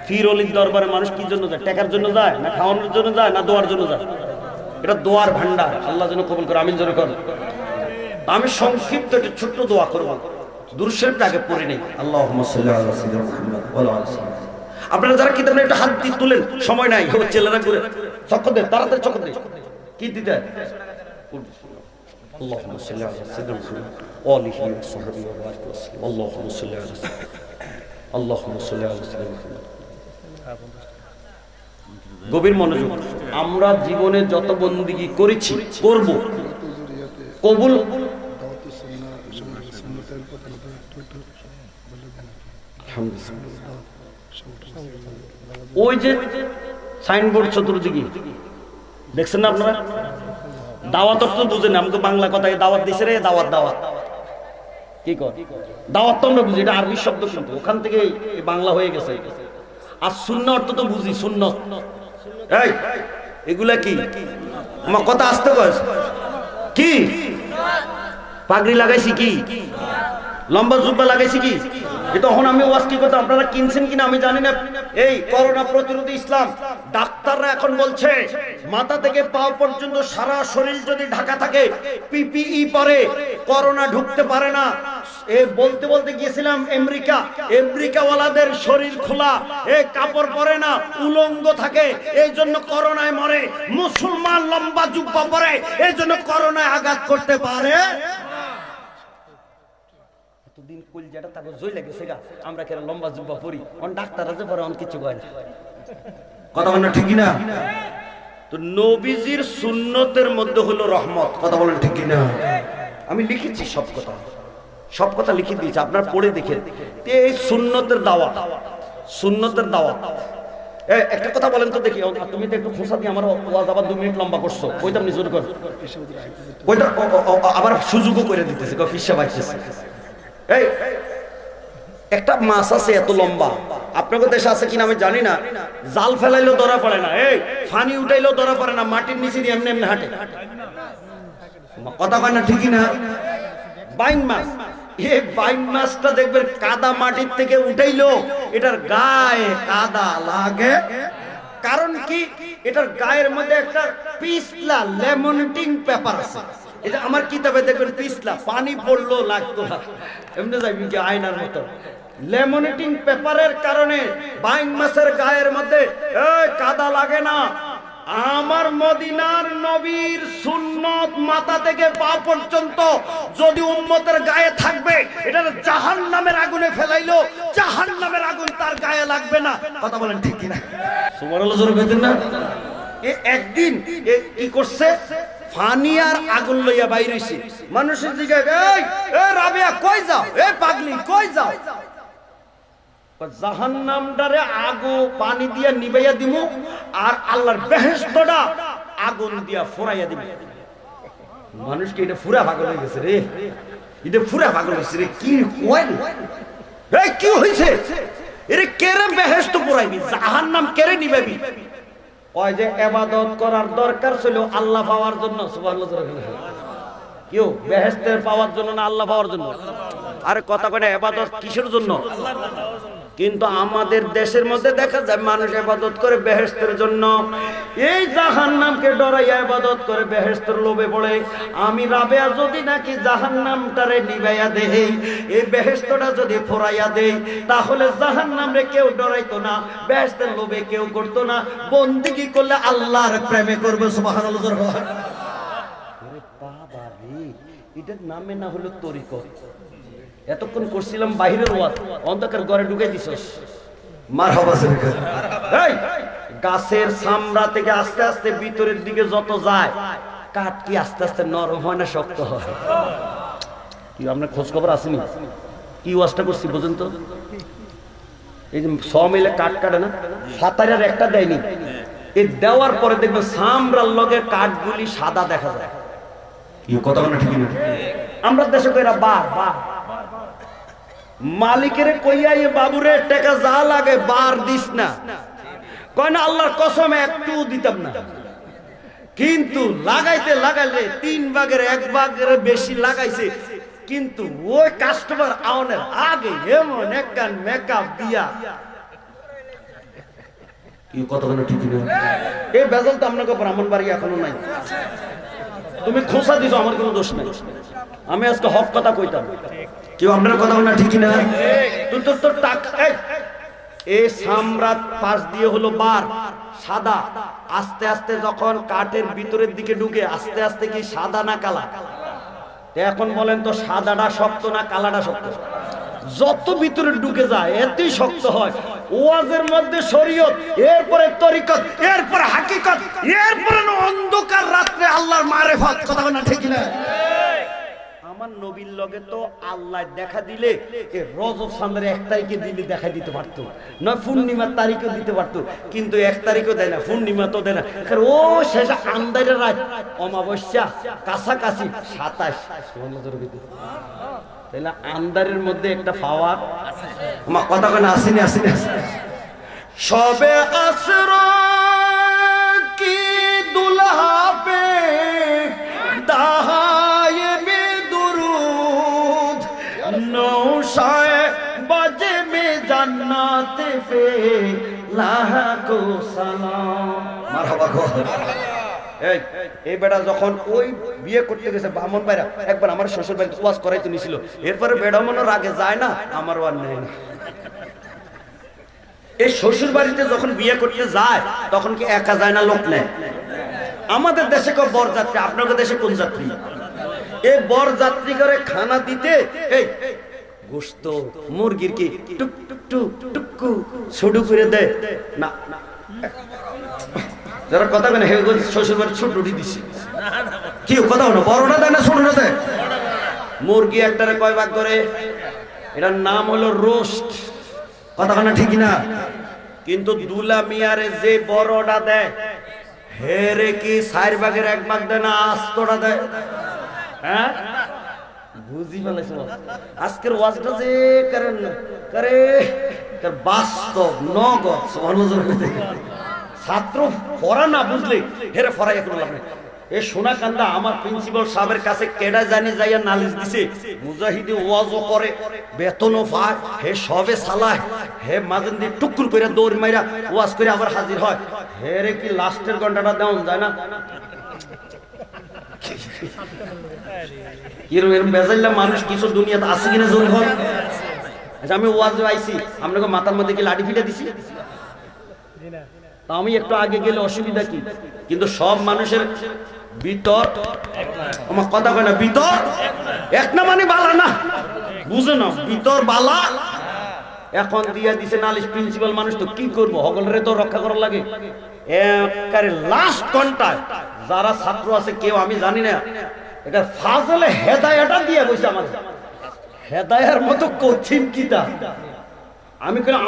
পীর ওলির দরবারে মানুষ কি জন্য যায়? টাকার জন্য যায় না খাওয়ানোর জন্য যায় না দোয়ার জন্য যায়? এটা দোয়ার ভান্ডার, আল্লাহ যেন কবুল করে, আমিন জোরে করেন। আমি সংক্ষিপ্ত একটা ছোট্ট দোয়া করব, দুরূদ শরীফটা আগে পড়ে নেই। আল্লাহুম্মা সাল্লি আলা সাইয়্যিদিনা মুহাম্মদ ওয়া আলা আলি সাল্লাম। আপনারা যারা কিতাব নিয়ে একটু হাত দিয়ে তুলেন, সময় নাই, ও ছেলেরা করে চক্কর দেন, তাড়াতাড়ি চক্কর দেন। কি দিতে? اللهم صل على سيدنا محمد وآله وصحبه وبارك وسلم اللهم صل على سيدنا اللهم صل على سيدنا محمد। গভীর মনোযোগ। আমরা জীবনে যত বন্দেগী করেছি, করব, কবুল ওই যে সাইনবোর্ড চতুর্দিকে দেখছেন না আপনারা? দাওয়াত অর্থ বুঝেন, আমি তো বাংলা কথায় দাওয়াত দিছে রে, দাওয়াত দাওয়াত কি কর দাওয়াত তো আমরা বুঝি, এটা আরবি শব্দ, কিন্তু ওখান থেকে বাংলা হয়ে গেছে। আর সুন্নাহ অর্থ তো বুঝি, সুন্নাত। এই এগুলা কি? আমার কথা আসতে কয় কি? পাগড়ি লাগাইছি কি? লম্বা জুব্বা লাগাইছি কি? তখন আমি ওয়াজ কি করতে, আপনারা কিনছেন কিনা আমি জানি না। এই করোনা প্রতিরোধী ইসলাম ডাক্তাররা এখন বলছে মাথা থেকে পা পর্যন্ত সারা শরীর যদি ঢাকা থাকে, পিপিই পরে, করোনা ঢুকতে পারে না। বলতে বলতে গিয়েছিলাম আমেরিকাওয়ালাদের শরীর খোলা, কাপড় পরে না, উলঙ্গ থাকে, এই জন্য করোনায় মরে। মুসলমান লম্বা জুব্বা পরে, এই জন্য করোনায় আঘাত করতে পারে। দিন কুল যেটা তাকে জয় লেগেছে গা, আমরা কেন লম্বা জুব্বা পরি, ডাক্তাররা যে পরে অন কিছু কয় না। কথা বলেন ঠিক কিনা? তো নবীজির সুন্নতের মধ্যে হলো রহমত। কথা বলেন ঠিক কিনা? আমি লিখেছি সব কথা লিখে দিয়েছি, আপনারা পড়ে দেখেন। এই সুন্নতের দাওয়াত, সুন্নতের দাওয়াত। একটা কথা বলেন তো দেখি, তুমি তো একটু খোঁচা দিয়ে আমার ওয়াজ আবার 2 মিনিট লম্বা করছো, ওইটা আপনি জোর কর, ওইটা আবার সুযোগও করে দিতেছে, ফিসা বাইতেছে। এই একটা মাছ আছে এত লম্বা, আপনাদের দেশে আছে কিনা আমি জানি না, জাল ফেলাইলেও ধরা পড়ে না, এই ফানি উঠাইলেও ধরা পড়ে না, মাটির নিচে দিয়ে এমনি এমনি হাঁটে। কথা কয় না ঠিকই না? বাইন মাছ, এই বাইন মাছটা দেখবেন কাদা মাটির থেকে উঠাইলো এটার গায়ে কাদা লাগে। কারণ কি? এটার গায়ের মধ্যে একটা পিছলা লেমনেটিং পেপার আছে। এটা আমার কিতাবে দেখবেন পিছলা, পানি পড়লো লাগতো না, এমনি যাইবি কি আয়নার মতো। লেমনেটিং পেপারের কারণে বাইন মাছের গায়ের মধ্যে কাদা লাগে না। আমার মদিনার নবীর সুন্নত মাথা থেকে পা পর্যন্ত যদি উম্মতের গায়ে থাকবে, এটা জাহান্নামের আগুনে ফেলাইলো, জাহান্নামের আগুন তার গায়ে লাগবে না। কথা বলেন ঠিক কিনা? সুবহানাল্লাহ জোরে বলেন না? একদিন কি করছে, ফানি আর আগুন লইয়া বাইরে হইছে। মানুষের দিকে, এই রাবিয়া কই যাও, এই পাগলি কই যাও? জাহান্নামটারে আগু পানি দিয়া নিবাইয়া দিমু, আর আল্লাহর বেহেশতটা আগুন দিয়া ফুরাইয়া দিমু। মানুষকে এটা ফুরা পাগল হয়ে গেছে রে, এটা ফুরা পাগল হয়েছে রে। কি কয় এই কি হইছে? এরে কেরে বেহেশত পুরাইবি, জাহান্নাম কেরে নিবাবি? কয় যে ইবাদত করার দরকার ছিল আল্লাহ পাওয়ার জন্য। সুবহানাল্লাহ। কেউ বেহেশতের পাওয়ার জন্য না আল্লাহ পাওয়ার জন্য? আরে কথা কয় না, ইবাদত কিসের জন্য? কিন্তু আমাদের দেশের মধ্যে দেখা যায় মানুষ ইবাদত করে বেহেশতের জন্য। এই জাহান্নামকে ডরাইয়া ইবাদত করে বেহেশতের লোভে পড়ে। আমি রাবেয়া যদি নাকি জাহান্নামটারে নিভাইয়া দেই, এই বেহেশতটা যদি ফোরাইয়া দেই, তাহলে জাহান্নামরে কেউ ডরাইতো না, বেহেশতের লোভে কেউ করতো না, বন্দেগী করলে আল্লাহর প্রেমে করবে। সুবহানাল্লাহ। ওরে বাবা রে, এটার নামে না হলো তরিকত। এতক্ষণ করছিলাম বাহিরের ওয়াজ, অন্ধকার ঘরে ঢুকে দিছস। মারহাবা। এই গাছের চামড়া থেকে আস্তে আস্তে ভিতরের দিকে যত যায়, কাঠ কি আস্তে আস্তে নরম হয় না শক্ত হয়? কি আপনার খোঁজ খবর আসেনি? কি ওয়াজটা করছি বুঝেন তো? এই যে 100 মিলে কাঠ কাটে না, ফাতারের একটা দেয়নি, এই দেওয়ার পরে দেখবেন চামড়ার লগে কাঠগুলি সাদা দেখা যায়। কি কথা বলে ঠিক না? আমরা দেশে কইরা বাহ বাহ, মালিকের কইয়া এ বাবুরে টাকা যা লাগে বার দিস না, কয় না আল্লাহর কসম একটু দিতাম না। কিন্তু লাগাইতে লাগাইলে 3 ভাগের 1 ভাগের বেশি লাগাইছে, কিন্তু ওই কাস্টমার আওনের আগে এমন একটা মেকআপ দিয়া। কি কথা বলে ঠিক না? এই বেজাল তো আপনাকে ব্রাহ্মণবাড়ি এখনো নাই। তুমি খোঁচা দিছো, আমার কোনো দোষ নাই, আমি আজকে হক কথা কইতাম। কেউ আপনার কথা বলে ঠিক না? তোর টাকা এই সামরাত পাশ দিয়ে হলো বার সাদা, আস্তে আস্তে যখন কাঠের ভিতরের দিকে ঢুকে আস্তে আস্তে কি সাদা না কালা? এখন বলেন তো সাদাটা শক্ত না কালাটা শক্ত? যত ভিতরে ঢুকে যায় এতই শক্ত হয়। ওয়াজের মধ্যে শরীয়ত, এরপরে তরিকত, এরপরে হাকিকত, এরপরে অন্ধকার রাত্রে আল্লাহর মারেফত। কথা বলে ঠিক না? আমার নবীর লগে তো আল্লাহ দেখা দিলে রজব চাঁদের 1 তারিখে দিলে দেখা দিতে পারতো, নয় পূর্ণিমার তারিখও দিতে পারতো, কিন্তু 1 তারিখও দেয় না, পূর্ণিমা তো দেয় না। ও শেষে আন্দারের রাত, অমাবস্যা কাছাকাছি 27, তাহলে আন্দারের মধ্যে একটা পাওয়ার আমার কথা কেন আসেনি আসেনি। সবে আসর কি দুলহা পে দাহায়ে মে দুরুদ, নৌশায়ে বাজে মে জান্নাতে পে লাখো সালাম। মারহাবা গো। এই বেটা যখন ওই বিয়ে করতে গেছে বামন ভাইরা, একবার আমার শ্বশুর বাড়িতে ওয়াজ করাইতে নিছিল, এরপরে বেড়া মনের আগে যায় না, আমার আর নেই না। এই শ্বশুর বাড়িতে যখন বিয়ে করতে যায় তখন কি একা যায় না, লোক নেয়? আমাদের দেশে কেউ বরযাত্রী, আপনাদের দেশে কোন যাত্রী? এই বরযাত্রী করে খানা দিতে এই গোশত মুরগির কি টুক টুক টুক টুকু ছুডু করে দেয় না, যারা কথা বলে হে শ্বশুর বাড়ি ছোট রুটি দিছে, কি কথা হলো, বড়টা দেয় না ছোটটা দেয়? মুরগি একটারে কয় ভাগ করে, এটার নাম হলো রোস্ট, কথা না ঠিক না? কিন্তু দুলা মিয়ারে যে বড়টা দেয় হেরে কি 4 ভাগের 1 ভাগ দেয় না, আস্তটা দেয়? হ্যাঁ বুঝি ফেলেছো আজকের ওয়াজটা যে করেন করে বাস্তব নগদ ছাত্র পড়া না বুঝলে হেরে ফরাই এখন লাভ নেই। এ সোনাকান্দা আমার প্রিন্সিপাল সাহেবের কাছে কেডা জানি যাইয়া নালিশ দিছে, মুজাহিদি ওয়াজও করে, বেতনও পায়, হে সবে সালায়, হে মাঝে দিয়ে টুকুর করে দৌড় মাইরা ওয়াজ করে আবার হাজির হয়, হেরে কি লাস্টের ঘন্টাটা দেওয়া যায় না? এরকম বেজাইলা মানুষ কিছু দুনিয়াতে আছে কিনা জোর ঘর। আচ্ছা আমি ওয়াজ আইছি, আপনাকে মাথার মধ্যে কি লাঠি ফিটে দিছি? আমি একটু আগে গেলে অসুবিধা কি? কিন্তু সব মানুষের ভিতর আমার কথা কয় না, ভিতর এক না মানে বালা না, বুঝে না ভিতর বালা। এখন দিয়া দিছে নালিশ প্রিন্সিপাল মানুষ, তো কি করবো, হগলরে তো রক্ষা করার লাগে। একেবারে লাস্ট ঘন্টায় যারা ছাত্র আছে কেউ আমি জানি না, এটা ফাজলে হেদায়াটা দিয়ে বসে আমার হেদায়ার মতো কঠিন কিতাব।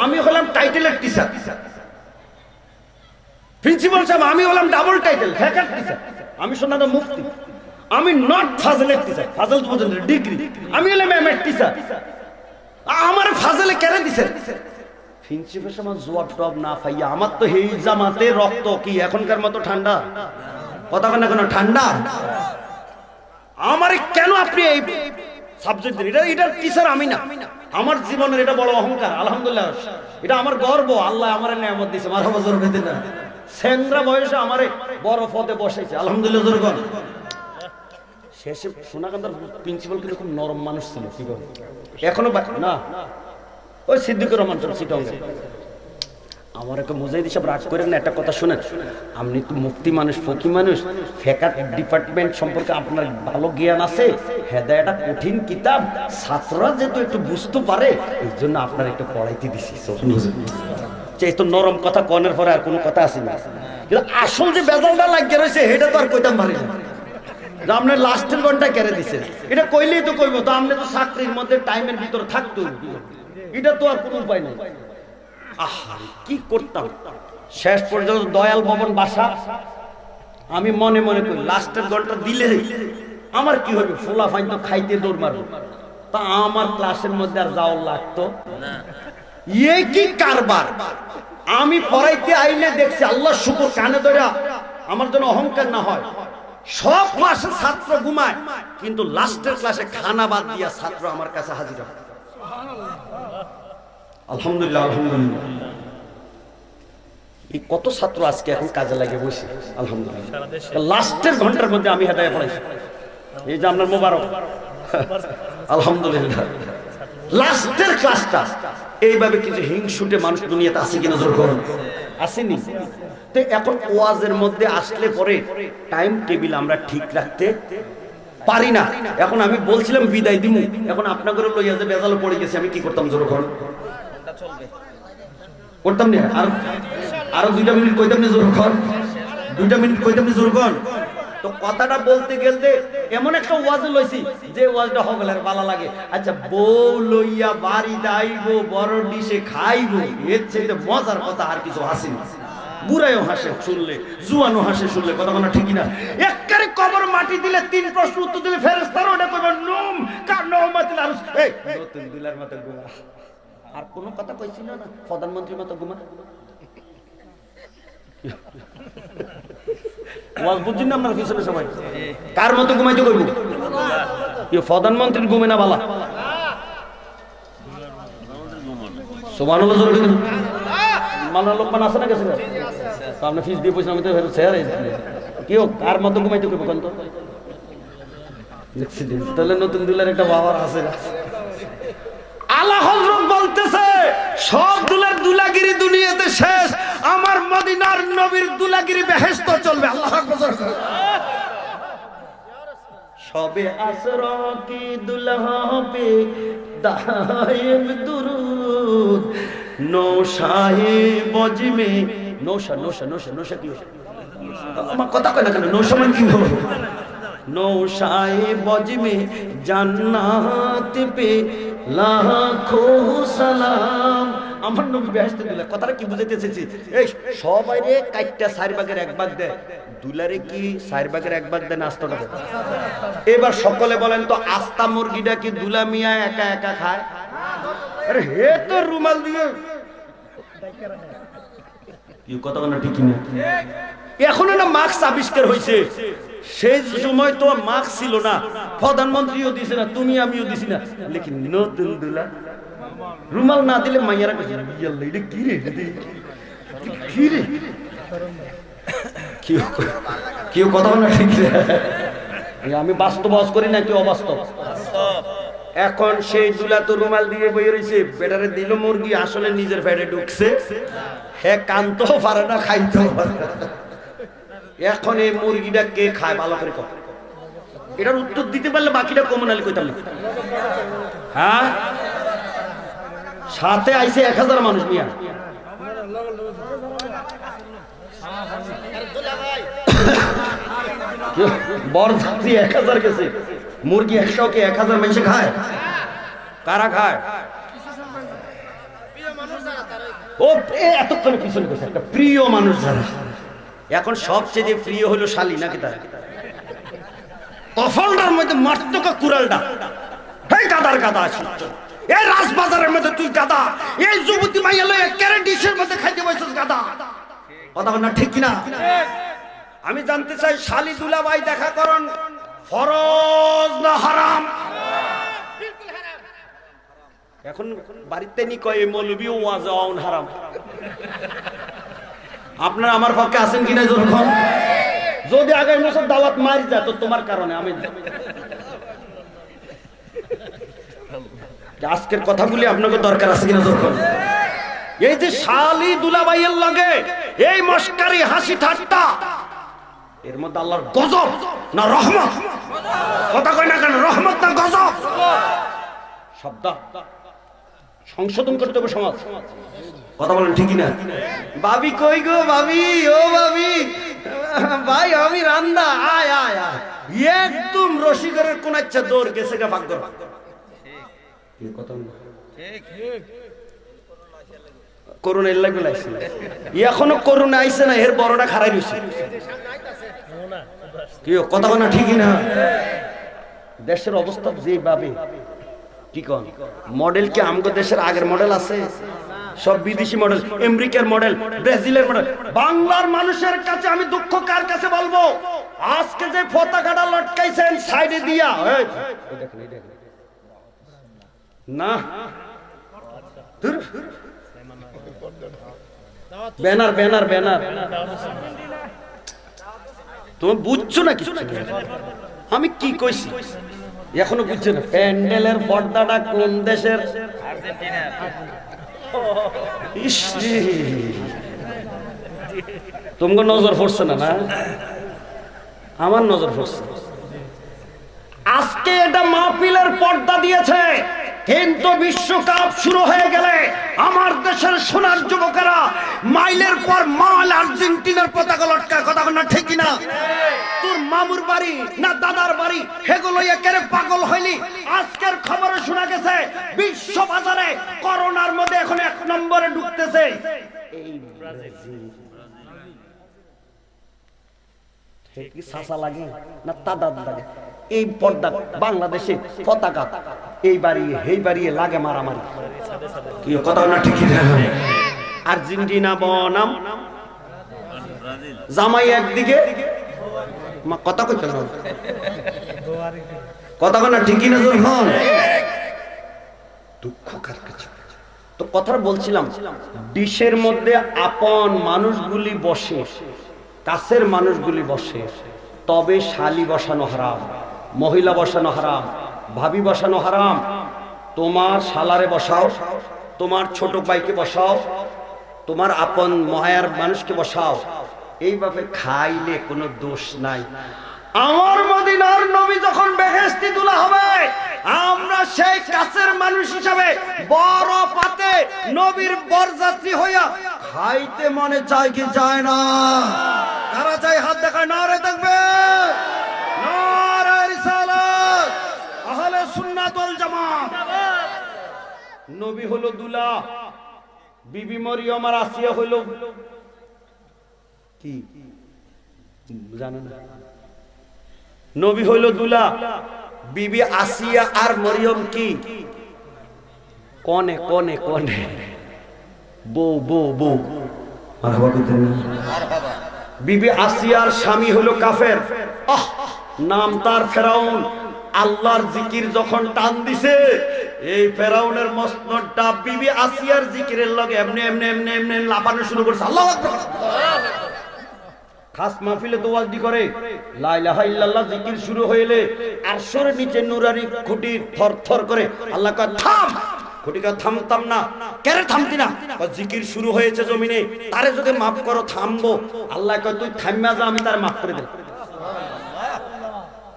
আমি হলাম টাইটেলের টিচার, প্রিন্সিপাল সাহেব আমি হলাম ডাবল টাইটেল ফ্যাকাল্টি টিচার, আমি শোনা তো মুফতি, আমি নট ফাজলের টিচার, ফাজল তো বোঝেন ডিগ্রি, আমি হলাম এমএর টিচার, আমার ফাজলে কেন দিছে? প্রিন্সিপাল সাহেব জবাব টব না পাইয়া আমার তো এই জামাতে রক্ত কি এখনকার মতো ঠান্ডা, কথা কেন কেন ঠান্ডা? আমার কেন আপনি এই সাবজেক্ট দিন? এটা টিচার আমি না, আমার জীবনের এটা বড় অহংকার, আলহামদুলিল্লাহ এটা আমার গর্ব, আল্লাহ আমার নিয়ামত দিয়েছে, মারহাবা জোর বেঁধে না, সেন্দ্রা বয়সে আমারে বড় পদে বসাইছে, আলহামদুলিল্লাহ জোর কর। শেষে সোনাকান্দার প্রিন্সিপাল কিন্তু খুব নরম মানুষ ছিল, কি বল এখনো না, ওই সিদ্দিকুর রহমান সিটঙ্গে আমার একটা মুজাহিদ সাহেব রাগ করেন না, একটা কথা শুনেন, আপনি তো মুফতি মানুষ, ফকি মানুষ, ফেকার ডিপার্টমেন্ট সম্পর্কে আপনার ভালো জ্ঞান আছে, হেদায়াটা কঠিন কিতাব, ছাত্ররা যেহেতু একটু বুঝতে পারে এই জন্য আপনার একটু পড়াইতে দিছি। তো নরম কথা কনের পরে আর কোনো কথা আসে না, কিন্তু আসল যে বেজালটা লাগিয়ে রয়েছে এটা তো আর কইতাম পারি না, আপনার লাস্টের ঘন্টা কেড়ে দিচ্ছে, এটা কইলেই তো কইব, তো আপনি তো চাকরির মধ্যে টাইমের ভিতরে থাকতো, এটা তো আর কোনো উপায় নেই। আহা কি করতাম, শেষ পর্যন্ত দয়াল ভবন বাসা, আমি মনে মনে করি লাস্টের ঘন্টা দিলে আমার কি হবে, ফোলা ফাইন তো খাইতে দৌড় মারবো, তা আমার ক্লাসের মধ্যে আর যাওয়ার লাগতো না। এই কি কারবার, আমি পড়াইতে আইলে দেখছি, আল্লাহ শুকর কানে ধরে আমার জন্য অহংকার না হয়, সব ক্লাসে ছাত্র ঘুমায়, কিন্তু লাস্টের ক্লাসে খানা বাদ দিয়া ছাত্র আমার কাছে হাজির হয়, আলহামদুলিল্লাহ আলহামদুলিল্লাহ। এই কত ছাত্র আজকে এখন কাজে লাগে বসে, আলহামদুলিল্লাহ লাস্টের ঘন্টার মধ্যে আমি হেদায়া পড়াইছি, এই যে আপনার মোবারক আলহামদুলিল্লাহ লাস্টের ক্লাসটা। এইভাবে কিছু হিংসুটে মানুষ দুনিয়াতে আছে কিনা জোর করুন, আসেনি? তো এখন ওয়াজের মধ্যে আসলে পরে টাইম টেবিল আমরা ঠিক রাখতে পারি না। এখন আমি বলছিলাম বিদায় দিমু, এখন আপনাদের লইয়া যে বেজালে পড়ে গেছে, আমি কি করতাম জোর করুন, করতাম না, আরো 2 মিনিট কইতাম না জোর কর, 2 মিনিট কইতাম না জোর কর, তো কথাটা বলতে গেলে এমন একটা ওয়াজ লইছি যে ওয়াজটা হগলের ভালো লাগে। আচ্ছা, বউ লইয়া বাড়ি যাইবো, বড় ডিশে খাইবো, এর চাইতে মজার কথা আর কিছু আসে না। বুড়াইও হাসে শুনলে, জুয়ানো হাসে শুনলে, কথা বলা ঠিক না? একবারে কবর মাটি দিলে 3 প্রশ্ন উত্তর দিলে ফেরেশতারা ওটা কইবে নুম কার নওমাতিল আরশ। এই নতুন দুলার মতো ঘুমা, আর কোনো কথা কইছি না, না প্রধানমন্ত্রীর মতো ঘুমা। ওয়াজ বুঝছেন না আপনারা পিছনে সবাই? কার মতো ঘুমাইতে কইব? কি প্রধানমন্ত্রীর ঘুমে না বালা? সুবহানাল্লাহ জোরে দিন। মালনা লোকমান আছে না গেছে? সামনে ফিস দিয়ে পয়সা আমি তো শেয়ার কি হোক, কার মতো ঘুমাইতে কইব কোন তো? তাহলে নতুন দুলার একটা বাবার আছে। আল্লাহ হযরত বলতেছে সব দুলার দুলাগিরি দুনিয়াতে শেষ, আমার মদিনার নবীর দুলাগিরি বেহেশত চলবে। আল্লাহু আকবার। সবে আসরা কি দুলহা পে দায়েম দুরুদ, নৌশায়ে বজ মে নৌশা নৌশা নৌশা নৌশা কি আমার কথা কয় না কেন? নৌশা মানে কি হবে? নৌশায়ে বজ মে জান্নাত পে লাখো সালাম। আমার নবী বেহেশতে দিলে কথাটা কি বুঝাইতে চাইছি? এই সবাই রে কাইটটা 4 ভাগের 1 ভাগ দেয়, দুলারে কি 4 ভাগের 1 ভাগ দেয় না আস্তাটা দেয়? এবার সকলে বলেন তো, আস্তা মুরগিটা কি দুলা মিয়া একা একা খায়? আরে হে তো রুমাল দিয়ে কি কথা বলা ঠিক না? এখন না মাস্ক আবিষ্কার হয়েছে, সেই সময় তো মাস্ক ছিল না, প্রধানমন্ত্রীও দিছে না, তুমি আমিও দিছি না, লেকিন নতুন দুলা রুমাল না দিলে মাইয়ারা কইছে ইয়াল্লা এটা কি রে, কি রে, কি কথা বলা ঠিক না? আমি বাস্তব করি না কি অবাস্তব? এখন সেই দুলা তো রুমাল দিয়ে বই রয়েছে, বেটারে দিল মুরগি, আসলে নিজের পেটে ঢুকছে, হ্যাঁ কানতেও পারে না, খাইতেও পারে না। এখন এই মুরগিটা কে খায় ভালো করে কর, এটার উত্তর দিতে পারলে বাকিটা কমনালি কইতাম। হ্যাঁ, সাথে আইছে 1000 মানুষ নিয়ে, বরযাত্রী 1000 গেছে, মুরগি 100 কে 1000 মানুষ খায়? কারা খায়? ও এতক্ষণ পিছনে গেছে একটা প্রিয় মানুষ যারা। এখন সবচেয়ে প্রিয় হলো শালী নাকি তার? কফলটার মধ্যে মারতকা কুড়ালটা, এই গাদার গাদা আছে, এই রাজবাজারের মধ্যে তুই গাদা, এই যুবতী মাইয়া লয়ে ক্যারেট ডিশের মধ্যে খাইতে বসেছিস গাদা। কথা বল না ঠিক কিনা? আমি জানতে চাই শালী দুলাভাই দেখা করুন ফরজ না হারাম? এখন বাড়িতে নি কয় মৌলবী ওয়াজ আউন হারাম। আপনারা আমার পক্ষে আছেন কিনা? যখন যদি আগামী বছর দাওয়াত মারি যায় তো তোমার কারণে। আমি আজকের কথাগুলি আপনাকে দরকার আছে কিনা? যখন এই যে শালী দুলাভাইয়ের লগে এই মস্কারি হাসি ঠাট্টা, এর মধ্যে আল্লাহর গজব না রহমত? কথা কয় না কেন? রহমত না গজব? শব্দ সংশোধন করতে হবে সমাজ। কথা বলেন ঠিক না? ভাবি কই গো ভাবি, ও ভাবি, ভাই আমি রান্না, আয় আয় আয়, একদম রসিকরের কোন ইচ্ছা দৌড় গেছে গা ভাগ্য। করোনা এর লাগে লাগছে, এখনো করোনা আইছে না, এর বড়টা খারাই রয়েছে। কি কথা বলে না ঠিকই না? দেশের অবস্থা যেভাবে, কি কন মডেল কি আমগো দেশের আগের মডেল আছে? সব বিদেশি মডেল, আমেরিকার মডেল, ব্রাজিলের মডেল। বাংলার মানুষের কাছে আমি দুঃখ কার কাছে বলবো? আজকে যে পতাকাটা লটকাইছেন সাইডে দিয়া, না ব্যানার ব্যানার ব্যানার, তুমি বুঝছো না কিছু? আমি কি কইছি এখনো বুঝছো না? প্যান্ডেলের পর্দাটা কোন দেশের? তোমার নজর পড়ছে না? না আমার নজর পড়ছে। আজকে এটা মাহফিলের পর্দা দিয়েছে কিন্তু বিশ্বকাপ শুরু হয়ে গেলে আমার দেশের সোনার যুবকেরা মাইলের পর মাইল আর্জেন্টিনার পতাকা লটকায়। কথা না ঠিক না? তোর মামুর বাড়ি না দাদার বাড়ি হেগুলো একেবারে পাগল হয়নি। আজকের খবরে শোনা গেছে বিশ্ব বাজারে করোনার মধ্যে এখন 1 নম্বরে ঢুকতেছে এই ব্রাজিল। কি সাসা লাগে না তাদাদ লাগে? এই পর্দা বাংলাদেশে পতাকা এই বাড়িয়ে লাগে মারামারি। কি কথা না ঠিক না? আর্জেন্টিনা বনাম জামাই একদিকে, কথা কইতে না, কথা না ঠিকই না? যখন দুঃখ কার কিছু তো কথা বলছিলাম, ডিশের মধ্যে আপন মানুষগুলি বসে, কাছের মানুষগুলি বসে, তবে শালি বসানো হারাম, মহিলা বসানো হারাম, ভাবি বসানো হারাম। তোমার শালারে বসাও, তোমার ছোট ভাইকে বসাও, তোমার আপন মহায়ার মানুষকে বসাও। এইভাবে খাইলে কোনো দোষ নাই। আমার মদিনার নবী যখন বেহেশতি দুলা হবে, আমরা সেই কাছের মানুষ হিসাবে বড় পাতে নবীর বরযাত্রী হইয়া খাইতে মনে চায় কি চায় না? কারা চাই হাত দেখায়, নারে দেখবে, নারে রিসালাত, আহলে সুন্নাত ওয়াল জামাত। নবী হলো দুলা, বিবি মরিয়ম আর আসিয়া হইল কি জানেন না? নবী হইল দুলা, বিবি আসিয়া আর মরিয়ম কি কনে কনে কনে বউ বউ বউ। বিবি আসিয়ার স্বামী হলো কাফের, নাম তার ফেরাউন। আল্লাহর জিকির যখন টান দিছে, এই ফেরাউনের মসনদটা বিবি আসিয়ার জিকিরের লগে এমনি এমনি এমনি এমনি লাপানো শুরু করছে। আল্লাহু আকবার। খাস মাহফিলে তো ওয়াজ করে লা ইলাহা ইল্লাল্লাহ জিকির শুরু হইলে আরশের নিচে নুরানি খুঁটি থরথর করে। আল্লাহ কয় থাম, খুঁটিকে থামতাম না, কেন থামতি না? জিকির শুরু হয়েছে জমিনে, তারে যদি মাফ করো থামবো। আল্লাহ কয় তুই থামিয়া যা, আমি তারে মাফ করে দেব।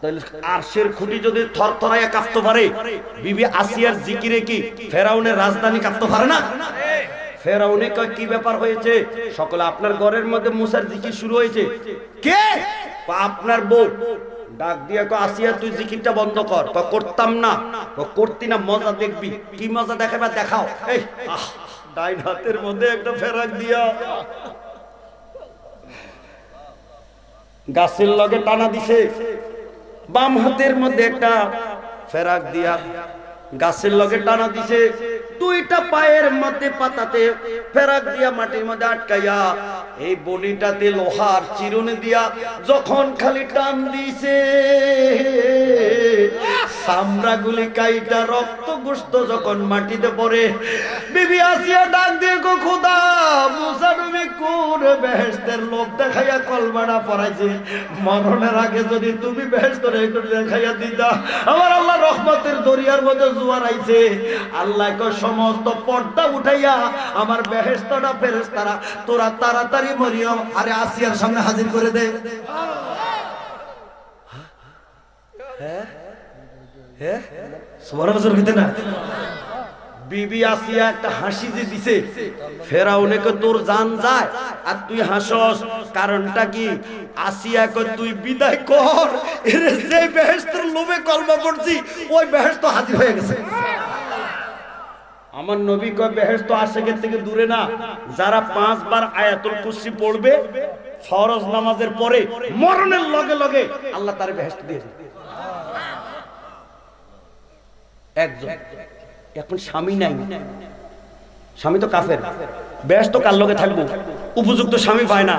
তাহলে আরশের খুঁটি যদি থরথরাইয়া কাঁপতে পারে, বিবি আসিয়ার জিকিরে কি ফেরাউনের রাজধানী কাঁপতে পারে না? ফেরাউনে কয় কি ব্যাপার হয়েছে? সকলে আপনার ঘরের মধ্যে মুসার জিকির শুরু হয়েছে। কে? আপনার বউ। ডাক দিয়া কয় আসিয়া তুই জিকিরটা বন্ধ কর। করতাম না। করতি না, মজা দেখবি। কি মজা দেখাবে দেখাও। এই ডাইন হাতের মধ্যে একটা ফেরাক দিয়া গাছের লগে টানা দিছে, বাম হাতের মধ্যে একটা ফেরাক দিয়া গাছের লগে টানা দিছে, দুইটা পায়ের মধ্যে পাতাতে ফেরাক দিয়া মাটির মধ্যে আটকাইয়া এই বডিটাতে লোহার চিরুনি দিয়া যখন খালি টান দিছে, চামড়া গুলি কাইটা রক্ত গোশত যখন মাটিতে পড়ে, বিবি আসিয়া ডাক দিয়ে গো খোদা, মুসা নবী কোন বেহেশতের লোভ দেখাইয়া কলমাটা পড়াইছে, মরণের আগে যদি তুমি বেহেশতের একটু দেখাইয়া দিতা, আমার আল্লাহ রহমতের দরিয়ার মধ্যে জোয়ার আইছে। আল্লাহ কয় সমস্ত পর্দা উঠাইয়া আমার বেহেশতটা ফেরেশতারা তোরা তাড়াতাড়ি মরিয়ম আরে আসিয়ার সামনে হাজির করে দে। বিবি আসিয়া একটা হাসি যে দিছে, ফেরাউনে কয় তোর জান যায় আর তুই হাসস, কারণটা কি? আসিয়া কয় তুই বিদায় কর, এর যে বেহেশতের লোভে কলমা পড়ছি ওই বেহেশত হাজির হয়ে গেছে। আমার নবী কয় বেহেশত আশিকের থেকে দূরে না, যারা 5 বার আয়াতুল কুরসি পড়বে ফরজ নামাজের পরে মরণের লগে লগে আল্লাহ তার বেহেশত দিয়ে দেবে। একজন এখন স্বামী নাই, স্বামী তো কাফের, বেহেশত কার লগে থাকবো? উপযুক্ত স্বামী পায় না।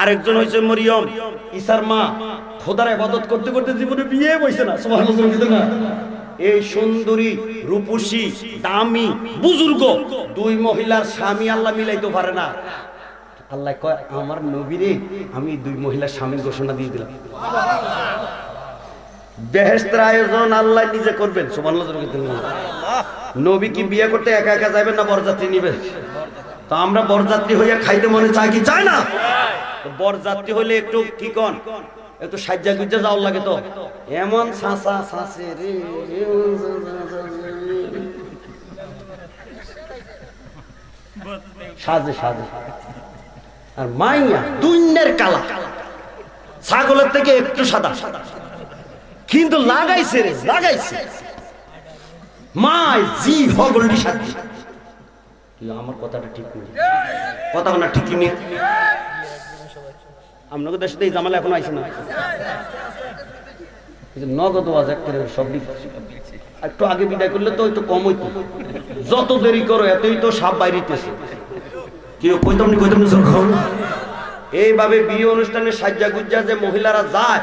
আরেকজন হইছে মরিয়ম, ঈসার মা, খোদার ইবাদত করতে করতে জীবনে বিয়ে হইছে না। সুবহানাল্লাহ। এই সুন্দরী, রূপসী, দামি, বুজুর্গ দুই মহিলার স্বামী আল্লাহ মিলাইতে পারে না। আল্লাহ কয় আমার নবীরে আমি দুই মহিলার স্বামীর ঘোষণা দিয়ে দিলাম। বেহেশতের আয়োজন আল্লাহ নিজে করবেন। সুবহানাল্লাহ। নবী কি বিয়ে করতে একা একা যাবেন না বরযাত্রী নিবেন? তো আমরা বরযাত্রী হইয়া খাইতে মনে চাই কি চাই না? বরযাত্রী হইলে একটু কি কন, একটু সাজ্জা গুজ্জা যাওয়ার লাগে। তো এমন ছাঁচা ছাঁচে রে, সাজে সাজে। আর মাইয়া দুইনের কালা, ছাগলের থেকে একটু সাদা, কিন্তু লাগাইছে রে লাগাইছে মাই জি হগলডি সাথে। আমার কথাটা ঠিক নেই, কথা না ঠিক নেই। আপনাকে দেশে এই জামালা এখন আইছে না, নগদ ওয়াজ করে সব একটু আগে বিদায় করলে তো একটু কম হইতো। যত দেরি করো এতই তো সাপ বাইরিতেছে। কেউ কইতাম নি কইতাম না। এইভাবে বিয়ে অনুষ্ঠানে সাজ্জা গুজ্জা যে মহিলারা যায়,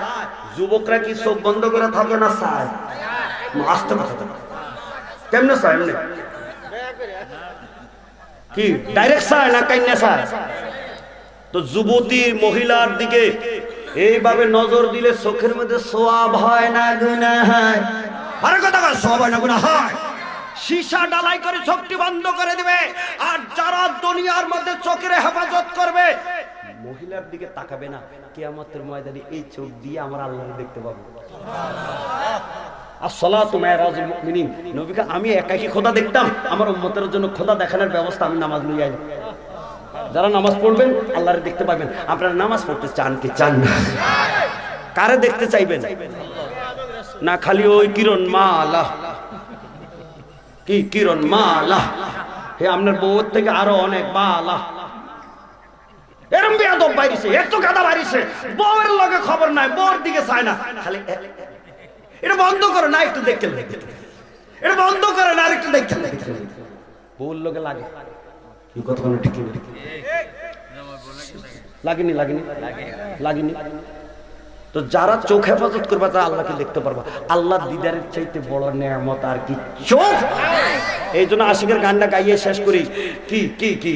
যুবকরা কি চোখ বন্ধ করে থাকে না? চায় আসতে কথা কেমনে চায়? এমনি কি ডাইরেক্ট চায় না কাইন্না চায়? তো যুবতী মহিলার দিকে এইভাবে নজর দিলে চোখের মধ্যে সোয়াব হয় না গুনাহ হয়? আরে কথা কয়, সোয়াব হয় না গুনাহ হয়? সীসা ডালাই করে চোখটি বন্ধ করে দিবে, আর যারা দুনিয়ার মধ্যে চোখের হেফাজত করবে মহিলার দিকে তাকাবে না, কিয়ামতের ময়দানে এই চোখ দিয়ে আমার আল্লাহকে দেখতে পাবো। আসসালাতু মিরাজুল মুমিনিন। নবীকে আমি একাকি খোদা দেখতাম, আমার উম্মতের জন্য খোদা দেখানোর ব্যবস্থা আমি নামাজ নিয়ে আইলাম। যারা নামাজ পড়বেন আল্লাহরে দেখতে পাবেন। আপনারা নামাজ পড়তে চান কি চান না? কারে দেখতে চাইবেন? না খালি ওই কিরণ মা আল্লাহ, কি কিরণ মা আল্লাহ, হে আপনার বউর থেকে আরো অনেক বা আল্লাহ। এরম বেয়াদব বাইরিছে, এত গাদা বাইরিছে, বউয়ের লগে খবর নাই, বউর দিকে চায় না, খালি এটা বন্ধ করে না একটু দেখতে, এটা বন্ধ করে না একটু দেখতে, বউর লগে লাগে। কি কথা বলে ঠিক লাগেনি? লাগেনি লাগেনি। তো যারা চোখ হেফাজত করবে তারা আল্লাহকে দেখতে পারবা। আল্লাহ দিদারের চাইতে বড় নেয়ামত আর কি চোখ। এই জন্য আশিকের গানটা গাইয়ে শেষ করি। কি কি কি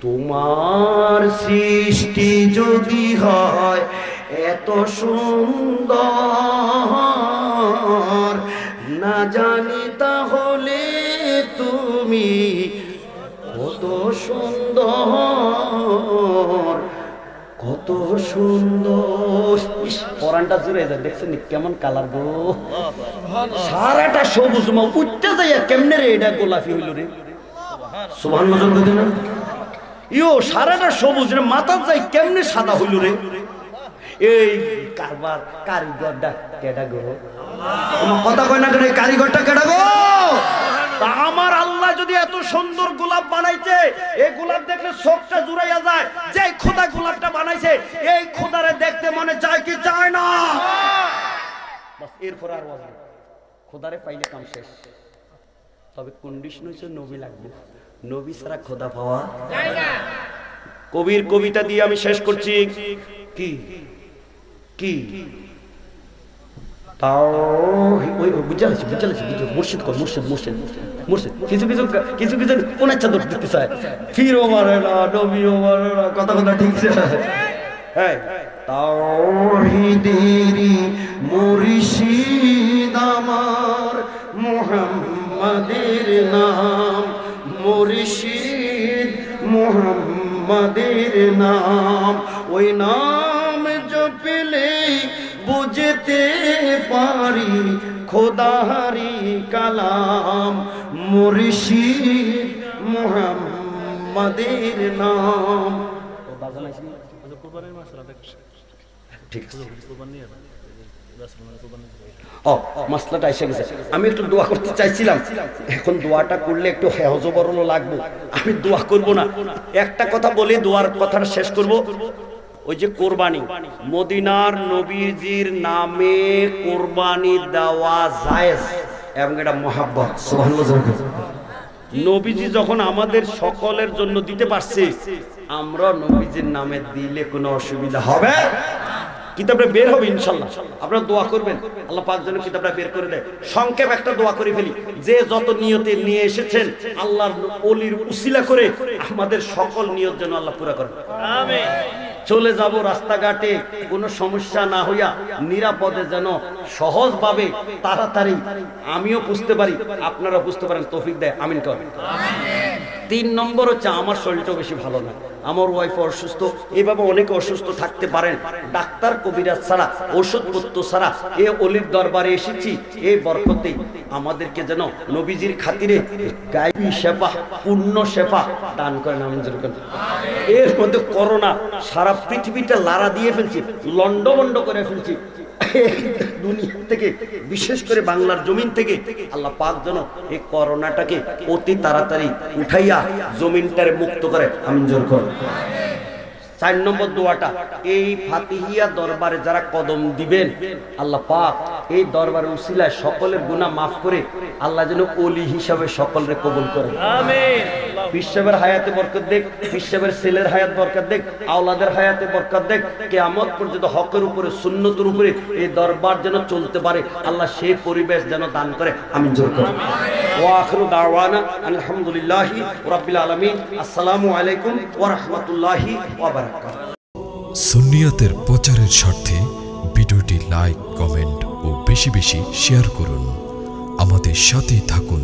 তোমার সৃষ্টি যদি হয় এত সুন্দর, না জানি তাহলে তুমি কত সুন্দর, কত সুন্দর। পরানটা জুড়ে যায়, দেখছেন কেমন কালার গো, সারাটা সবুজ। মা উঠতে যাইয়া কেমনে রে এটা গোলাপি হইল রে? সুবহানাল্লাহ বলতে না ইয়ো, সারাটা সবুজ রে, মাথা যাই কেমনে সাদা হইল রে? এই কারবার কারিগরটা কেডা গো? কথা কয় না কেন? কারিগরটা কেডা গো? তা আমার আল্লাহ যদি এত সুন্দর গোলাপ বানাইছে, এই গোলাপ দেখলে চোখটা জুড়াইয়া যায়। যে খোদা গোলাপটা বানাইছে এই খোদারে দেখতে মনে চায় কি চায় না? বাস এরপর আর খোদারে পাইলে কাম শেষ। তবে কন্ডিশন হচ্ছে নবী লাগবে, নবী ছাড়া খোদা পাওয়া যায় না। কবির কবিতা দিয়ে আমি শেষ করছি। কি কি তাও ওই বুঝালেছি বুঝালেছি মুর্শিদ কর, মুর্শিদ মুর্শিদ মুর্শিদ কিছু কিছু কিছু কিছু কোন ইচ্ছা দোষ দিতে চায়, ফিরও মারে না, নবীও মারে না, কথা কথা ঠিক আছে। হ্যাঁ, তাওহীদেরই মুর্শিদ আমার মুহাম্মাদের নাম, মুর্শিদ মুহাম্মাদের নাম। ওই নাম জপলে বুঝতে পারি খোদাহারি কালাম, মুর্শিদ মুহাম্মাদের নাম। ঠিক আছে, মাসলাটা এসে গেছে। আমি একটু দোয়া করতে চাইছিলাম, এখন দোয়াটা করলে একটু হেহজবরল লাগবে, আমি দোয়া করব না। একটা কথা বলে দোয়ার কথাটা শেষ করব। ওই যে কোরবানি, মদিনার নবীজির নামে কোরবানি দেওয়া জায়েজ এবং এটা মুহাব্বত। সুবহানাল্লাহ। নবীজি যখন আমাদের সকলের জন্য দিতে পারছে, আমরা নবীজির নামে দিলে কোনো অসুবিধা হবে? কিতাবটা বের হবে ইনশাআল্লাহ, আপনারা দোয়া করবেন আল্লাহ পাক যেন কিতাবটা বের করে দেয়। সংক্ষেপ একটা দোয়া করে ফেলি, যে যত নিয়তে নিয়ে এসেছেন আল্লাহর ওলির উসিলা করে আমাদের সকল নিয়ত যেন আল্লাহ পুরা করেন। আমিন। চলে যাব রাস্তাঘাটে কোনো সমস্যা না হইয়া নিরাপদে, যেন সহজভাবে তাড়াতাড়ি আমিও বুঝতে পারি, আপনারা বুঝতে পারেন, তৌফিক দেয়। আমিন করেন। 3 নম্বর হচ্ছে আমার শরীরটাও বেশি ভালো না। আমার ওয়াইফ অসুস্থ, এইভাবে অনেকে অসুস্থ থাকতে পারেন। ডাক্তার কবিরাজ ছাড়া, ওষুধপত্র ছাড়া এ অলির দরবারে এসেছি, এই বরকতে আমাদেরকে যেন নবীজির খাতিরে গায়বী শেফা, পূর্ণ শেফা দান করেন। এর মধ্যে করোনা সারা পৃথিবীটা লাড়া দিয়ে ফেলছি, লন্ডভন্ড করে ফেলছি। দুনিয়া থেকে, বিশেষ করে বাংলার জমিন থেকে আল্লাহ পাক যেন এই করোনাটাকে অতি তাড়াতাড়ি উঠাইয়া জমিনটারে মুক্ত করে। আমিন জোর করুন। 4 নম্বর দোয়াটা, এই ফাতিহিয়া দরবারে যারা কদম দিবেন, আল্লাহ পাক এই দরবারের উসিলায় সকলের গুনাহ মাফ করে আল্লাহ যেন ওলি হিসাবে সকলরে কবুল করে। আমিন। বিশ্বের হায়াতে বরকত দেখ, বিশ্বের ছেলের হায়াত বরকত দেখ, আওলাদের হায়াতে বরকত দেখ, কিয়ামত পর্যন্ত হকের উপরে, সুন্নতের উপরে এই দরবার যেন চলতে পারে, আল্লাহ সেই পরিবেশ যেন দান করে। আমিন জোর করে। ওয়া আখিরু দাওয়ানা আলহামদুলিল্লাহি রাব্বিল আলামিন। আসসালামু আলাইকুম ওয়া রাহমাতুল্লাহি ওয়া বারাকাতুহু। সুন্নিয়াতের প্রচারের স্বার্থে ভিডিওটি লাইক, কমেন্ট ও বেশি বেশি শেয়ার করুন। আমাদের সাথেই থাকুন।